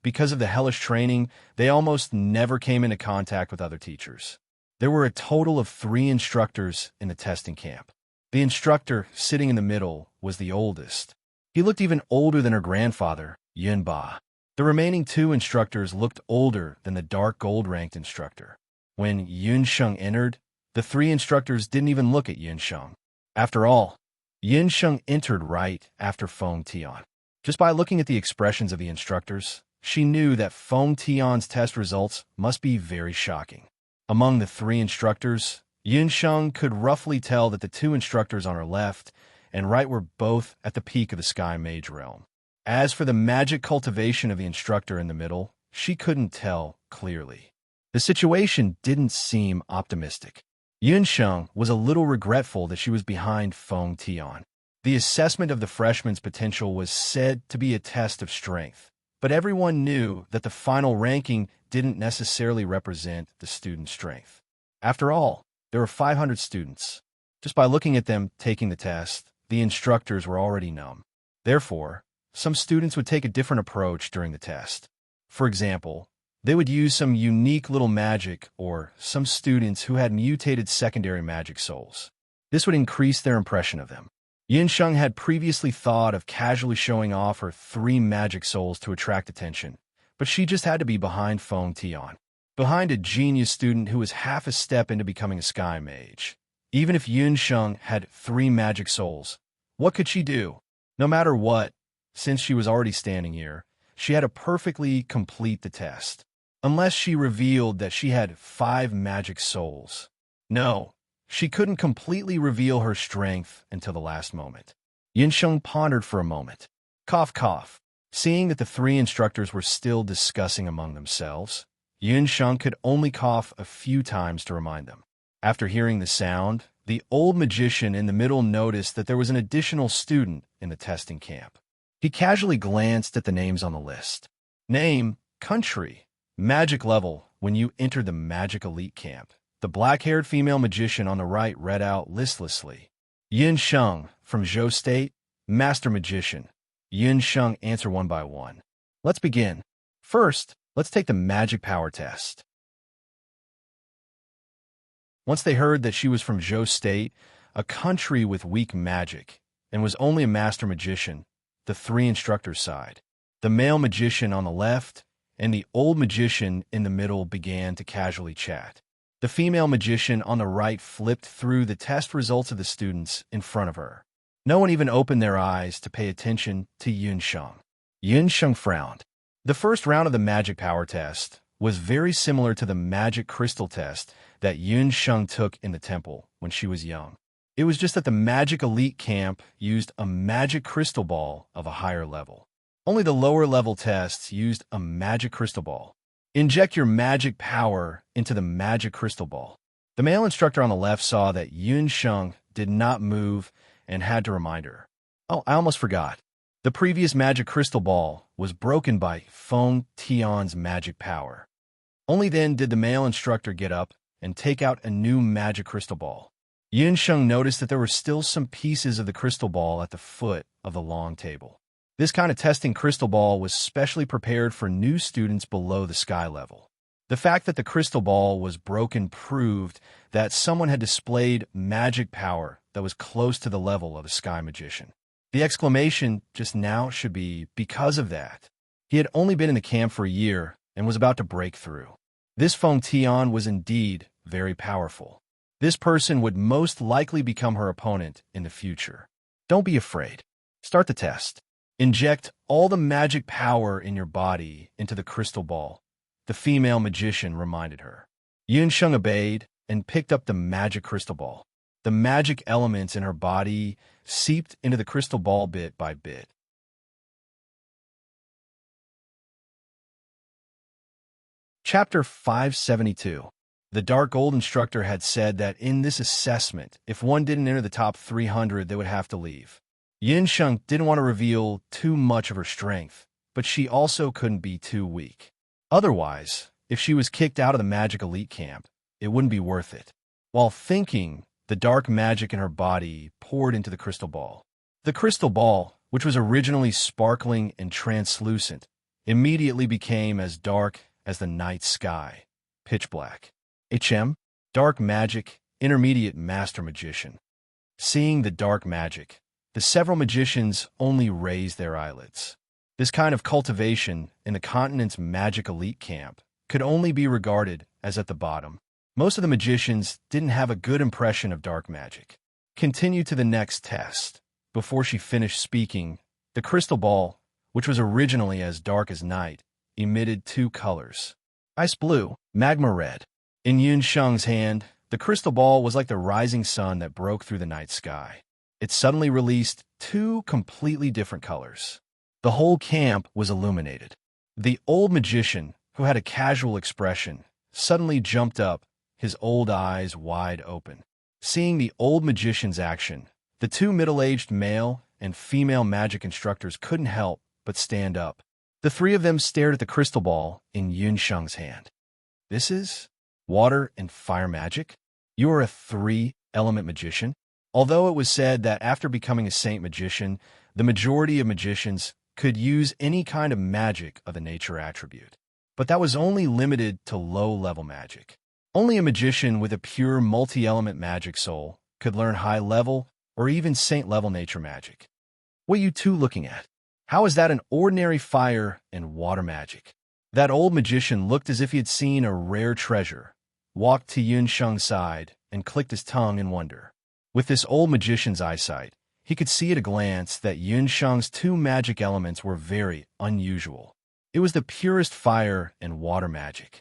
because of the hellish training, they almost never came into contact with other teachers. There were a total of 3 instructors in the testing camp. The instructor sitting in the middle was the oldest. He looked even older than her grandfather, Yunba. The remaining 2 instructors looked older than the dark gold-ranked instructor. When Yunsheng entered, the 3 instructors didn't even look at Yunsheng. After all, Yunsheng entered right after Feng Tian. Just by looking at the expressions of the instructors, she knew that Feng Tian's test results must be very shocking. Among the 3 instructors, Yunsheng could roughly tell that the 2 instructors on her left and right were both at the peak of the Sky Mage realm. As for the magic cultivation of the instructor in the middle, she couldn't tell clearly. The situation didn't seem optimistic. Yunsheng was a little regretful that she was behind Feng Tian. The assessment of the freshman's potential was said to be a test of strength, but everyone knew that the final ranking didn't necessarily represent the student's strength. After all, there were 500 students. Just by looking at them taking the test, the instructors were already numb. Therefore, some students would take a different approach during the test. For example, they would use some unique little magic or some students who had mutated secondary magic souls. This would increase their impression of them. Yunsheng had previously thought of casually showing off her 3 magic souls to attract attention, but she just had to be behind Feng Tian, behind a genius student who was half a step into becoming a Sky Mage. Even if Yunsheng had 3 magic souls, what could she do? No matter what, since she was already standing here, she had to perfectly complete the test, unless she revealed that she had 5 magic souls. No, she couldn't completely reveal her strength until the last moment. Yunsheng pondered for a moment. Cough, cough. Seeing that the 3 instructors were still discussing among themselves, Yunsheng could only cough a few times to remind them. After hearing the sound, the old magician in the middle noticed that there was an additional student in the testing camp. He casually glanced at the names on the list. Name, country, magic level when you entered the magic elite camp. The black-haired female magician on the right read out listlessly. Yunsheng, from Zhou State, Master Magician. Yunsheng answered one by one. Let's begin. First, let's take the magic power test. Once they heard that she was from Zhou State, a country with weak magic, and was only a Master Magician, the 3 instructors sighed. The male magician on the left and the old magician in the middle began to casually chat. The female magician on the right flipped through the test results of the students in front of her. No one even opened their eyes to pay attention to Yunsheng. Yunsheng frowned. The first round of the magic power test was very similar to the magic crystal test that Yunsheng took in the temple when she was young. It was just that the magic elite camp used a magic crystal ball of a higher level. Only the lower level tests used a magic crystal ball. Inject your magic power into the magic crystal ball. The male instructor on the left saw that Yunsheng did not move and had to remind her. Oh, I almost forgot. The previous magic crystal ball was broken by Feng Tian's magic power. Only then did the male instructor get up and take out a new magic crystal ball. Yunsheng noticed that there were still some pieces of the crystal ball at the foot of the long table. This kind of testing crystal ball was specially prepared for new students below the sky level. The fact that the crystal ball was broken proved that someone had displayed magic power that was close to the level of a sky magician. The exclamation just now should be because of that. He had only been in the camp for a year and was about to break through. This Feng Tian was indeed very powerful. This person would most likely become her opponent in the future. Don't be afraid. Start the test. Inject all the magic power in your body into the crystal ball, the female magician reminded her. Yunsheng obeyed and picked up the magic crystal ball. The magic elements in her body seeped into the crystal ball bit by bit. Chapter 572. The Dark Gold instructor had said that in this assessment, if one didn't enter the top 300, they would have to leave. Yunsheng didn't want to reveal too much of her strength, but she also couldn't be too weak. Otherwise, if she was kicked out of the magic elite camp, it wouldn't be worth it. While thinking, the dark magic in her body poured into the crystal ball. The crystal ball, which was originally sparkling and translucent, immediately became as dark as the night sky, pitch black. Dark magic, intermediate master magician. Seeing the dark magic, the several magicians only raised their eyelids. This kind of cultivation in the continent's magic elite camp could only be regarded as at the bottom. Most of the magicians didn't have a good impression of dark magic. Continue to the next test. Before she finished speaking, the crystal ball, which was originally as dark as night, emitted two colors: ice blue, magma red. In Yunsheng's hand, the crystal ball was like the rising sun that broke through the night sky. It suddenly released two completely different colors. The whole camp was illuminated. The old magician, who had a casual expression, suddenly jumped up, his old eyes wide open. Seeing the old magician's action, the two middle-aged male and female magic instructors couldn't help but stand up. The three of them stared at the crystal ball in Yunsheng's hand. This is water and fire magic? You are a three-element magician? Although it was said that after becoming a saint magician, the majority of magicians could use any kind of magic of the nature attribute. But that was only limited to low-level magic. Only a magician with a pure multi-element magic soul could learn high-level or even saint-level nature magic. What are you two looking at? How is that an ordinary fire and water magic? That old magician looked as if he had seen a rare treasure, walked to Yunsheng's side, and clicked his tongue in wonder. With this old magician's eyesight, he could see at a glance that Yunsheng's two magic elements were very unusual. It was the purest fire and water magic.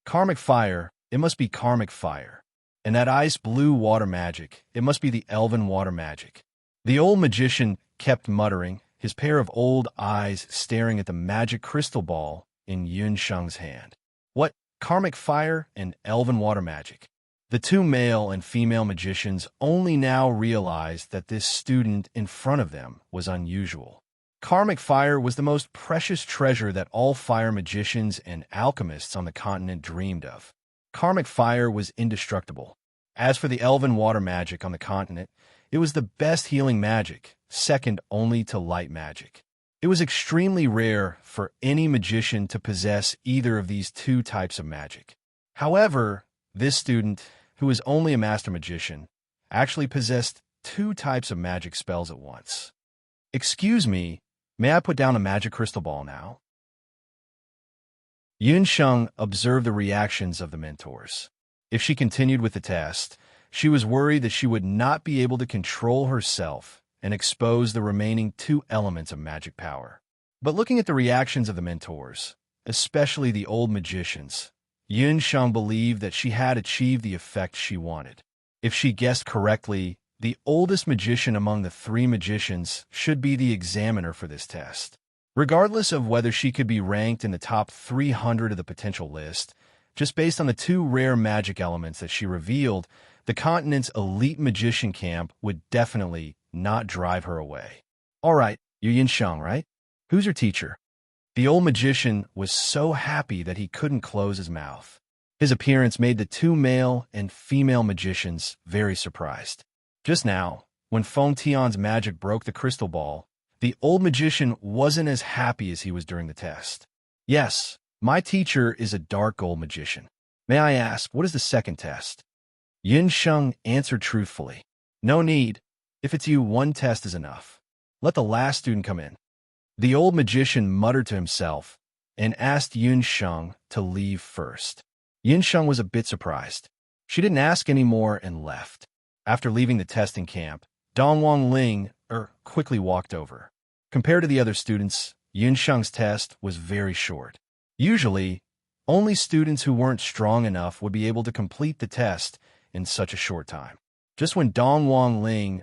Karmic fire, it must be karmic fire. And that ice blue water magic, it must be the elven water magic. The old magician kept muttering, his pair of old eyes staring at the magic crystal ball in Yunsheng's hand. What? Karmic fire and elven water magic. The two male and female magicians only now realized that this student in front of them was unusual. Karmic fire was the most precious treasure that all fire magicians and alchemists on the continent dreamed of. Karmic fire was indestructible. As for the elven water magic on the continent, it was the best healing magic, second only to light magic. It was extremely rare for any magician to possess either of these two types of magic. However, this student, who was only a master magician, actually possessed two types of magic spells at once. Excuse me, may I put down a magic crystal ball now? Yunsheng observed the reactions of the mentors. If she continued with the test, she was worried that she would not be able to control herself and expose the remaining two elements of magic power. But looking at the reactions of the mentors, especially the old magicians, Yunsheng believed that she had achieved the effect she wanted. If she guessed correctly, the oldest magician among the three magicians should be the examiner for this test. Regardless of whether she could be ranked in the top 300 of the potential list, just based on the two rare magic elements that she revealed, the continent's elite magician camp would definitely not drive her away. All right, you're Yunsheng, right? Who's your teacher? The old magician was so happy that he couldn't close his mouth. His appearance made the two male and female magicians very surprised. Just now, when Feng Tian's magic broke the crystal ball, The old magician wasn't as happy as he was during the test. Yes, my teacher is a dark gold magician. May I ask, what is the second test? Yunsheng answered truthfully. No need. If it's you, one test is enough. Let the last student come in. The old magician muttered to himself and asked Yunsheng to leave first. Yunsheng was a bit surprised. She didn't ask any more and left. After leaving the testing camp, Dongwang Ling quickly walked over. Compared to the other students, Yunsheng's test was very short. Usually, only students who weren't strong enough would be able to complete the test in such a short time. Just when Dongwang Ling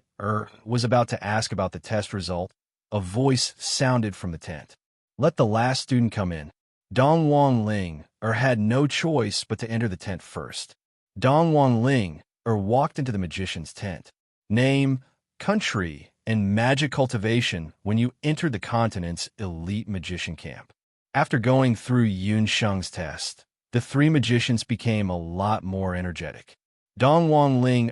was about to ask about the test result, a voice sounded from the tent. Let the last student come in. Dongwang Ling had no choice but to enter the tent first. Dongwang Ling walked into the magician's tent. Name, country, and magic cultivation when you entered the continent's elite magician camp. After going through Yunsheng's test, the three magicians became a lot more energetic. Dongwang Ling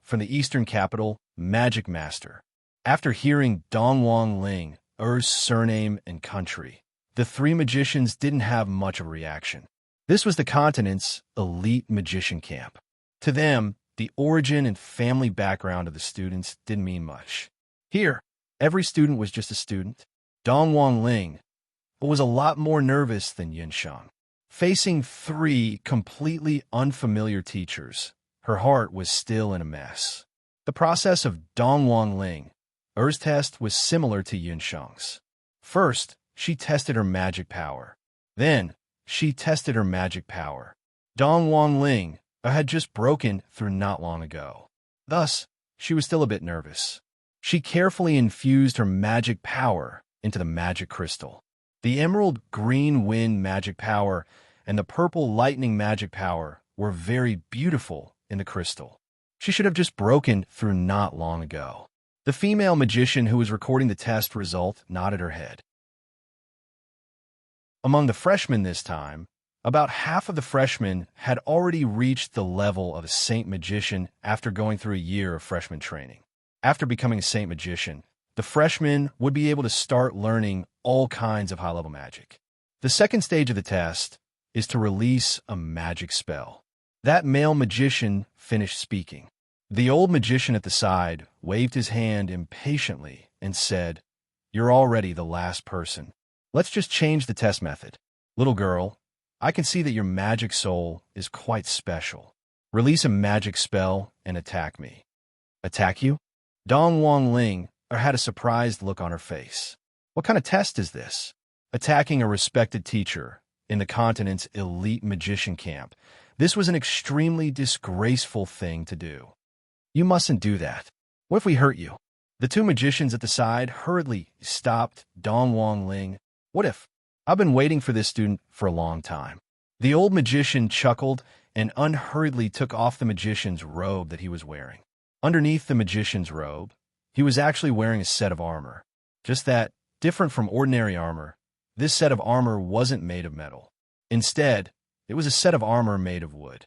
from the eastern capital, Magic Master. After hearing Dongwang Ling's surname and country, the three magicians didn't have much of a reaction. This was the continent's elite magician camp. To them, the origin and family background of the students didn't mean much. Here, every student was just a student. Dongwang Ling was a lot more nervous than Yunsheng. Facing three completely unfamiliar teachers, her heart was still in a mess. The process of Dongwang Ling's test was similar to Yunsheng's. First, she tested her magic power. Then, she tested her magic power. Dongwang Ling had just broken through not long ago. Thus, she was still a bit nervous. She carefully infused her magic power into the magic crystal. The emerald green wind magic power and the purple lightning magic power were very beautiful in the crystal. She should have just broken through not long ago. The female magician who was recording the test result nodded her head. Among the freshmen this time, about half of the freshmen had already reached the level of a saint magician after going through a year of freshman training. After becoming a saint magician, the freshmen would be able to start learning all kinds of high-level magic. The second stage of the test is to release a magic spell. That male magician finished speaking. The old magician at the side waved his hand impatiently and said, "You're already the last person. Let's just change the test method. Little girl, I can see that your magic soul is quite special. Release a magic spell and attack me." Attack you? Dongwang Ling had a surprised look on her face. What kind of test is this? Attacking a respected teacher in the continent's elite magician camp. This was an extremely disgraceful thing to do. You mustn't do that. What if we hurt you? The two magicians at the side hurriedly stopped Dongwang Ling. What if? I've been waiting for this student for a long time. The old magician chuckled and unhurriedly took off the magician's robe that he was wearing. Underneath the magician's robe, he was actually wearing a set of armor. Just that, different from ordinary armor, this set of armor wasn't made of metal. Instead, it was a set of armor made of wood.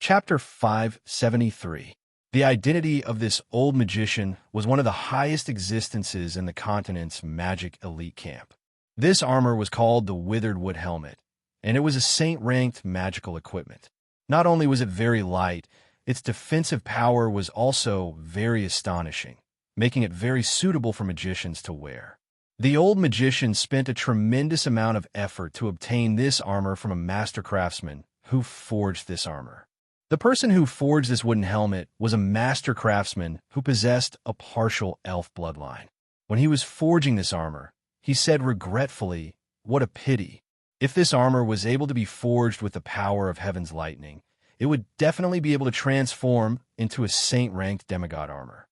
Chapter 573. The identity of this old magician was one of the highest existences in the continent's magic elite camp. This armor was called the Withered Wood Helmet, and it was a saint-ranked magical equipment. Not only was it very light, its defensive power was also very astonishing, making it very suitable for magicians to wear. The old magician spent a tremendous amount of effort to obtain this armor from a master craftsman who forged this armor. The person who forged this wooden helmet was a master craftsman who possessed a partial elf bloodline. When he was forging this armor, he said regretfully, "What a pity. If this armor was able to be forged with the power of heaven's lightning, it would definitely be able to transform into a saint-ranked demigod armor."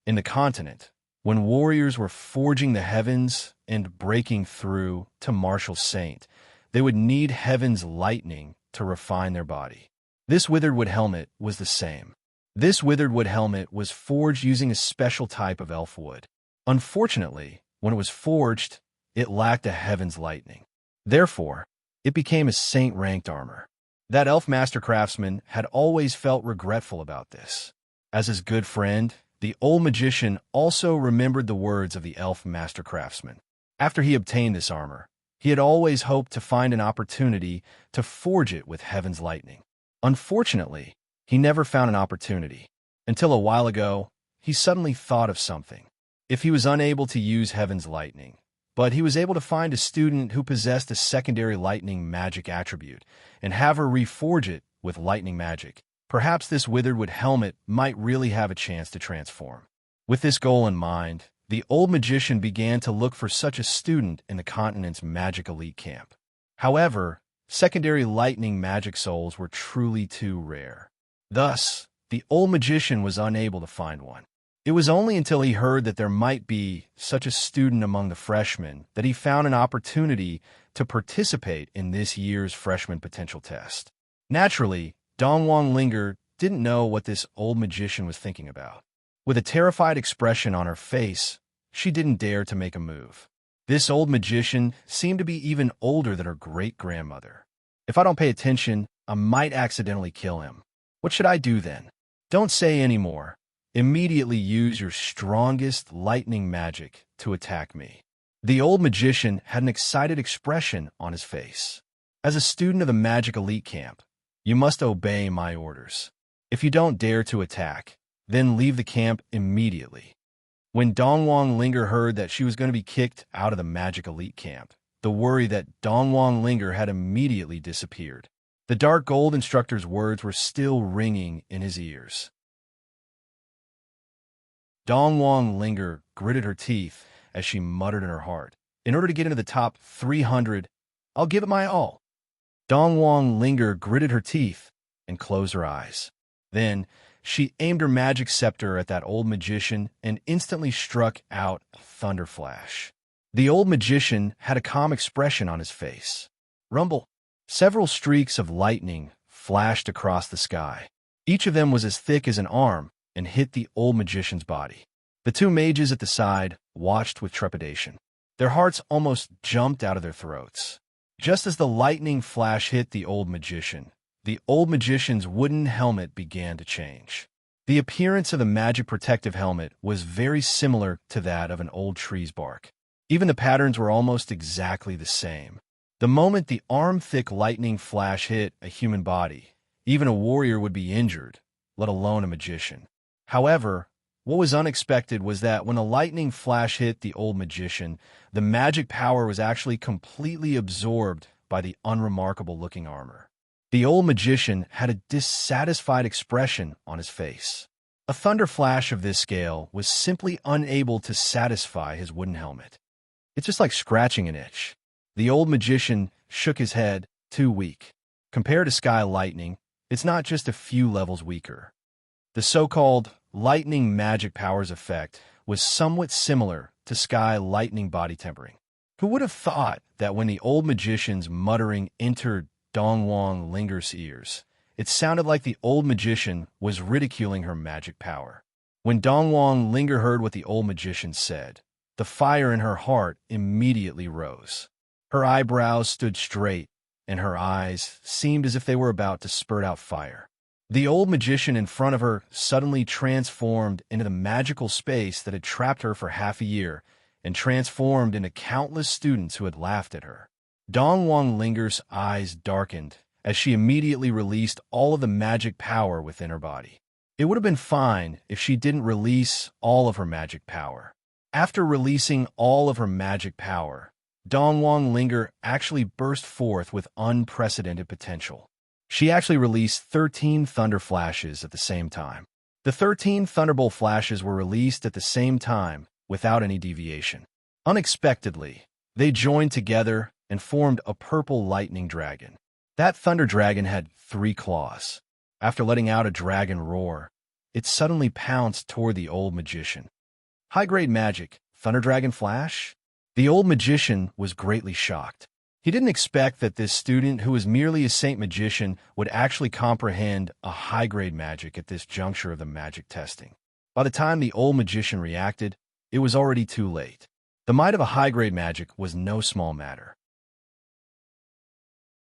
In the continent, when warriors were forging the heavens and breaking through to martial saint, they would need heaven's lightning to refine their body. This withered wood helmet was the same. This withered wood helmet was forged using a special type of elf wood. Unfortunately, when it was forged, it lacked a heaven's lightning. Therefore, it became a saint-ranked armor. That elf master craftsman had always felt regretful about this. As his good friend, the old magician also remembered the words of the elf master craftsman. After he obtained this armor, he had always hoped to find an opportunity to forge it with heaven's lightning. Unfortunately, he never found an opportunity. Until a while ago, he suddenly thought of something. If he was unable to use heaven's lightning, but he was able to find a student who possessed a secondary lightning magic attribute and have her reforge it with lightning magic, perhaps this withered wood helmet might really have a chance to transform. With this goal in mind, the old magician began to look for such a student in the continent's magic elite camp. However, secondary lightning magic souls were truly too rare. Thus, the old magician was unable to find one. It was only until he heard that there might be such a student among the freshmen that he found an opportunity to participate in this year's freshman potential test. Naturally, Dongwang Linger didn't know what this old magician was thinking about. With a terrified expression on her face, she didn't dare to make a move. This old magician seemed to be even older than her great-grandmother. If I don't pay attention, I might accidentally kill him. What should I do then? Don't say any more. Immediately use your strongest lightning magic to attack me. The old magician had an excited expression on his face. As a student of the magic elite camp, you must obey my orders. If you don't dare to attack, then leave the camp immediately. When Dongwang Linger heard that she was going to be kicked out of the magic elite camp, the worry that Dongwang Linger had immediately disappeared. The dark gold instructor's words were still ringing in his ears. Dongwang Linger gritted her teeth as she muttered in her heart, "In order to get into the top 300, I'll give it my all." Dongwang Linger gritted her teeth and closed her eyes. Then, she aimed her magic scepter at that old magician and instantly struck out a thunder flash. The old magician had a calm expression on his face. Rumble. Several streaks of lightning flashed across the sky. Each of them was as thick as an arm and hit the old magician's body. The two mages at the side watched with trepidation. Their hearts almost jumped out of their throats. Just as the lightning flash hit the old magician's wooden helmet began to change. The appearance of the magic protective helmet was very similar to that of an old tree's bark. Even the patterns were almost exactly the same. The moment the arm-thick lightning flash hit a human body, even a warrior would be injured, let alone a magician. However, what was unexpected was that when the lightning flash hit the old magician, the magic power was actually completely absorbed by the unremarkable-looking armor. The old magician had a dissatisfied expression on his face. A thunder flash of this scale was simply unable to satisfy his wooden helmet. It's just like scratching an itch. The old magician shook his head, too weak. Compared to sky lightning, it's not just a few levels weaker. The so-called lightning magic powers effect was somewhat similar to sky lightning body tempering. Who would have thought that when the old magician's muttering entered Dongwang Linger's ears, it sounded like the old magician was ridiculing her magic power. When Dongwang Linger heard what the old magician said, the fire in her heart immediately rose. Her eyebrows stood straight, and her eyes seemed as if they were about to spurt out fire. The old magician in front of her suddenly transformed into the magical space that had trapped her for half a year and transformed into countless students who had laughed at her. Dongwang Linger's eyes darkened as she immediately released all of the magic power within her body. It would have been fine if she didn't release all of her magic power. After releasing all of her magic power, Dongwang Linger actually burst forth with unprecedented potential. She actually released 13 thunder flashes at the same time. The 13 thunderbolt flashes were released at the same time without any deviation. Unexpectedly, they joined together and formed a purple lightning dragon. That thunder dragon had 3 claws. After letting out a dragon roar, it suddenly pounced toward the old magician. High-grade magic, thunder dragon flash? The old magician was greatly shocked. He didn't expect that this student, who was merely a saint magician, would actually comprehend a high-grade magic at this juncture of the magic testing. By the time the old magician reacted, it was already too late. The might of a high-grade magic was no small matter.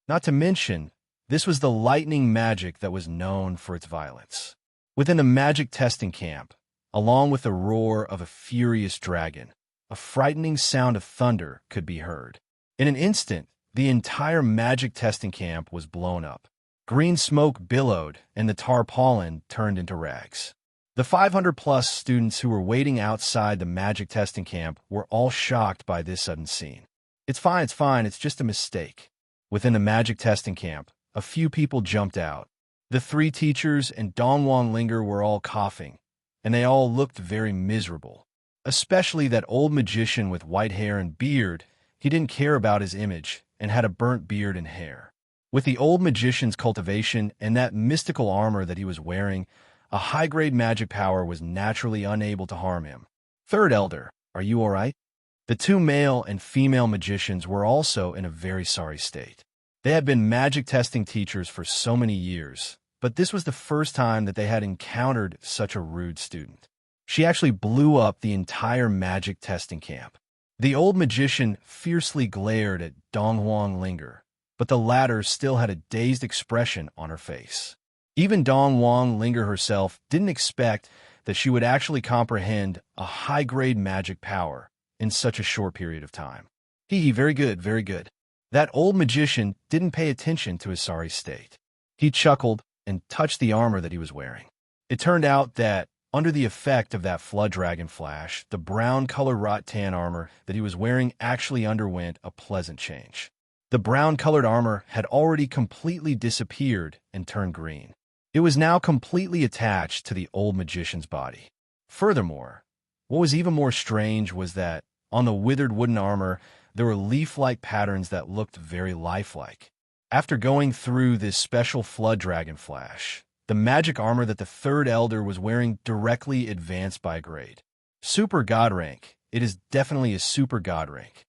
Not to mention, this was the lightning magic that was known for its violence. Within the magic testing camp, along with the roar of a furious dragon, a frightening sound of thunder could be heard. In an instant, the entire magic testing camp was blown up. Green smoke billowed, and the tarpaulin turned into rags. The 500-plus students who were waiting outside the magic testing camp were all shocked by this sudden scene. It's fine, it's just a mistake." Within the magic testing camp, a few people jumped out. The 3 teachers and Dongwang Linger were all coughing, and they all looked very miserable. Especially that old magician with white hair and beard. He didn't care about his image and had a burnt beard and hair. With the old magician's cultivation and that mystical armor that he was wearing, a high-grade magic power was naturally unable to harm him. "Third Elder, are you all right?" The 2 male and female magicians were also in a very sorry state. They had been magic testing teachers for so many years, but this was the first time that they had encountered such a rude student. She actually blew up the entire magic testing camp. The old magician fiercely glared at Dongwang Linger, but the latter still had a dazed expression on her face. Even Dongwang Linger herself didn't expect that she would actually comprehend a high-grade magic power in such a short period of time. Very good, very good." That old magician didn't pay attention to his sorry state. He chuckled and touched the armor that he was wearing. It turned out that, under the effect of that flood dragon flash, the brown-colored rattan armor that he was wearing actually underwent a pleasant change. The brown-colored armor had already completely disappeared and turned green. It was now completely attached to the old magician's body. Furthermore, what was even more strange was that, on the withered wooden armor, there were leaf-like patterns that looked very lifelike. After going through this special flood dragon flash, the magic armor that the 3rd Elder was wearing directly advanced by a grade. Super God rank. It is definitely a super God rank.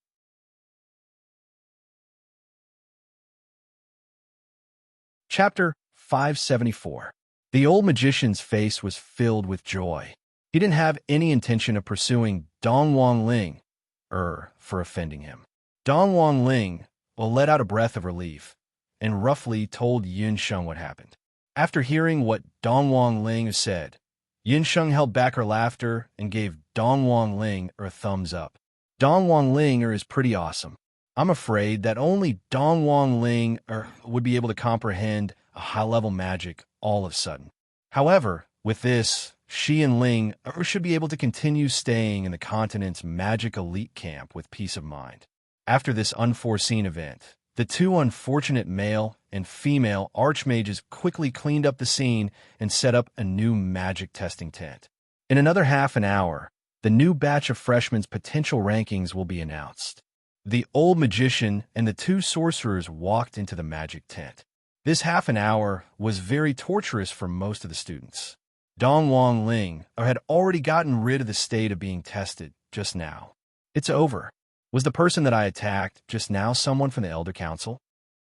Chapter 574. The old magician's face was filled with joy. He didn't have any intention of pursuing Dongwang Ling, for offending him. Dongwang Ling let out a breath of relief and roughly told Yun Sheng what happened. After hearing what Dongwang Ling said, Yun Sheng held back her laughter and gave Dongwang Ling a thumbs up. Dongwang Ling is pretty awesome. I'm afraid that only Dongwang Ling would be able to comprehend a high-level magic all of a sudden. However, with this, she and Ling should be able to continue staying in the continent's magic elite camp with peace of mind. After this unforeseen event, the 2 unfortunate male and female archmages quickly cleaned up the scene and set up a new magic testing tent. In another half an hour, the new batch of freshmen's potential rankings will be announced. The old magician and the 2 sorcerers walked into the magic tent. This half an hour was very torturous for most of the students. Dongwang Ling had already gotten rid of the state of being tested just now. It's over. Was the person that I attacked just now someone from the Elder Council?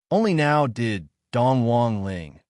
Only now did Dongwang Ling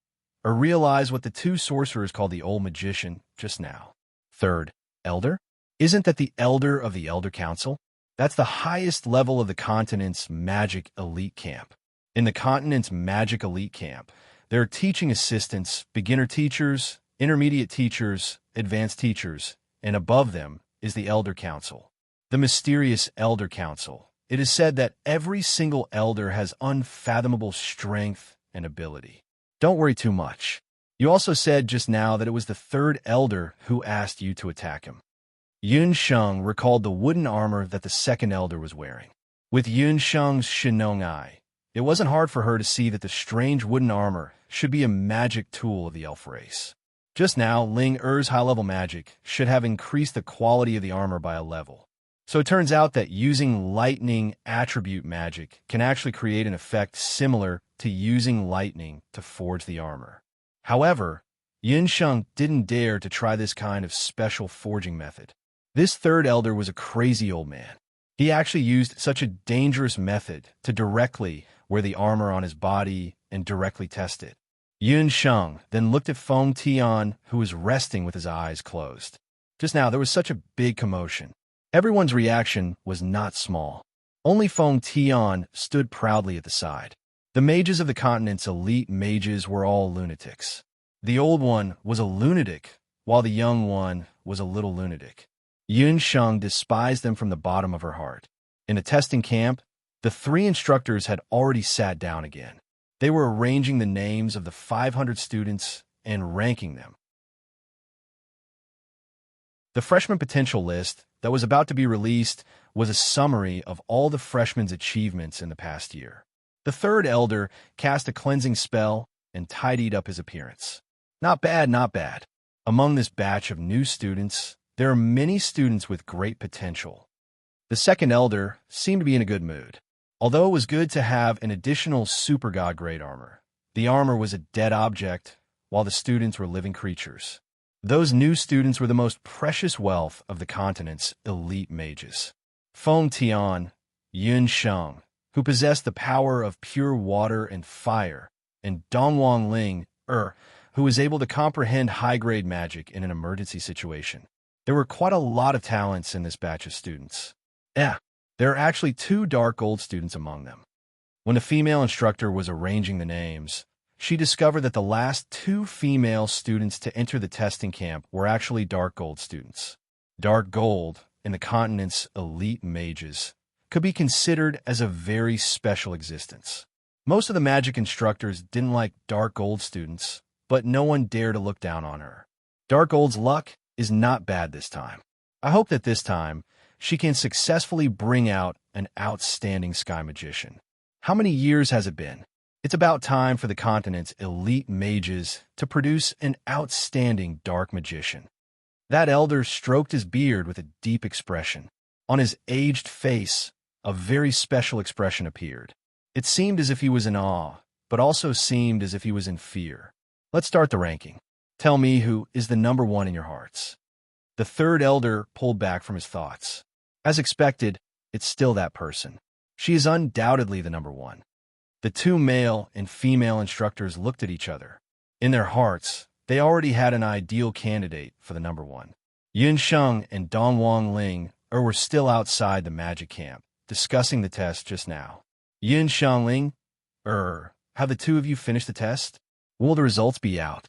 realize what the 2 sorcerers called the old magician just now. 3rd Elder? Isn't that the Elder of the Elder Council? That's the highest level of the continent's magic elite camp. In the continent's magic elite camp, there are teaching assistants, beginner teachers, intermediate teachers, advanced teachers, and above them is the Elder Council. The mysterious Elder Council. It is said that every single elder has unfathomable strength and ability. Don't worry too much. You also said just now that it was the 3rd Elder who asked you to attack him. Yun Sheng recalled the wooden armor that the 2nd Elder was wearing. With Yun Sheng's Shinong eye, it wasn't hard for her to see that the strange wooden armor should be a magic tool of the elf race. Just now, Ling Er's high-level magic should have increased the quality of the armor by a level. So it turns out that using lightning attribute magic can actually create an effect similar to using lightning to forge the armor. However, Yun Sheng didn't dare to try this kind of special forging method. This 3rd Elder was a crazy old man. He actually used such a dangerous method to directly wear the armor on his body and directly test it. Yun Sheng then looked at Feng Tian, who was resting with his eyes closed. Just now, there was such a big commotion. Everyone's reaction was not small. Only Feng Tian stood proudly at the side. The mages of the continent's elite mages were all lunatics. The old one was a lunatic while the young one was a little lunatic. Yun Sheng despised them from the bottom of her heart. In the testing camp, the three instructors had already sat down again. They were arranging the names of the 500 students and ranking them. The freshman potential list that was about to be released was a summary of all the freshmen's achievements in the past year. The third elder cast a cleansing spell and tidied up his appearance. Not bad, not bad. Among this batch of new students, there are many students with great potential. The second elder seemed to be in a good mood. Although it was good to have an additional super god grade armor, the armor was a dead object, while the students were living creatures. Those new students were the most precious wealth of the continent's elite mages. Feng Tian, Yun Sheng, who possessed the power of pure water and fire, and Dongwang Ling, who was able to comprehend high-grade magic in an emergency situation. There were quite a lot of talents in this batch of students. There are actually 2 dark gold students among them. When the female instructor was arranging the names, she discovered that the last 2 female students to enter the testing camp were actually dark gold students. Dark gold, in the continent's elite mages, could be considered as a very special existence. Most of the magic instructors didn't like dark gold students, but no one dared to look down on her. Dark gold's luck is not bad this time. I hope that this time, she can successfully bring out an outstanding sky magician. How many years has it been? It's about time for the continent's elite mages to produce an outstanding dark magician. That elder stroked his beard with a deep expression. On his aged face, a very special expression appeared. It seemed as if he was in awe, but also seemed as if he was in fear. Let's start the ranking. Tell me who is the number 1 in your hearts. The third elder pulled back from his thoughts. As expected, it's still that person. She is undoubtedly the number 1. The 2 male and female instructors looked at each other. In their hearts, they already had an ideal candidate for the number 1. Yun Sheng and Dongwang Ling were still outside the magic camp, discussing the test just now. Yun Sheng Ling, have the 2 of you finished the test? Will the results be out?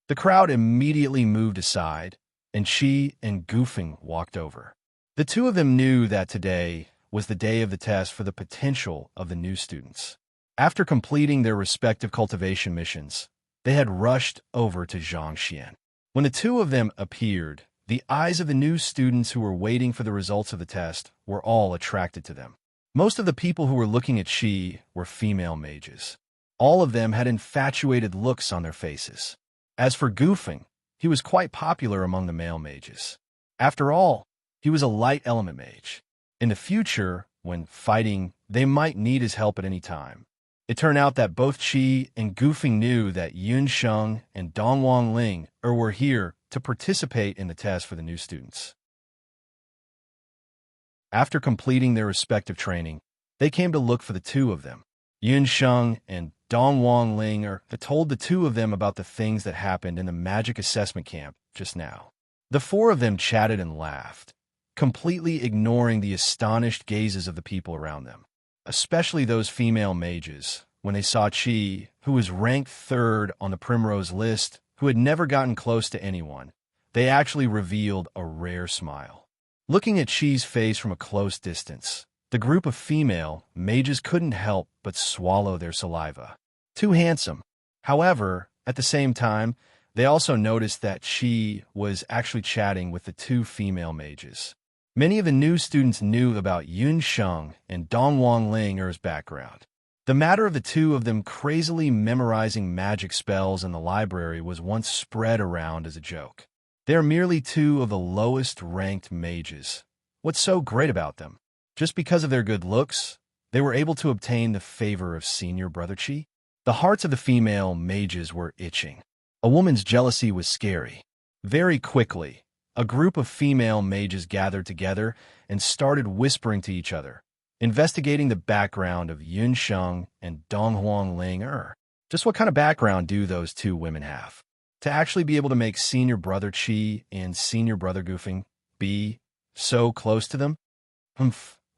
The crowd immediately moved aside, and Qi and Goofing walked over. The 2 of them knew that today was the day of the test for the potential of the new students. After completing their respective cultivation missions, they had rushed over to Zhangxian. When the 2 of them appeared, the eyes of the new students who were waiting for the results of the test were all attracted to them. Most of the people who were looking at Qi were female mages. All of them had infatuated looks on their faces. As for Goofing, he was quite popular among the male mages. After all, he was a light element mage. In the future, when fighting, they might need his help at any time. It turned out that both Qi and Goofing knew that Yun Sheng and Dongwang Ling were here to participate in the test for the new students. After completing their respective training, they came to look for the 2 of them. Yun Sheng and Dongwang Ling told the 2 of them about the things that happened in the magic assessment camp just now. The 4 of them chatted and laughed, completely ignoring the astonished gazes of the people around them, especially those female mages, when they saw Qi, who was ranked 3rd on the Primrose list, who had never gotten close to anyone. They actually revealed a rare smile. Looking at Qi's face from a close distance, the group of female mages couldn't help but swallow their saliva. Too handsome. However, at the same time, they also noticed that Qi was actually chatting with the 2 female mages. Many of the new students knew about Yun Sheng and Dongwang Ling's background. The matter of the 2 of them crazily memorizing magic spells in the library was once spread around as a joke. They are merely 2 of the lowest-ranked mages. What's so great about them? Just because of their good looks, they were able to obtain the favor of senior brother Qi? The hearts of the female mages were itching. A woman's jealousy was scary. Very quickly, a group of female mages gathered together and started whispering to each other, investigating the background of Yun Sheng and Donghuang Ling. Just what kind of background do those 2 women have? To actually be able to make senior brother Qi and senior brother Goofing be so close to them?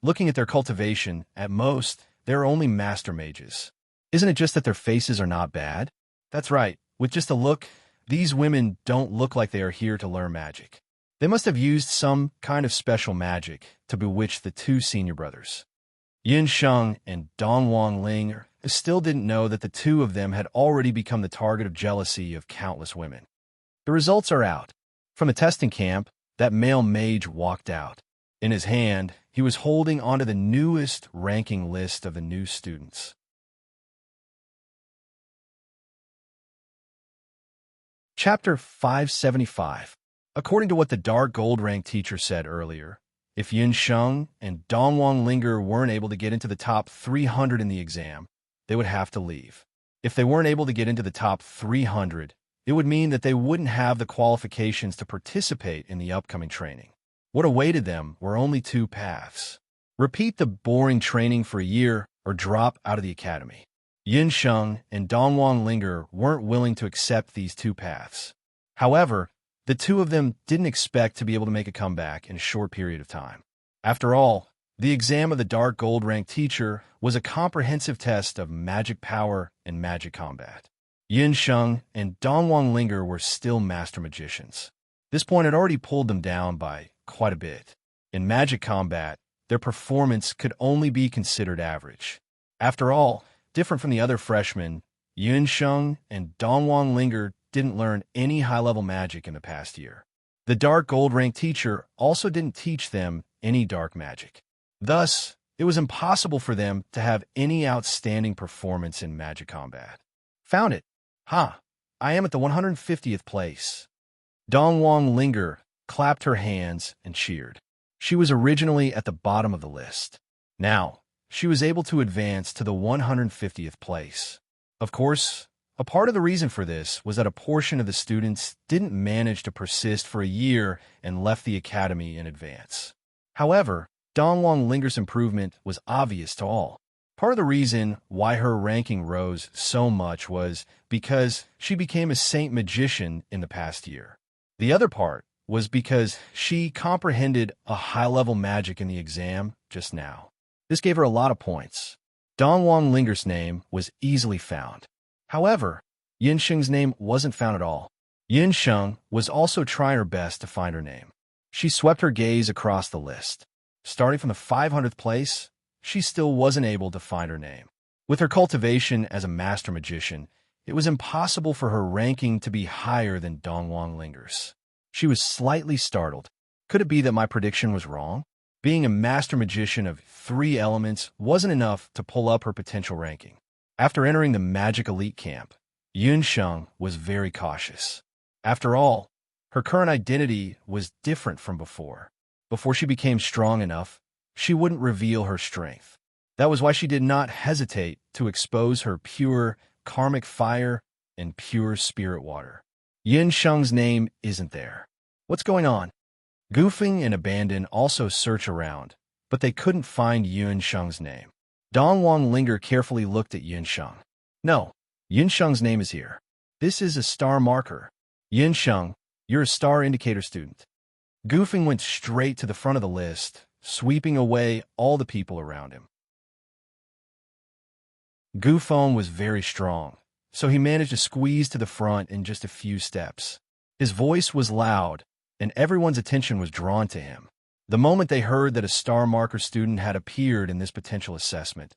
Looking at their cultivation, at most, they're only master mages. Isn't it just that their faces are not bad? That's right. With just a look, These women don't look like they are here to learn magic. They must have used some kind of special magic to bewitch the two senior brothers. Yin Sheng and Dong Wang Ling still didn't know that the two of them had already become the target of jealousy of countless women. The results are out. From the testing camp, that male mage walked out. In his hand, he was holding onto the newest ranking list of the new students. Chapter 575. According to what the dark gold rank teacher said earlier, if Yin Sheng and Dongwang Linger weren't able to get into the top 300 in the exam, they would have to leave. If they weren't able to get into the top 300, it would mean that they wouldn't have the qualifications to participate in the upcoming training. What awaited them were only two paths. Repeat the boring training for a year or drop out of the academy. Yin Sheng and Dongwang Linger weren't willing to accept these two paths. However, the two of them didn't expect to be able to make a comeback in a short period of time. After all, the exam of the dark gold rank teacher was a comprehensive test of magic power and magic combat. Yin Sheng and Dongwang Linger were still master magicians. This point had already pulled them down by quite a bit. In magic combat, their performance could only be considered average. After all, different from the other freshmen, Yin Sheng and Dongwang Linger didn't learn any high-level magic in the past year. The dark gold rank teacher also didn't teach them any dark magic. Thus, it was impossible for them to have any outstanding performance in magic combat. Found it. Ha! I am at the 150th place. Dongwang Linger clapped her hands and cheered. She was originally at the bottom of the list. Now, she was able to advance to the 150th place. Of course, a part of the reason for this was that a portion of the students didn't manage to persist for a year and left the academy in advance. However, Dongwang Linger's improvement was obvious to all. Part of the reason why her ranking rose so much was because she became a saint magician in the past year. The other part was because she comprehended a high-level magic in the exam just now. This gave her a lot of points. Dongwang Linger's name was easily found. However, Yin Sheng's name wasn't found at all. Yin Sheng was also trying her best to find her name. She swept her gaze across the list. Starting from the 500th place, she still wasn't able to find her name. With her cultivation as a master magician, it was impossible for her ranking to be higher than Dongwang Linger's. She was slightly startled. Could it be that my prediction was wrong? Being a master magician of 3 elements wasn't enough to pull up her potential ranking. After entering the Magic Elite Camp, Yin Sheng was very cautious. After all, her current identity was different from before. Before she became strong enough, she wouldn't reveal her strength. That was why she did not hesitate to expose her pure karmic fire and pure spirit water. Yin Sheng's name isn't there. What's going on? Goofing and Abandon also search around, but they couldn't find Yin Sheng's name. Dongwang Linger carefully looked at Yin Sheng. No, Yin Sheng's name is here. This is a star marker. Yin Sheng, you're a star indicator student. Goofing went straight to the front of the list, sweeping away all the people around him. Goofong was very strong, so he managed to squeeze to the front in just a few steps. His voice was loud, and everyone's attention was drawn to him. The moment they heard that a star marker student had appeared in this potential assessment,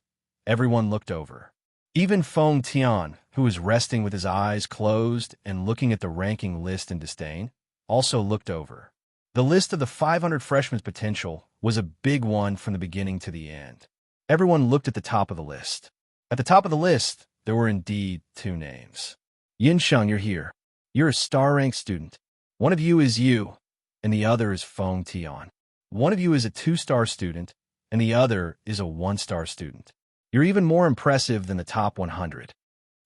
everyone looked over. Even Feng Tian, who was resting with his eyes closed and looking at the ranking list in disdain, also looked over. The list of the 500 freshmen's potential was a big one from the beginning to the end. Everyone looked at the top of the list. At the top of the list, there were indeed 2 names. Yin Sheng, you're here. You're a star-ranked student. One of you is you, and the other is Feng Tian. One of you is a 2-star student, and the other is a 1-star student. You're even more impressive than the top 100.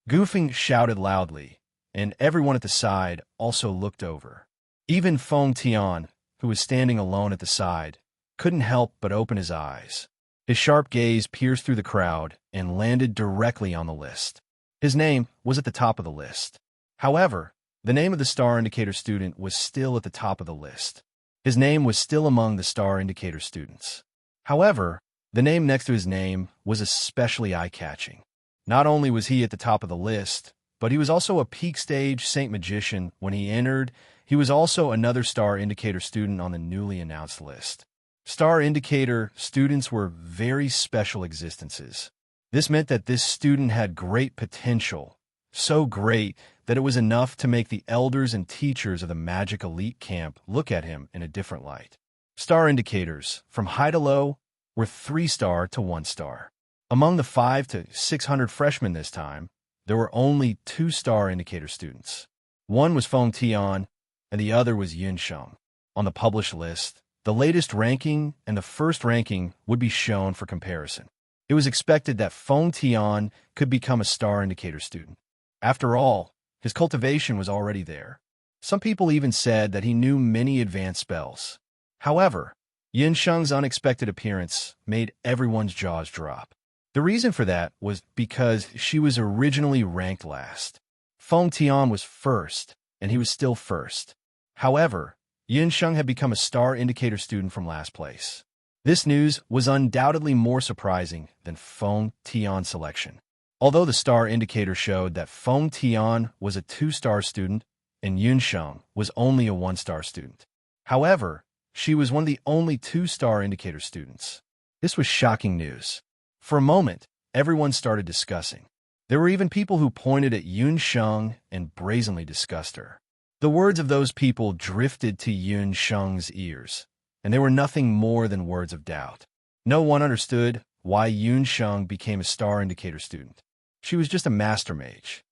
Goofing shouted loudly, and everyone at the side also looked over. Even Feng Tian, who was standing alone at the side, couldn't help but open his eyes. His sharp gaze pierced through the crowd and landed directly on the list. His name was at the top of the list. However, the name of the star indicator student was still at the top of the list. His name was still among the star indicator students. However, the name next to his name was especially eye-catching. Not only was he at the top of the list, but he was also a peak stage Saint Magician when he entered. He was also another Star Indicator student on the newly announced list. Star Indicator students were very special existences. This meant that this student had great potential, so great that it was enough to make the elders and teachers of the Magic Elite Camp look at him in a different light. Star Indicators, from high to low, were 3-star to 1-star. Among the 500 to 600 freshmen this time, there were only 2-star Indicator students. One was Feng Tian, and the other was Yun Sheng. On the published list, the latest ranking and the first ranking would be shown for comparison. It was expected that Feng Tian could become a Star Indicator student. After all, his cultivation was already there. Some people even said that he knew many advanced spells. However, Yun Sheng's unexpected appearance made everyone's jaws drop. The reason for that was because she was originally ranked last. Feng Tian was first, and he was still first. However, Yun Sheng had become a Star Indicator student from last place. This news was undoubtedly more surprising than Feng Tian's selection. Although the Star Indicator showed that Feng Tian was a 2-star student and Yun Sheng was only a 1-star student. However, she was one of the only 2-star Indicator students. This was shocking news. For a moment, everyone started discussing. There were even people who pointed at Yun Sheng and brazenly discussed her. The words of those people drifted to Yun Sheng's ears, and they were nothing more than words of doubt. No one understood why Yun Sheng became a Star Indicator student. She was just a master mage.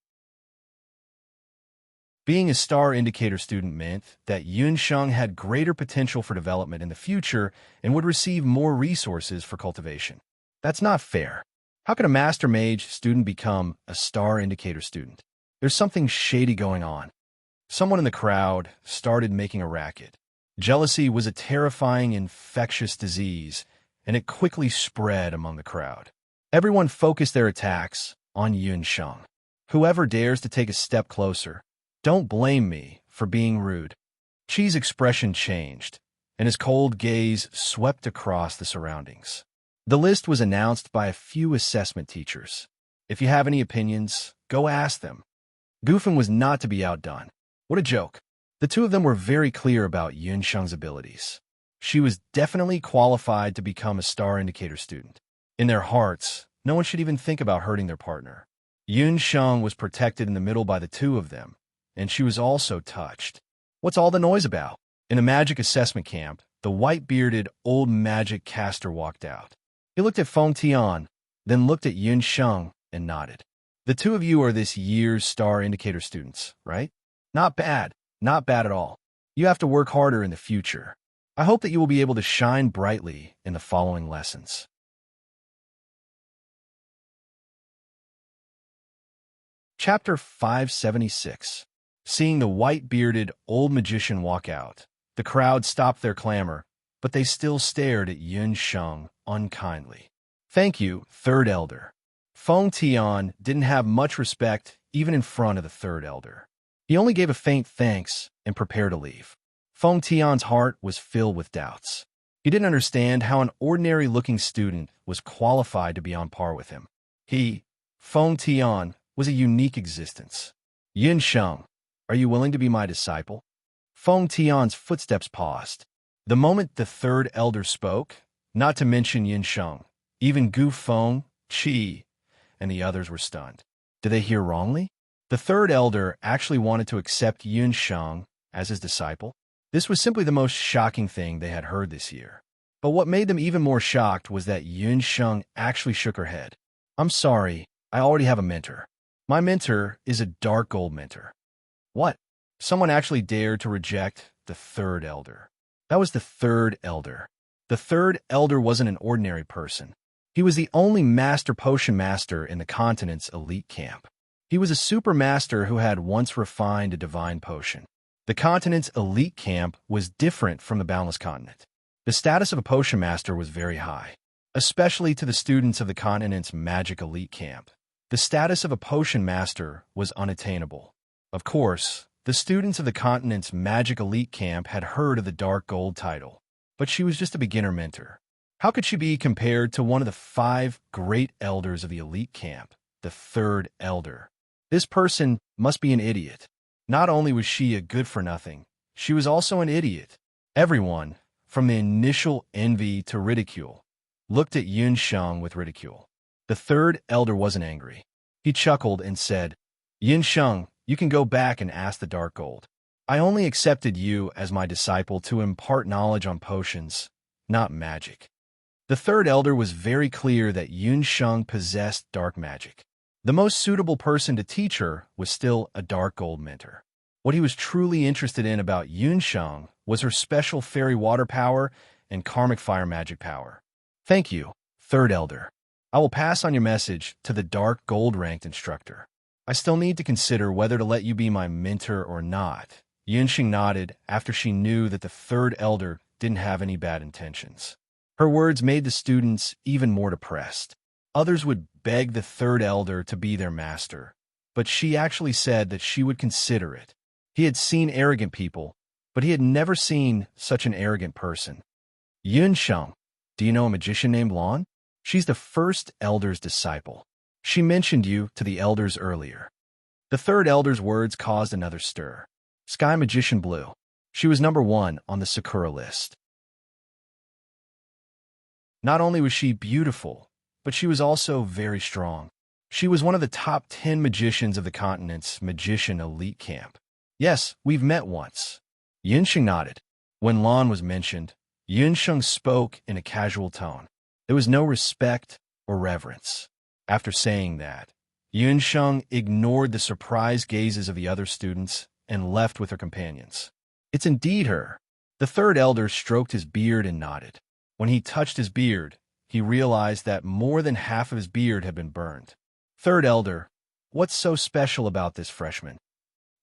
Being a Star Indicator student meant that Yun Sheng had greater potential for development in the future and would receive more resources for cultivation. That's not fair. How could a Master Mage student become a Star Indicator student? There's something shady going on. Someone in the crowd started making a racket. Jealousy was a terrifying, infectious disease, and it quickly spread among the crowd. Everyone focused their attacks on Yun Sheng. Whoever dares to take a step closer, don't blame me for being rude. Qi's expression changed, and his cold gaze swept across the surroundings. The list was announced by a few assessment teachers. If you have any opinions, go ask them. Gufen was not to be outdone. What a joke. The two of them were very clear about Yun Sheng's abilities. She was definitely qualified to become a Star Indicator student. In their hearts, no one should even think about hurting their partner. Yun Sheng was protected in the middle by the two of them, and she was also touched. What's all the noise about? In the magic assessment camp, the white-bearded old magic caster walked out. He looked at Feng Tian, then looked at Yun Sheng and nodded. The two of you are this year's Star Indicator students, right? Not bad. Not bad at all. You have to work harder in the future. I hope that you will be able to shine brightly in the following lessons. Chapter 576. Seeing the white-bearded old magician walk out, the crowd stopped their clamor, but they still stared at Yun Sheng unkindly. Thank you, Third Elder. Feng Tian didn't have much respect even in front of the Third Elder. He only gave a faint thanks and prepared to leave. Feng Tian's heart was filled with doubts. He didn't understand how an ordinary-looking student was qualified to be on par with him. He, Feng Tian, was a unique existence. Yun Sheng, are you willing to be my disciple? Feng Tian's footsteps paused. The moment the Third Elder spoke, not to mention Yun Sheng, even Gu Feng, Qi, and the others were stunned. Did they hear wrongly? The Third Elder actually wanted to accept Yun Sheng as his disciple. This was simply the most shocking thing they had heard this year. But what made them even more shocked was that Yun Sheng actually shook her head. I'm sorry, I already have a mentor. My mentor is a dark gold mentor. What? Someone actually dared to reject the Third Elder. That was the Third Elder. The Third Elder wasn't an ordinary person. He was the only Master Potion Master in the continent's elite camp. He was a super master who had once refined a divine potion. The continent's elite camp was different from the Boundless Continent. The status of a potion master was very high, especially to the students of the continent's magic elite camp. The status of a potion master was unattainable. Of course, the students of the continent's magic elite camp had heard of the Dark Gold title, but she was just a beginner mentor. How could she be compared to one of the 5 great elders of the elite camp, the Third Elder? This person must be an idiot. Not only was she a good-for-nothing, she was also an idiot. Everyone, from the initial envy to ridicule, looked at Yun Sheng with ridicule. The third elder wasn't angry. He chuckled and said, "Yun Sheng, you can go back and ask the Dark Gold. I only accepted you as my disciple to impart knowledge on potions, not magic." The third elder was very clear that Yun Sheng possessed dark magic. The most suitable person to teach her was still a Dark Gold mentor. What he was truly interested in about Yun Sheng was her special fairy water power and karmic fire magic power. "Thank you, third elder. I will pass on your message to the Dark Gold ranked instructor. I still need to consider whether to let you be my mentor or not." Yun Sheng nodded after she knew that the third elder didn't have any bad intentions. Her words made the students even more depressed. Others would beg the third elder to be their master, but she actually said that she would consider it. He had seen arrogant people, but he had never seen such an arrogant person. "Yun Sheng, do you know a magician named Lan? She's the first elder's disciple. She mentioned you to the elders earlier." The third elder's words caused another stir. Sky Magician Blue. She was number 1 on the Sakura list. Not only was she beautiful, but she was also very strong. She was one of the top 10 magicians of the continent's magician elite camp. "Yes, we've met once." Yun Sheng nodded. When Lan was mentioned, Yun Sheng spoke in a casual tone. There was no respect or reverence. After saying that, Yun Sheng ignored the surprised gazes of the other students and left with her companions. "It's indeed her." The third elder stroked his beard and nodded. When he touched his beard, he realized that more than half of his beard had been burned. "Third elder, what's so special about this freshman?"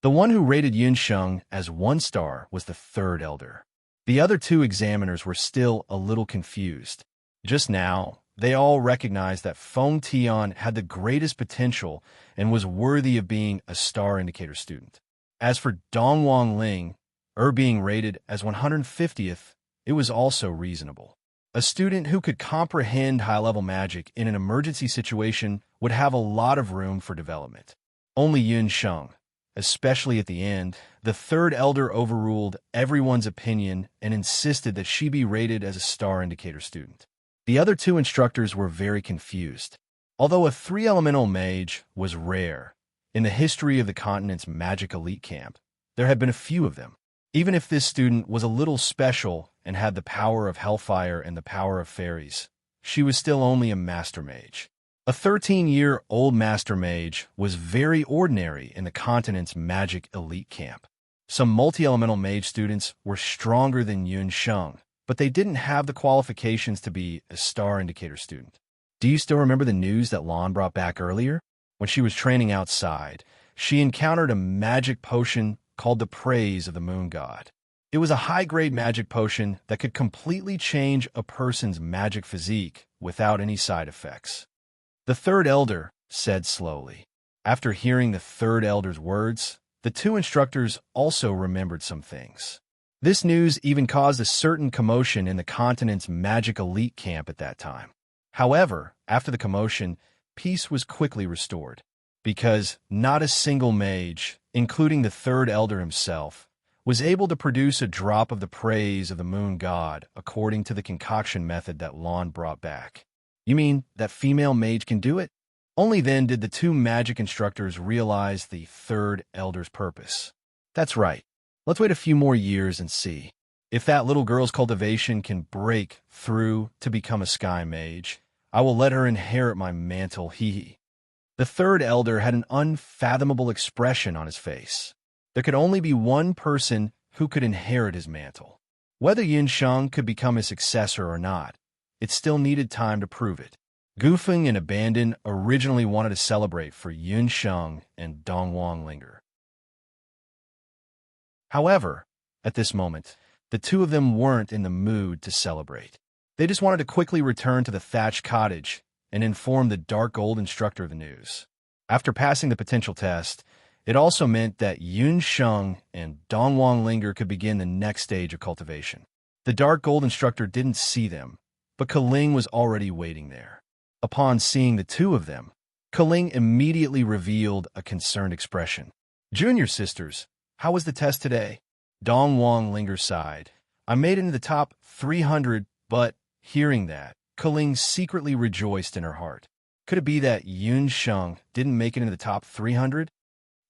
The one who rated Yun Sheng as 1 star was the third elder. The other 2 examiners were still a little confused. Just now, they all recognized that Feng Tian had the greatest potential and was worthy of being a star indicator student. As for Dongwang Ling, being rated as 150th, it was also reasonable. A student who could comprehend high-level magic in an emergency situation would have a lot of room for development. Only Yun Sheng, especially at the end, the third elder overruled everyone's opinion and insisted that she be rated as a star indicator student. The other 2 instructors were very confused. Although a 3-elemental mage was rare in the history of the continent's magic elite camp, there had been a few of them. Even if this student was a little special and had the power of hellfire and the power of fairies, she was still only a master mage. A 13-year-old master mage was very ordinary in the continent's magic elite camp. Some multi-elemental mage students were stronger than Yun Sheng, but they didn't have the qualifications to be a star indicator student. Do you still remember the news that Lan brought back earlier? When she was training outside, she encountered a magic potion called the Praise of the Moon God. It was a high-grade magic potion that could completely change a person's magic physique without any side effects. The third elder said slowly. After hearing the third elder's words, the 2 instructors also remembered some things. This news even caused a certain commotion in the continent's magic elite camp at that time. However, after the commotion, peace was quickly restored, because not a single mage, including the third elder himself, was able to produce a drop of the Praise of the Moon God according to the concoction method that Lan brought back. "You mean that female mage can do it?" Only then did the 2 magic instructors realize the third elder's purpose. "That's right. Let's wait a few more years and see. If that little girl's cultivation can break through to become a sky mage, I will let her inherit my mantle, hee." The third elder had an unfathomable expression on his face. There could only be one person who could inherit his mantle. Whether Yun Sheng could become his successor or not, it still needed time to prove it. Gufeng and Abandon originally wanted to celebrate for Yun Sheng and Dongwang Linger. However, at this moment, the 2 of them weren't in the mood to celebrate. They just wanted to quickly return to the thatched cottage and inform the Dark Gold instructor of the news. After passing the potential test, it also meant that Yun Sheng and Dongwang Linger could begin the next stage of cultivation. The Dark Gold instructor didn't see them, but Kaling was already waiting there. Upon seeing the 2 of them, Kaling immediately revealed a concerned expression. Junior sisters, how was the test today? Dongwang Linger sighed. I made it into the top 300, but hearing that, Kaling secretly rejoiced in her heart. Could it be that Yun Sheng didn't make it into the top 300?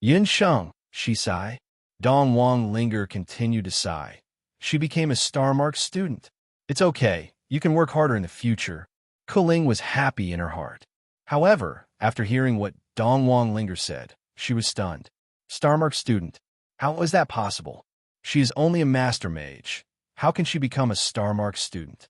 Yun Sheng, she sighed. Dongwang Linger continued to sigh. She became a star-marked student. It's okay, you can work harder in the future. Kaling was happy in her heart. However, after hearing what Dongwang Linger said, she was stunned. Star-marked student. How is that possible? She is only a master mage. How can she become a star-marked student?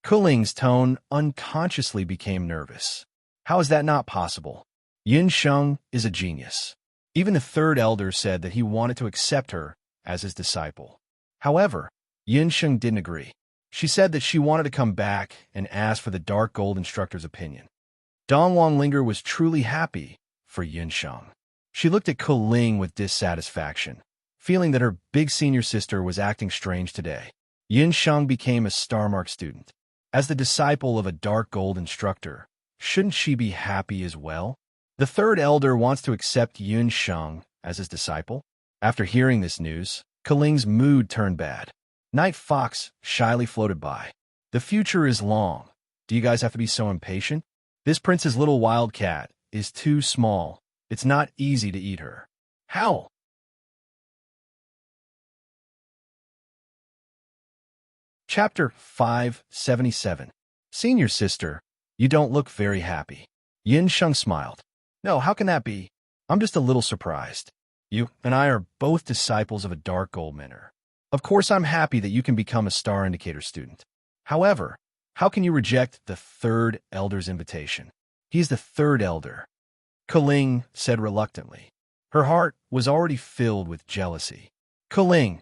Kuling's tone unconsciously became nervous. How is that not possible? Yin Sheng is a genius. Even the third elder said that he wanted to accept her as his disciple. However, Yin Sheng didn't agree. She said that she wanted to come back and ask for the Dark Gold instructor's opinion. Dongwang Linger was truly happy for Yin Sheng. She looked at Kuling with dissatisfaction, feeling that her big senior sister was acting strange today. Yin Sheng became a star-marked student. As the disciple of a Dark Gold instructor, shouldn't she be happy as well? The third elder wants to accept Yun Sheng as his disciple. After hearing this news, Kuling's mood turned bad. Night Fox shyly floated by. The future is long. Do you guys have to be so impatient? This prince's little wildcat is too small. It's not easy to eat her. How? Chapter 577. Senior sister, you don't look very happy. Yin Sheng smiled. No, how can that be? I'm just a little surprised. You and I are both disciples of a Dark Gold mentor. Of course, I'm happy that you can become a Star Indicator student. However, how can you reject the third elder's invitation? He is the third elder. Kuling said reluctantly. Her heart was already filled with jealousy. Kuling,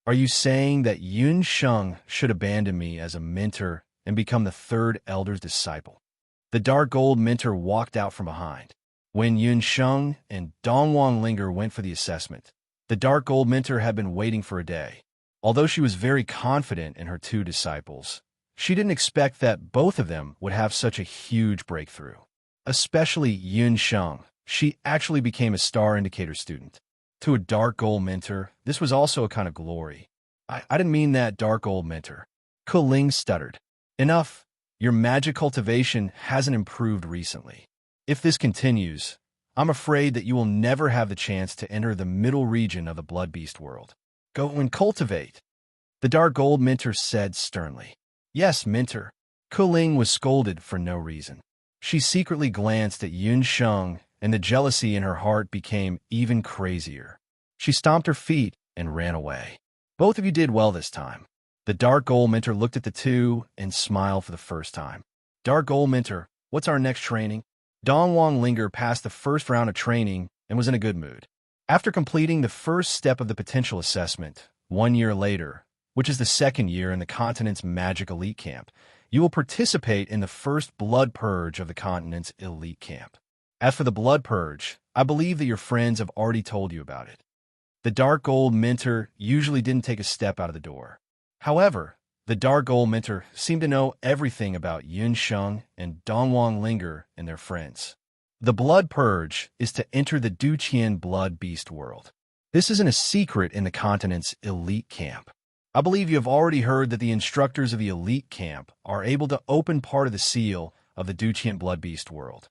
are you saying that Yun Sheng should abandon me as a mentor and become the third elder's disciple? The Dark Gold mentor walked out from behind. When Yun Sheng and Dongwang Linger went for the assessment, the Dark Gold mentor had been waiting for a day. Although she was very confident in her two disciples, she didn't expect that both of them would have such a huge breakthrough. Especially Yun Sheng, she actually became a Star Indicator student. To a Dark Gold mentor, this was also a kind of glory. I didn't mean that, Dark Gold mentor. Kuling stuttered. Enough. Your magic cultivation hasn't improved recently. If this continues, I'm afraid that you will never have the chance to enter the middle region of the Blood Beast world. Go and cultivate. The Dark Gold mentor said sternly. Yes, mentor. Kuling was scolded for no reason. She secretly glanced at Yun Sheng, and the jealousy in her heart became even crazier. She stomped her feet and ran away. Both of you did well this time. The Dark Gold mentor looked at the two and smiled for the first time. Dark Gold mentor, what's our next training? Dongwang Linger passed the first round of training and was in a good mood. After completing the first step of the potential assessment, 1 year later, which is the second year in the continent's Magic Elite Camp, you will participate in the first Blood Purge of the continent's Elite Camp. As for the Blood Purge, I believe that your friends have already told you about it. The Dark Gold mentor usually didn't take a step out of the door. However, the Dark Gold mentor seemed to know everything about Yun Sheng and Dongwang Linger and their friends. The Blood Purge is to enter the Duqian Blood Beast world. This isn't a secret in the continent's Elite Camp. I believe you have already heard that the instructors of the Elite Camp are able to open part of the seal of the Duqian Blood Beast world.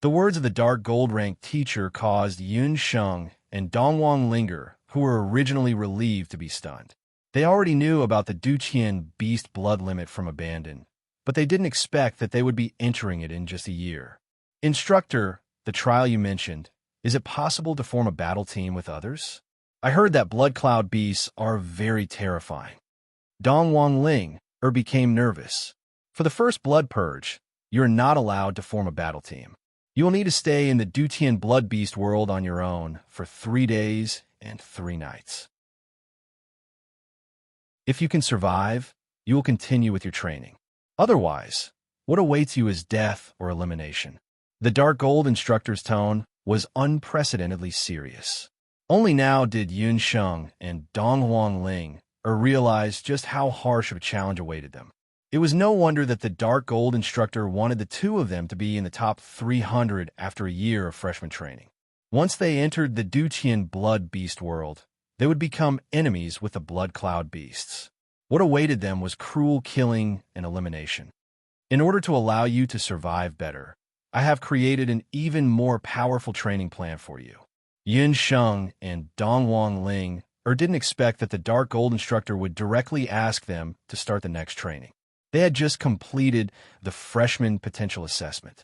The words of the Dark Gold rank teacher caused Yun Sheng and Dongwang Linger, who were originally relieved, to be stunned. They already knew about the Duqian Beast blood limit from Abandon, but they didn't expect that they would be entering it in just a year. Instructor, the trial you mentioned, is it possible to form a battle team with others? I heard that blood cloud beasts are very terrifying. Dongwang Linger became nervous. For the first blood purge, you're not allowed to form a battle team. You will need to stay in the Dutian Blood Beast world on your own for 3 days and 3 nights. If you can survive, you will continue with your training. Otherwise, what awaits you is death or elimination. The Dark Gold instructor's tone was unprecedentedly serious. Only now did Yun Sheng and Dongwang Linger realize just how harsh of a challenge awaited them. It was no wonder that the dark gold instructor wanted the two of them to be in the top 300 after a year of freshman training. Once they entered the Duchian blood beast world, they would become enemies with the blood cloud beasts. What awaited them was cruel killing and elimination. In order to allow you to survive better, I have created an even more powerful training plan for you. Yun Sheng and Dongwang Ling didn't expect that the dark gold instructor would directly ask them to start the next training. They had just completed the freshman potential assessment.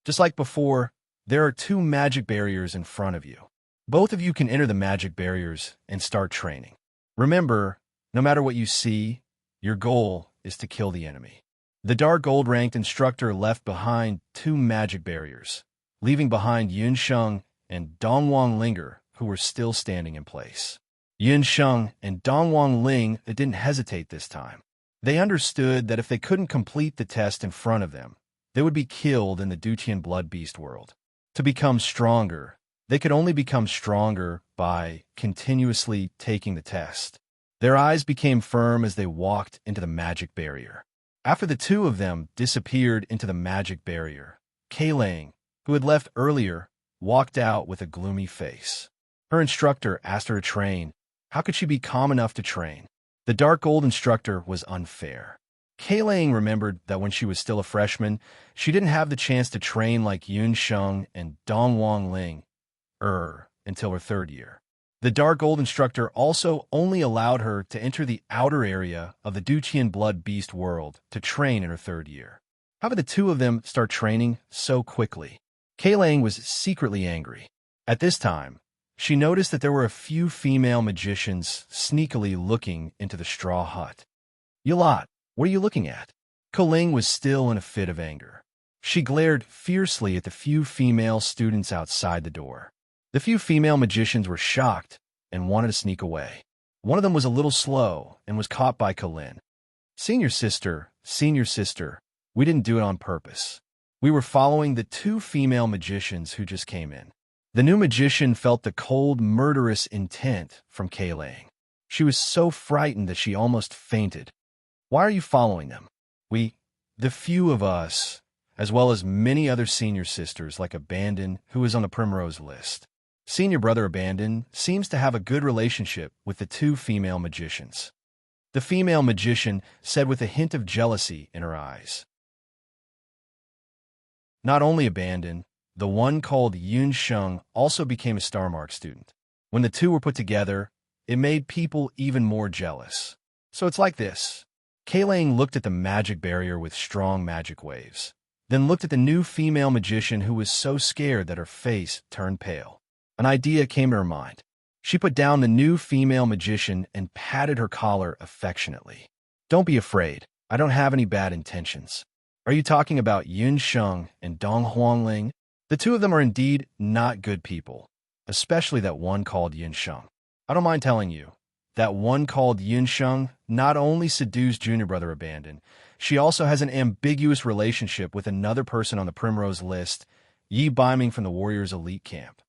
Just like before, there are 2 magic barriers in front of you. Both of you can enter the magic barriers and start training. Remember, no matter what you see, your goal is to kill the enemy. The dark gold-ranked instructor left behind 2 magic barriers, leaving behind Yun Sheng and Dongwang Ling, who were still standing in place. Yun Sheng and Dongwang Ling didn't hesitate this time. They understood that if they couldn't complete the test in front of them, they would be killed in the Duchian blood beast world. To become stronger, they could only become stronger by continuously taking the test. Their eyes became firm as they walked into the magic barrier. After the 2 of them disappeared into the magic barrier, Keilang, who had left earlier, walked out with a gloomy face. Her instructor asked her to train. How could she be calm enough to train? The dark gold instructor was unfair. Keilang remembered that when she was still a freshman, she didn't have the chance to train like Yun Sheng and Dongwang Ling until her 3rd year. The dark gold instructor also only allowed her to enter the outer area of the Duchian blood beast world to train in her 3rd year. How could the 2 of them start training so quickly? Keilang was secretly angry. At this time, she noticed that there were a few female magicians sneakily looking into the straw hut. "You lot, what are you looking at?" Keilang was still in a fit of anger. She glared fiercely at the few female students outside the door. The few female magicians were shocked and wanted to sneak away. One of them was a little slow and was caught by Keilang. Senior sister, we didn't do it on purpose. We were following the 2 female magicians who just came in." The new magician felt the cold, murderous intent from Keilang. She was so frightened that she almost fainted. "Why are you following them?" The few of us, as well as many other senior sisters like Abandon, who is on the primrose list. Senior brother Abandon seems to have a good relationship with the 2 female magicians. The female magician said with a hint of jealousy in her eyes. Not only Abandon, the one called Yun Sheng also became a Star Mark student. When the 2 were put together, it made people even more jealous. So it's like this. Keilang looked at the magic barrier with strong magic waves, then looked at the new female magician who was so scared that her face turned pale. An idea came to her mind. She put down the new female magician and patted her collar affectionately. "Don't be afraid. I don't have any bad intentions." "Are you talking about Yun Sheng and Dongwang Ling?" The 2 of them are indeed not good people, especially that one called Yun Sheng. I don't mind telling you, that one called Yun Sheng not only seduced junior brother Abandon, she also has an ambiguous relationship with another person on the primrose list, Yi Biming from the Warriors Elite Camp.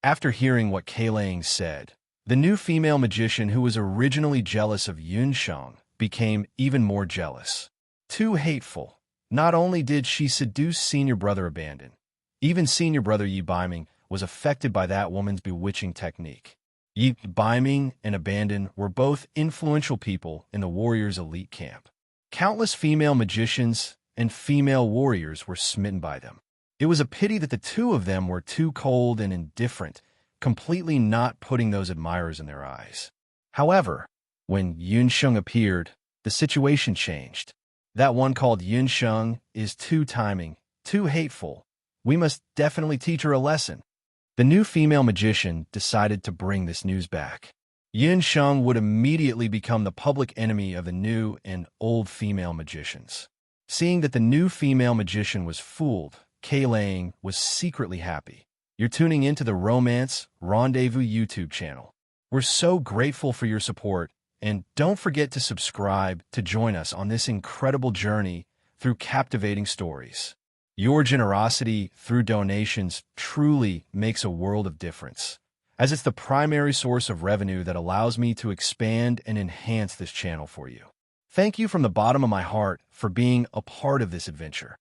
After hearing what Keilang said, the new female magician who was originally jealous of Yun Sheng became even more jealous. Too hateful. Not only did she seduce senior brother Abandon, even senior brother Yi Biming was affected by that woman's bewitching technique. Yi Biming and Abandon were both influential people in the Warriors Elite Camp. Countless female magicians and female warriors were smitten by them. It was a pity that the 2 of them were too cold and indifferent, completely not putting those admirers in their eyes. However, when Yun Sheng appeared, the situation changed. That one called Yun Sheng is too timing, too hateful. We must definitely teach her a lesson. The new female magician decided to bring this news back. Yun Sheng would immediately become the public enemy of the new and old female magicians. Seeing that the new female magician was fooled, Keilang was secretly happy. You're tuning into the Romance Rendezvous YouTube channel. We're so grateful for your support, and don't forget to subscribe to join us on this incredible journey through captivating stories. Your generosity through donations truly makes a world of difference, as it's the primary source of revenue that allows me to expand and enhance this channel for you. Thank you from the bottom of my heart for being a part of this adventure.